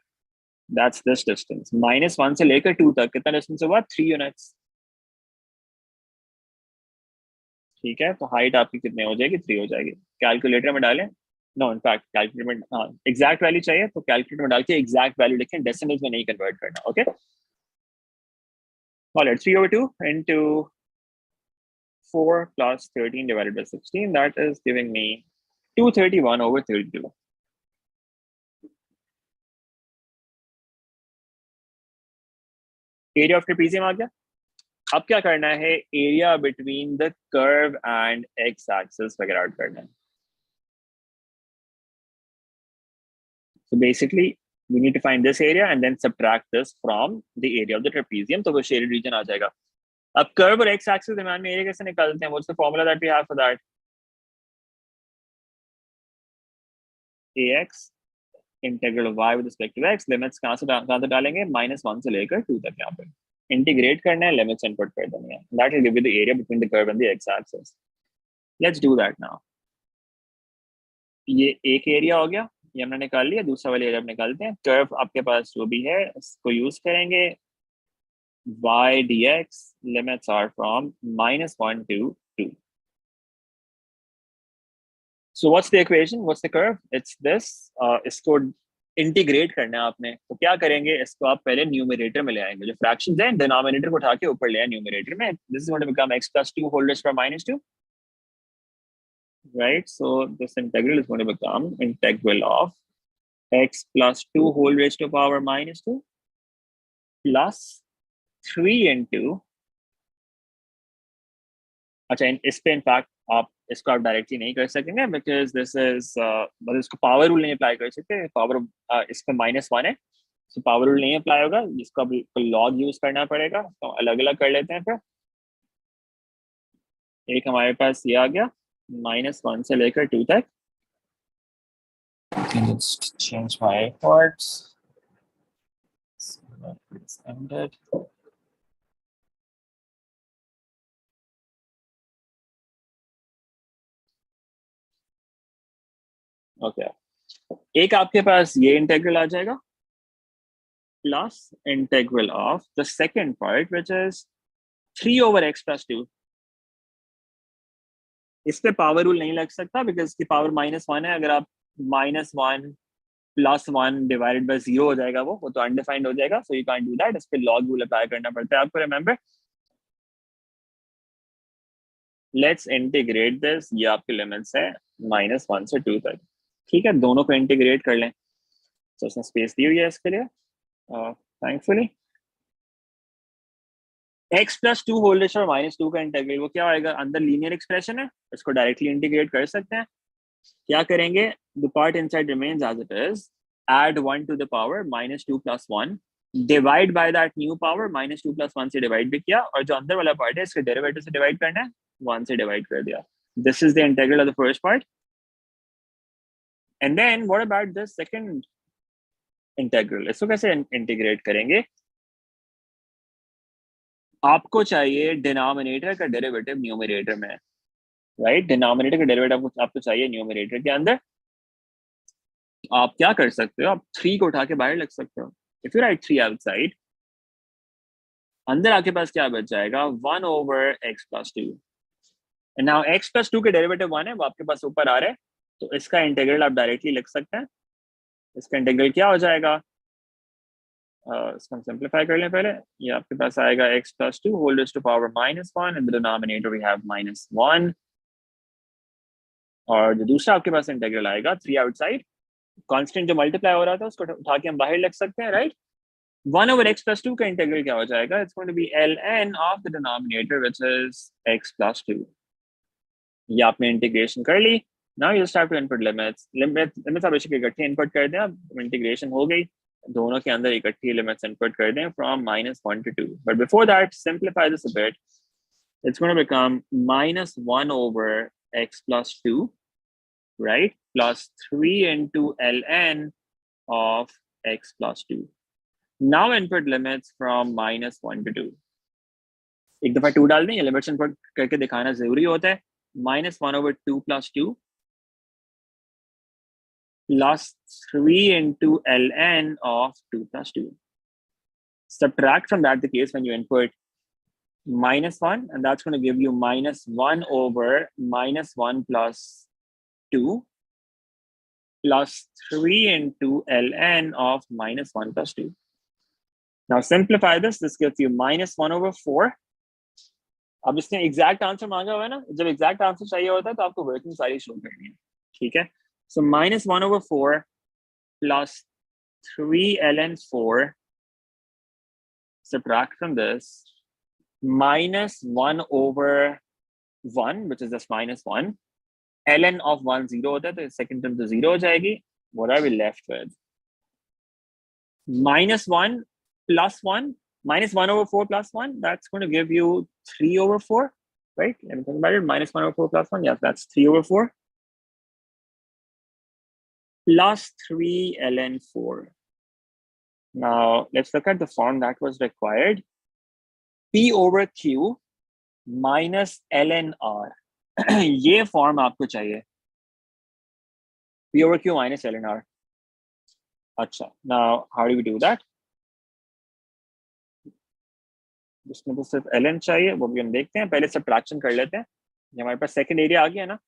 That's this distance. -1 से लेकर 2 तक कितना डिस्टेंस हुआ? 3 यूनिट्स. ठीक है, तो हाइट आपकी कितने हो जाएगी? 3 हो जाएगी. कैलकुलेटर में डालें. नो, इनफैक्ट कैलकुलेटर में हाँ एग्जैक्ट वैल्यू चाहिए तो कैलकुलेटर में डाल के एग्जैक्ट वैल्यू लिखें, डेसिमल्स में नहीं कन्वर्ट करना. Okay, all right. 3 over 2 into 4 plus 13 divided by 16. That is giving me 231 over 32. Area of trapezium आ गया. अब क्या करना है? Area between the curve and X axis figure out करना है. So basically we need to find this area and then subtract this from the area of the trapezium, तो वो shaded region आ जाएगा. अब curve और x axis दरम्यान में area कैसे निकालते हैं? What's the formula that we have for that? ax integral of y with respect to x, limits कहाँ से डालेंगे? -1 से लेकर 2 तक यहाँ पे integrate करना है, limits input कर देनी है. That will give you the area between the curve and the x axis. Let's do that now. ये एक एरिया हो गया, ये हमने निकाल लिया. दूसरा वाला एरिया निकालते हैं. कर्व आपके पास जो भी है इसको यूज करेंगे. y dx limits are from -1 to 2. So what's the equation? What's the curve? It's this. इसको इंटीग्रेट करना है आपने. तो क्या करेंगे? इसको आप पहले न्यूमरेटर में ले आएंगे. जो फ्रैक्शंस हैं डिनोमिनेटर को उठा के ऊपर ले आए न्यूमरेटर में. This is going to become x plus 2 whole raised to power -2. Right? So this integral is going to become integral of x plus 2 whole raised to power -2 plus 3 into. अच्छा, इस पे इनफैक्ट आप इसको आप directly नहीं कर सकेंगे because this is मतलब इसको पावर रूल नहीं अप्लाई कर सकते. पावर इस पे -1 है, सो पावर रूल नहीं अप्लाई होगा. इसको अब लॉग यूज करना पड़ेगा. तो अलग अलग कर लेते हैं. फिर एक हमारे पास ये आ गया -1 से लेकर 2 तक. Let's change my parts. So it's ended. Okay एक आपके पास ये इंटेग्रल आ जाएगा plus integral of the second part which is 3/x plus 2. इस पे पावर रूल नहीं लग सकता बिकॉज इसकी पावर -1 है. अगर आप -1 + 1 डिवाइडेड बाय 0 हो जाएगा वो तो अनडिफाइंड हो जाएगा. So you can't do that. इस पे लॉग रूल अप्लाई करना पड़ता है आपको. Remember, let's integrate this. ये आपके लिमिट्स है -1 से 2 तक. ठीक है, दोनों को इंटीग्रेट कर लें. तो उसने स्पेस दी हुई है इसके लिए thankfully. x plus 2 whole raised to power -2 का इंटीग्रल वो क्या आएगा? अंदर लीनियर एक्सप्रेशन है, इसको डायरेक्टली इंटीग्रेट कर सकते हैं. क्या करेंगे? The part inside remains as it is. add 1 to the power -2 plus 1 divide by that new power. -2 plus 1 से डिवाइड भी किया और जो अंदर वाला पार्ट है इसके डेरिवेटिव से डिवाइड करना है, 1 से डिवाइड कर दिया. This is the integral of the first part. And then what about the second integral? इसको कैसे इंटीग्रेट करेंगे? आपको चाहिए डिनोमिनेटर का डेरिवेटिव न्यूमरेटर में. राइट, डिनोमिनेटर का डेरिवेटिव आपको चाहिए न्यूमरेटर के अंदर. आप क्या कर सकते हो? आप 3 को उठा के बाहर लग सकते हो. इफ यू राइट 3 आउटसाइड, अंदर आपके पास क्या बच जाएगा? 1/x plus 2. And now x plus 2 के डेरिवेटिव 1 है, वो आपके पास ऊपर आ रहा है. तो इसका इंटीग्रल आप डायरेक्टली लिख सकते हैं. इसका इंटीग्रल क्या हो जाएगा? इसको हम सिंप्लीफाई कर लें पहले. ये आपके पास आएगा x plus 2 whole raised to power -1 and the denominator we have -1. और जो दूसरा आपके पास इंटीग्रल आएगा 3 आउटसाइड, कांस्टेंट जो मल्टीप्लाई हो रहा था उसको उठा के हम बाहर लिख सकते हैं. राइट, 1/x plus 2 का इंटीग्रल क्या हो जाएगा? It's going to be ln of the denominator which is x plus 2. ये आपने इंटीग्रेशन कर ली. Now you start to input limits. Limits आप बेशक इकट्ठे इनपुट कर दें. अब इंटीग्रेशन हो गई, दोनों के अंदर इकट्ठी लिमिट्स इनपुट कर दें from -1 to 2. But before that, simplify this a bit. It's going to become -1/x plus 2, right? Plus 3 into ln of x plus 2. Now input limits from -1 to 2. एक दफा 2 डाल दें. ये लिमिट्स इनपुट करके दिखाना जरूरी होता है. -1/2 plus 2 plus 3 into ln of 2 plus 2. Subtract from that the case when you input -1, and that's going to give you -1/-1 plus 2 plus 3 into ln of -1 plus 2. Now simplify this. This gives you -1/4. अब इसने exact answer मांगा हुआ है ना. जब exact answer चाहिए होता है तो आपको वर्किंग सारी शो करनी है. ठीक है, so -1/4 plus 3 ln 4, subtract from this, -1/1 which is just -1. ln of 1 0 होता है तो सेकंड टर्म तो 0 हो जाएगी. What are we left with? -1 plus 1, -1/4 plus 1, that's going to give you 3/4, right? Let me think about it. -1/4 plus 1, yes, that's 3/4 plus 3 ln 4. Now, let's look at the form that was required. P over Q minus ln R. ये form आपको चाहिए. P over Q minus ln R. अच्छा, now how do we do that? जिसमें तो सिर्फ ln चाहिए वो भी हम देखते हैं. पहले सब्ट्रैक्शन कर लेते हैं. ये हमारे पास सेकंड एरिया आ गया ना.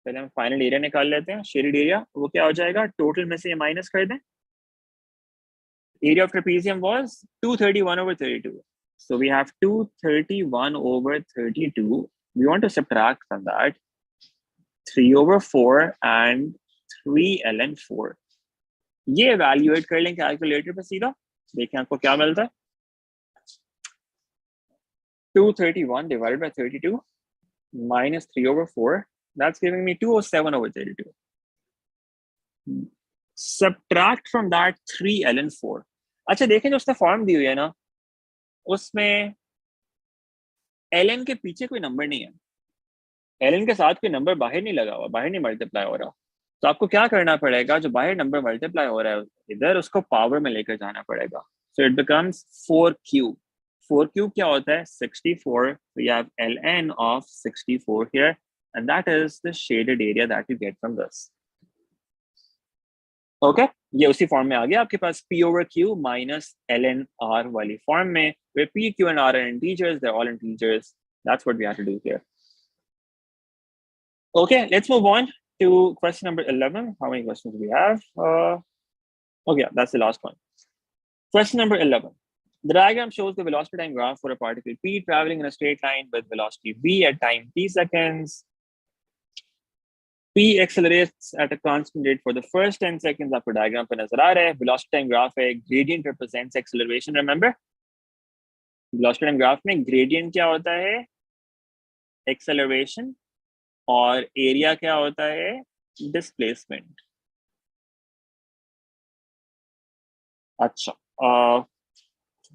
पहले हम फाइनल एरिया निकाल लेते हैं. शेडेड एरिया वो क्या हो जाएगा? टोटल में से ये माइनस कर दें. Area of trapezium was 231/32. So we have 231/32. We want to subtract from that 3/4 and 3 ln 4. ये evaluate कर लें कैलकुलेटर पे सीधा. देखें आपको क्या मिलता है. 231 divided by 32 minus 3/4. That's giving me 207/32. Subtract from that 3 ln 4. अच्छा देखें जो उसने फॉर्म दी हुई है ना, उसमें ln के पीछे कोई नंबर नहीं है. ln के साथ कोई नंबर बाहर नहीं लगा हुआ, बाहर नहीं मल्टीप्लाई हो रहा. तो आपको क्या करना पड़ेगा? जो बाहर नंबर मल्टीप्लाई हो रहा है इधर, उसको पावर में लेकर जाना पड़ेगा. सो इट बिकम्स 4 क्यूब क्या होता है? 64. So you have ln of 64 here, and that is the shaded area that you get from this. Okay, ये उसी फॉर्म में आ गया आपके पास. P over Q minus ln R वाली फॉर्म में, where P, Q and R are integers, they're all integers. That's what we have to do here. Okay, let's move on to question number 11. How many questions do we have? Okay, that's the last one. Question number 11. The diagram shows the velocity time graph for a particle P traveling in a straight line with velocity V at time t seconds. P accelerates at a constant rate for the first 10 seconds. आपको diagram पे नजर आ रहा है. Velocity time graph है. Gradient represents acceleration. Remember? Velocity time graph में gradient क्या होता है? Acceleration. और area क्या होता है? Displacement. अच्छा.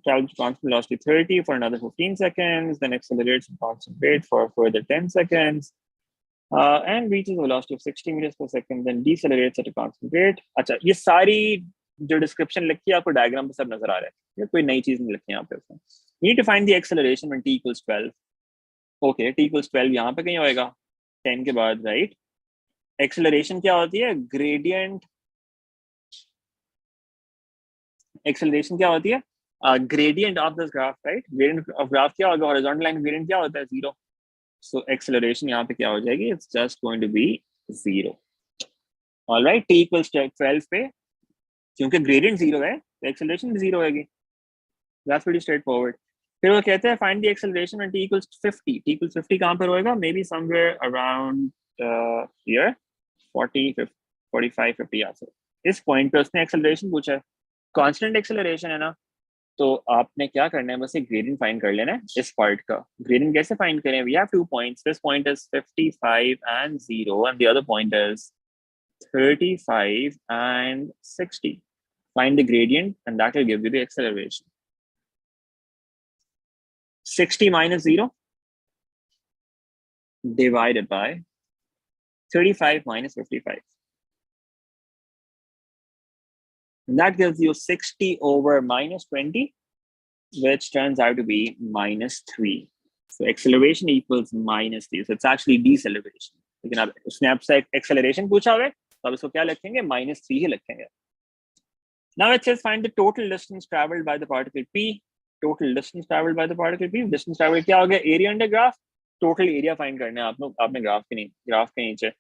Travels to constant velocity 30 for another 15 seconds, then accelerates at constant rate for a further 10 seconds. And reaches a velocity of 60 meters per second, then decelerates at a constant rate. अच्छा, ये सारी जो description लिखी है आपको diagram पे सब नजर आ रहा है. ये कोई नई चीज नहीं लिखी है यहाँ पे. You need to find the acceleration when t equals 12. Okay, t equals 12 यहाँ पे कहीं होएगा 10 के बाद, right? Acceleration क्या होती है? Gradient. Acceleration क्या होती है? Gradient of this graph, right? Gradient of graph क्या होगा? Horizontal line gradient क्या होता है? 0. So acceleration यहाँ पे क्या हो जाएगी? It's just going to be 0. All right, t equals 12 पे क्योंकि gradient 0 है, तो acceleration भी 0 होगी. That's pretty straightforward. फिर वो कहते हैं find the acceleration when t equals 50. t equals 50 कहाँ पर होएगा? Maybe somewhere around here, 40, 50, 45, 50 यहाँ से. इस point पे उसने acceleration पूछा है. Constant acceleration है ना, तो आपने क्या करना है? बस एक gradient find कर लेना है इस part का. Gradient कैसे find करें? We have 2 points. This point is 55 and 0, and the other point is 35 and 60. Find the gradient, and that will give you the acceleration. 60 minus 0 divided by 35 minus 55. And that gives you 60 over minus 20, which turns out to be minus 3. So acceleration equals minus 3. So it's actually deceleration. लेकिन अब उसने आपसे acceleration पूछा हुआ है, तो अब इसको क्या लिखेंगे? minus 3 ही लिखेंगे. Now it says find the total distance traveled by the particle P. Total distance traveled by the particle P. Distance traveled क्या हो गया? Area under graph. Total area find करना है आपने graph के नीचे.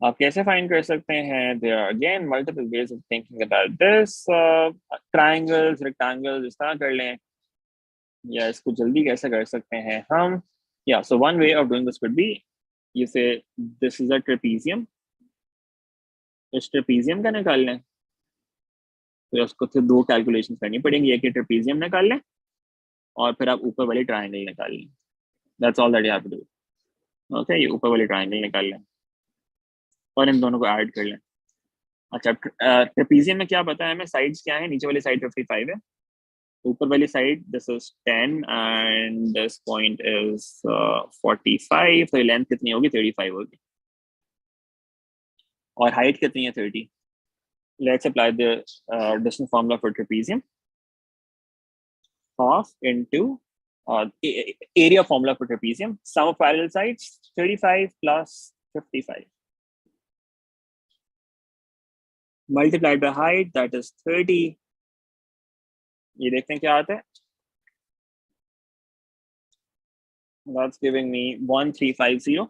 आप कैसे find कर सकते हैं? There are again multiple ways of thinking about this. Triangles, rectangles, इस तरह कर लें. या इसको जल्दी कैसे कर सकते हैं हम? Yeah, so one way of doing this could be, you say this is a trapezium. इस trapezium का निकाल लें. फिर उसको फिर 2 कैलकुलेशन करनी पड़ेंगी. एक ट्रेपेजियम निकाल लें और फिर आप ऊपर वाली ट्रायंगल निकाल लें. That's all that you have to do. Okay, ये ऊपर वाली ट्रायंगल निकाल लें और इन दोनों को ऐड कर लें. अच्छा, ट्रेपीजियम में क्या पता है हमें? साइड्स क्या है? नीचे वाली साइड 55 है, ऊपर वाली side this is 10 and this point is 45, तो लेंथ कितनी होगी? 35 होगी, और हाइट कितनी है? 30. Let's apply the distance formula for trapezium. Half into area formula for trapezium, sum of parallel sides 35 plus 55 multiplied by height, that is 30. ये देखते हैं क्या आता है. That's giving me 1350.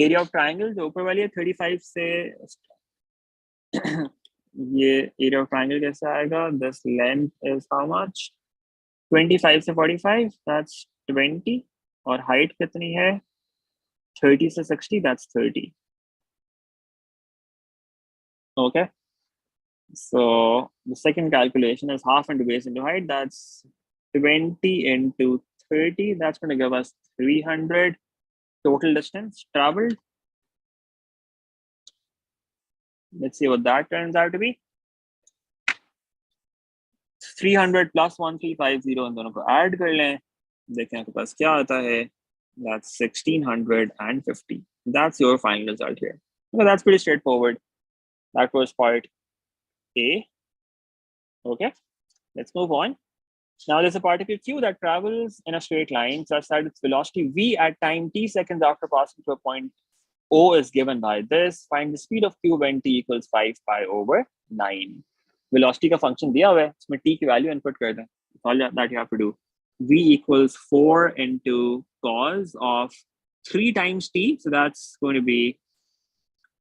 Area of triangle जो ऊपर वाली है 35 से ये area of triangle कैसे आएगा? This length is how much? 25 से 45, that's 20. और height कितनी है? 30 से 60, that's 30. Okay. So the second calculation is half into base into height. That's 20 into 30. That's going to give us 300 total distance traveled. Let's see what that turns out to be. 300 plus 1350 इन दोनों को add कर लें, देखें आपके पास क्या आता है. That's 1650. That's your final result here. Okay, that's pretty straightforward. That was part A. Okay, let's move on. Now there's a particle q that travels in a straight line such that its velocity v at time t seconds after passing to a point O is given by this. Find the speed of q when t equals 5 pi over 9. Velocity का function दिया हुआ है, इसमें t की value input कर दें. All that you have to do. V equals 4 into cos of 3 times t. So that's going to be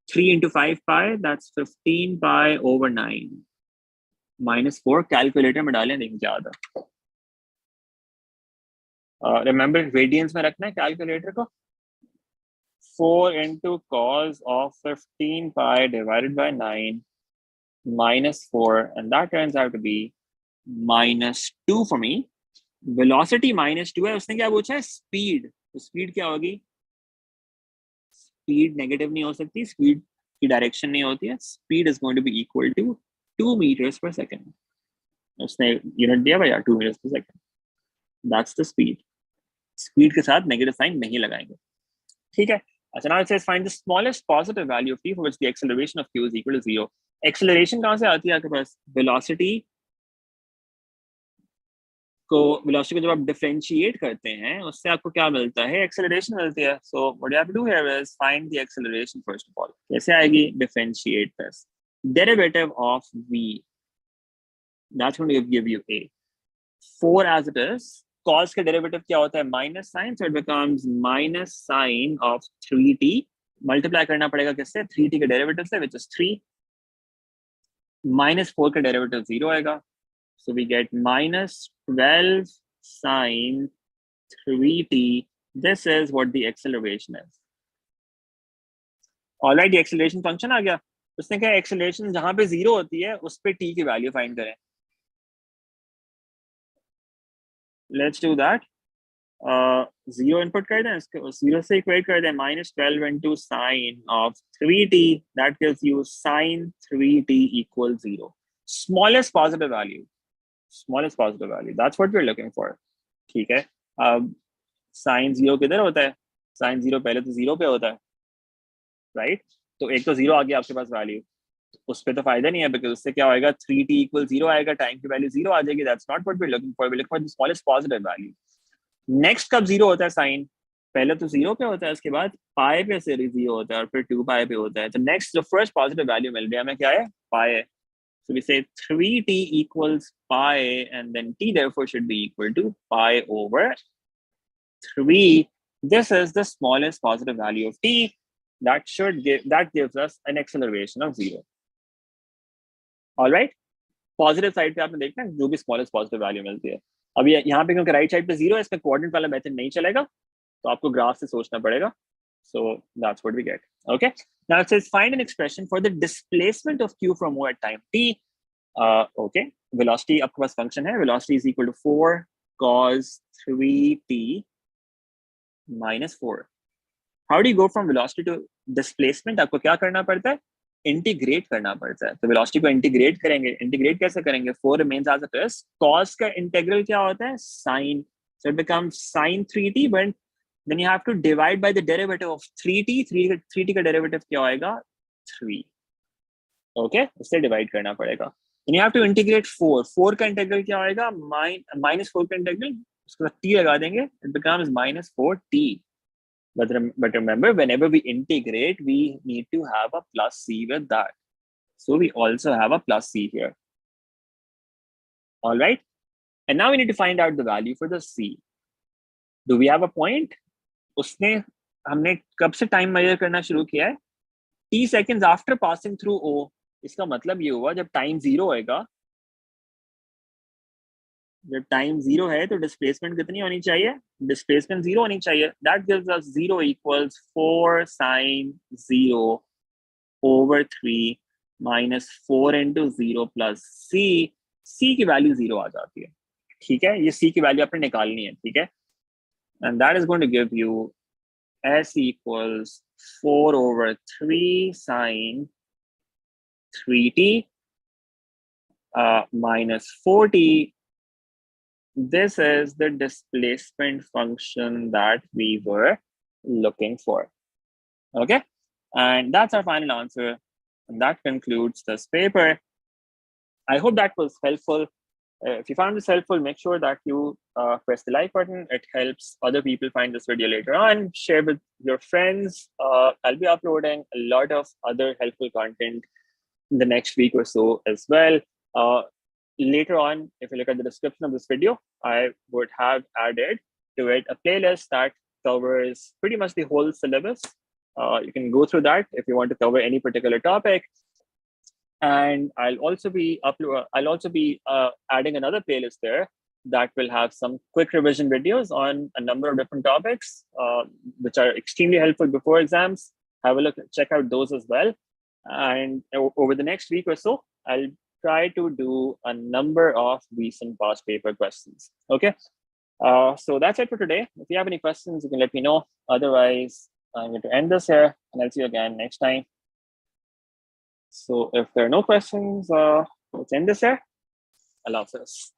3 into 5 pi. That's 15 pi over 9. Minus 4. Calculator में डालें, देखें क्या आता है. Remember radians में रखना है calculator को. 4 into cos of 15 pi divided by 9 minus 4, and that turns out to be minus 2 for me. Velocity minus 2 है, उसने क्या पूछा है? Speed. तो speed क्या होगी? Speed negative नहीं हो सकती, speed की direction नहीं होती है. Speed is going to be equal to 2 meters per second. उसने unit दिया भैया 2 meters per second. That's the speed. Speed के साथ negative sign नहीं लगाएंगे. ठीक है. अच्छा, now it says find the smallest positive value of t for which the acceleration of q is equal to 0. Acceleration कहाँ से आती है आपके पास? Velocity को जब आप differentiate करते हैं, उससे आपको क्या मिलता है? Acceleration मिलती है. So what you have to do here is find the acceleration first of all. कैसे आएगी? Differentiate this. Derivative of v. That's going to give you a. 4 as it is. Cos का derivative क्या होता है? Minus sign, so it becomes minus sign of 3t. Multiply करना पड़ेगा किससे? 3t के derivative से, which is 3. Minus 4 का derivative 0 आएगा. So we get minus 12 sine 3t. This is what the acceleration is. All right, the acceleration function आ गया. उसने कहा acceleration जहाँ पे 0 होती है, उस पे t की value find करें. Let's do that. 0 input कर दें, इसको 0 से equate कर दें. Minus 12 into sine of 3t. That gives you sine 3t equals 0. Smallest positive value. Smallest positive value. That's what we're looking for. ठीक है. Sine 0 किधर होता है? Sine 0 पहले तो 0 पे होता है, right? तो एक तो 0 आ गया आपके पास value. उस पे तो फायदा नहीं है, बिकॉज उससे क्या होएगा? 3t equals 0 आएगा, टाइम की वैल्यू 0 आ जाएगी. That's not what we are looking for. We look for the smallest positive value. Next कब 0 होता है साइन? पहले तो 0 पे होता है, उसके बाद पाई पे से 0 होता है, और फिर 2 पाई पे होता है. तो नेक्स्ट जो फर्स्ट पॉजिटिव वैल्यू मिल रही है हमें क्या है? पाई है. So we say 3t equals pi, and then t therefore should be equal to pi over 3. This is the smallest positive value of t. That gives us an acceleration of 0. All right. Positive side पे आपने देखना है जो भी smallest positive value मिलती है. अब ये यहाँ पे क्योंकि राइट साइड पे 0 है, इसमें कोऑर्डिनेट वाला मेथड नहीं चलेगा, तो आपको ग्राफ से सोचना पड़ेगा. So that's what we get. Okay. Now it says find an expression for the displacement of q from O at time t. Okay. Velocity आपके पास function है. Velocity is equal to 4 cos 3t minus 4. How do you go from velocity to displacement आपको क्या करना पड़ता है, integrate करना पड़ता है। तो वेलोसिटी को इंटीग्रेट करेंगे, इंटीग्रेट कैसे करेंगे, 4 remains as it is, cos का इंटीग्रल क्या होता है, sin, so it becomes sin 3t, but then you have to divide by the derivative of 3t, 3t का डेरिवेटिव क्या होएगा, 3, ओके, उससे डिवाइड करना पड़ेगा। then you have to integrate 4 का इंटीग्रल क्या होएगा, -4 का इंटीग्रल, उसके बाद t लगा देंगे, it becomes -4t. But remember, whenever we integrate, we need to have a plus c with that. So we also have a plus c here. All right. And now we need to find out the value for the c. Do we have a point? हमने कब से time major करना शुरू किया है, t seconds after passing through O. इसका मतलब ये हुआ जब टाइम 0 होएगा, जब टाइम 0 है तो डिस्प्लेसमेंट कितनी होनी चाहिए, डिस्प्लेसमेंट 0 होनी चाहिए। That gives us 0 equals 4 sin 0 over 3 minus 4 into 0 plus c। c की वैल्यू 0 आ जाती है, ठीक है, ये c की वैल्यू आपने निकालनी है, ठीक है। And that is going to give you s equals 4 over 3 sin 3t minus 4t. This is the displacement function that we were looking for. Okay, and that's our final answer, and that concludes this paper. I hope that was helpful. If you found this helpful, make sure that you press the like button. It helps other people find this video later on. Share with your friends. I'll be uploading a lot of other helpful content in the next week or so as well. Later on, if you look at the description of this video, I would have added to it a playlist that covers pretty much the whole syllabus. You can go through that if you want to cover any particular topic. And I'll also be adding another playlist there that will have some quick revision videos on a number of different topics, which are extremely helpful before exams. Have a look, check out those as well. And over the next week or so, I'll try to do a number of recent past paper questions. Okay, so that's it for today. If you have any questions, you can let me know. Otherwise, I'm going to end this here, and I'll see you again next time. So if there are no questions, let's end this here. Allah Hafiz.